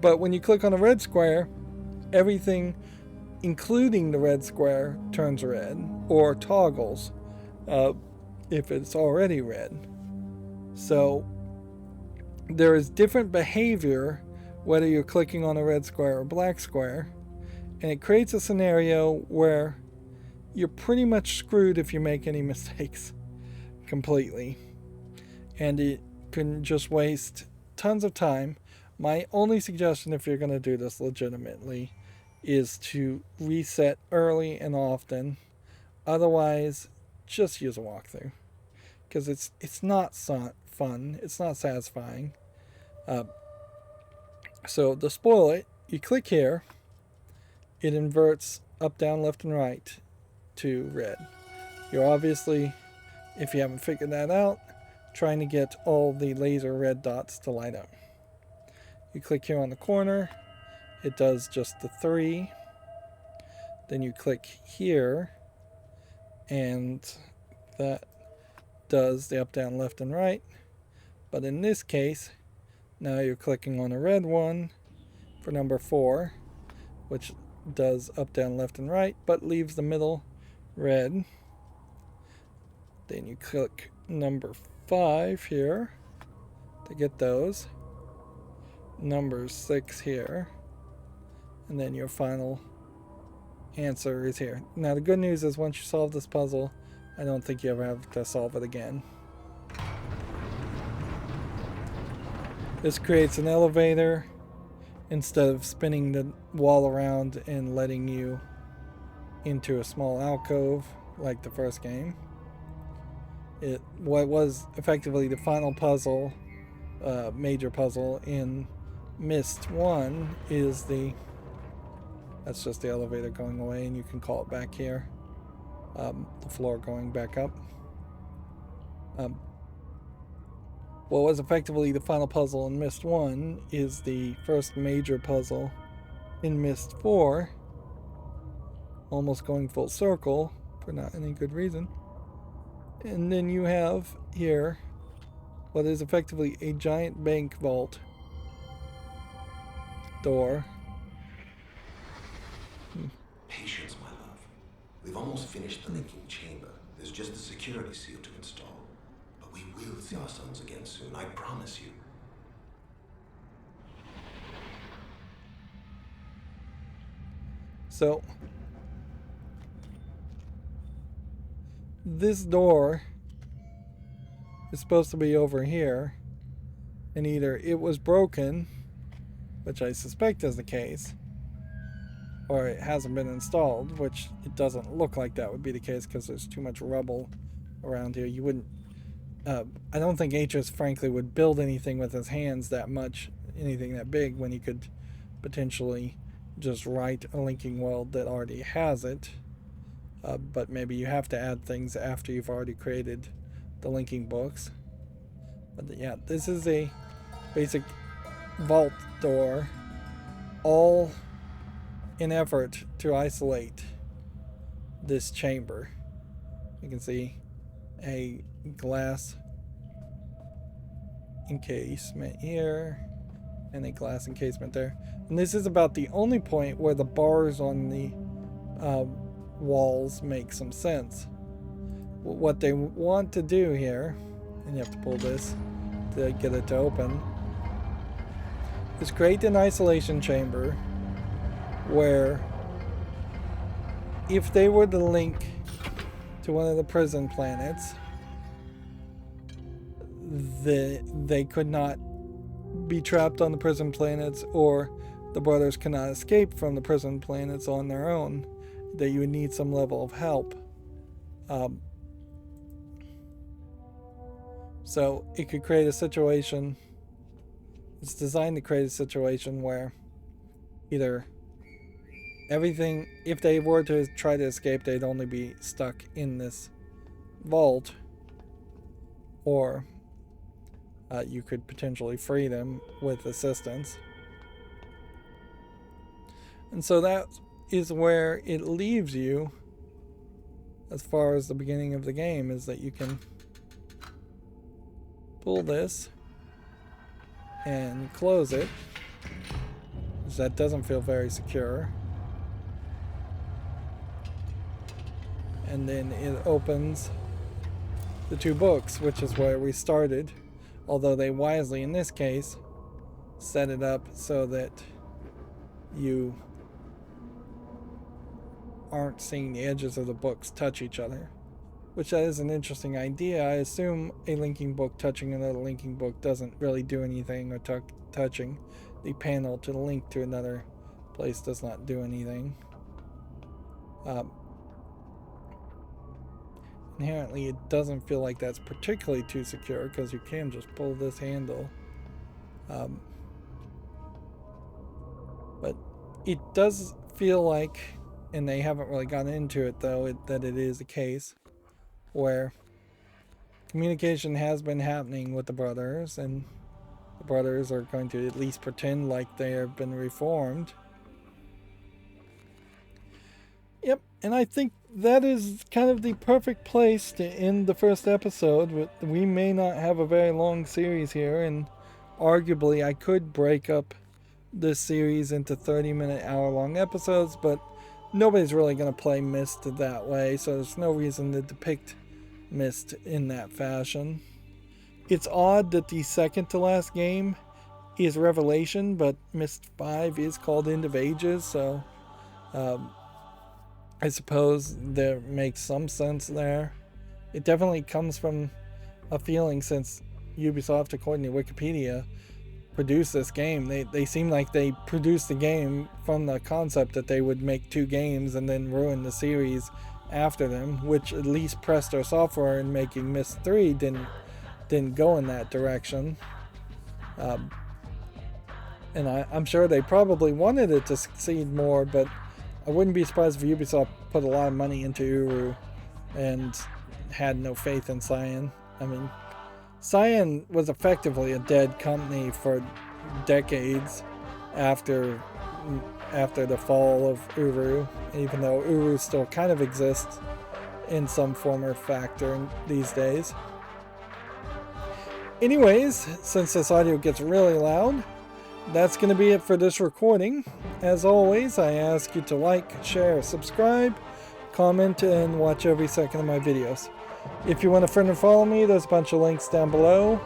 But when you click on a red square, everything including the red square, turns red, or toggles if it's already red. So there is different behavior whether you're clicking on a red square or black square, and it creates a scenario where you're pretty much screwed if you make any mistakes completely, and it can just waste tons of time. My only suggestion, if you're going to do this legitimately, is to reset early and often. Otherwise, just use a walkthrough, because it's not fun, it's not satisfying. So to spoil it, you click here, it inverts up, down, left, and right to red. You're obviously, if you haven't figured that out, trying to get all the laser red dots to light up. You click here on the corner, it does just the 3. Then you click here, and that does the up, down, left, and right. But in this case, now you're clicking on a red one for number 4, which does up, down, left, and right, but leaves the middle red. Then you click number 5 here to get those. Number 6 here. And then your final answer is here. Now the good news is once you solve this puzzle, I don't think you ever have to solve it again. This creates an elevator instead of spinning the wall around and letting you into a small alcove like the first game. What was effectively the final puzzle, major puzzle in Myst 1 is that's just the elevator going away, and you can call it back here. The floor going back up. What was effectively the final puzzle in Myst 1 is the first major puzzle in Myst 4. Almost going full circle for not any good reason. And then you have here what is effectively a giant bank vault door. Patience, my love. We've almost finished the linking chamber. There's just the security seal to install. But we will see our sons again soon, I promise you. So this door is supposed to be over here, and either it was broken, which I suspect is the case, or it hasn't been installed, which it doesn't look like that would be the case because there's too much rubble around here. You wouldn't I don't think Atreus frankly would build anything with his hands that much, anything that big, when he could potentially just write a linking weld that already has it. But maybe you have to add things after you've already created the linking books. But yeah, this is a basic vault door, all in effort to isolate this chamber. You can see a glass encasement here and a glass encasement there. And this is about the only point where the bars on the walls make some sense. What they want to do here, and you have to pull this to get it to open, is create an isolation chamber where if they were to link to one of the prison planets, they could not be trapped on the prison planets, or the brothers cannot escape from the prison planets on their own, that you would need some level of help. So it could create a situation, it's designed to create a situation where either everything, if they were to try to escape, they'd only be stuck in this vault, or you could potentially free them with assistance. And so that is where it leaves you as far as the beginning of the game, is that you can pull this and close it, because that doesn't feel very secure. and then it opens the 2 books, which is where we started, although they wisely, in this case, set it up so that you aren't seeing the edges of the books touch each other, which is an interesting idea. I assume a linking book touching another linking book doesn't really do anything, or touching the panel to the link to another place does not do anything. Inherently, it doesn't feel like that's particularly too secure, because you can just pull this handle. But it does feel like, and they haven't really gotten into it though, that it is a case where communication has been happening with the brothers, and the brothers are going to at least pretend like they have been reformed. Yep, and I think that is kind of the perfect place to end the first episode. We may not have a very long series here, and arguably I could break up this series into 30-minute, hour-long episodes, but nobody's really going to play Myst that way, so there's no reason to depict Myst in that fashion. It's odd that the second to last game is Revelation, but Myst V is called End of Ages, so I suppose there makes some sense there. It definitely comes from a feeling, since Ubisoft, according to Wikipedia, produced this game. They seem like they produced the game from the concept that they would make 2 games and then ruin the series after them, which at least Presto Software in making Myst 3 didn't go in that direction. And I'm sure they probably wanted it to succeed more, but I wouldn't be surprised if Ubisoft put a lot of money into Uru and had no faith in Cyan. I mean, Cyan was effectively a dead company for decades after the fall of Uru, even though Uru still kind of exists in some form or factor these days. Anyways, since this audio gets really loud, that's going to be it for this recording. As always, I ask you to like, share, subscribe, comment, and watch every second of my videos. If you want to friend and follow me, there's a bunch of links down below.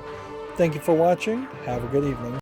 Thank you for watching. Have a good evening.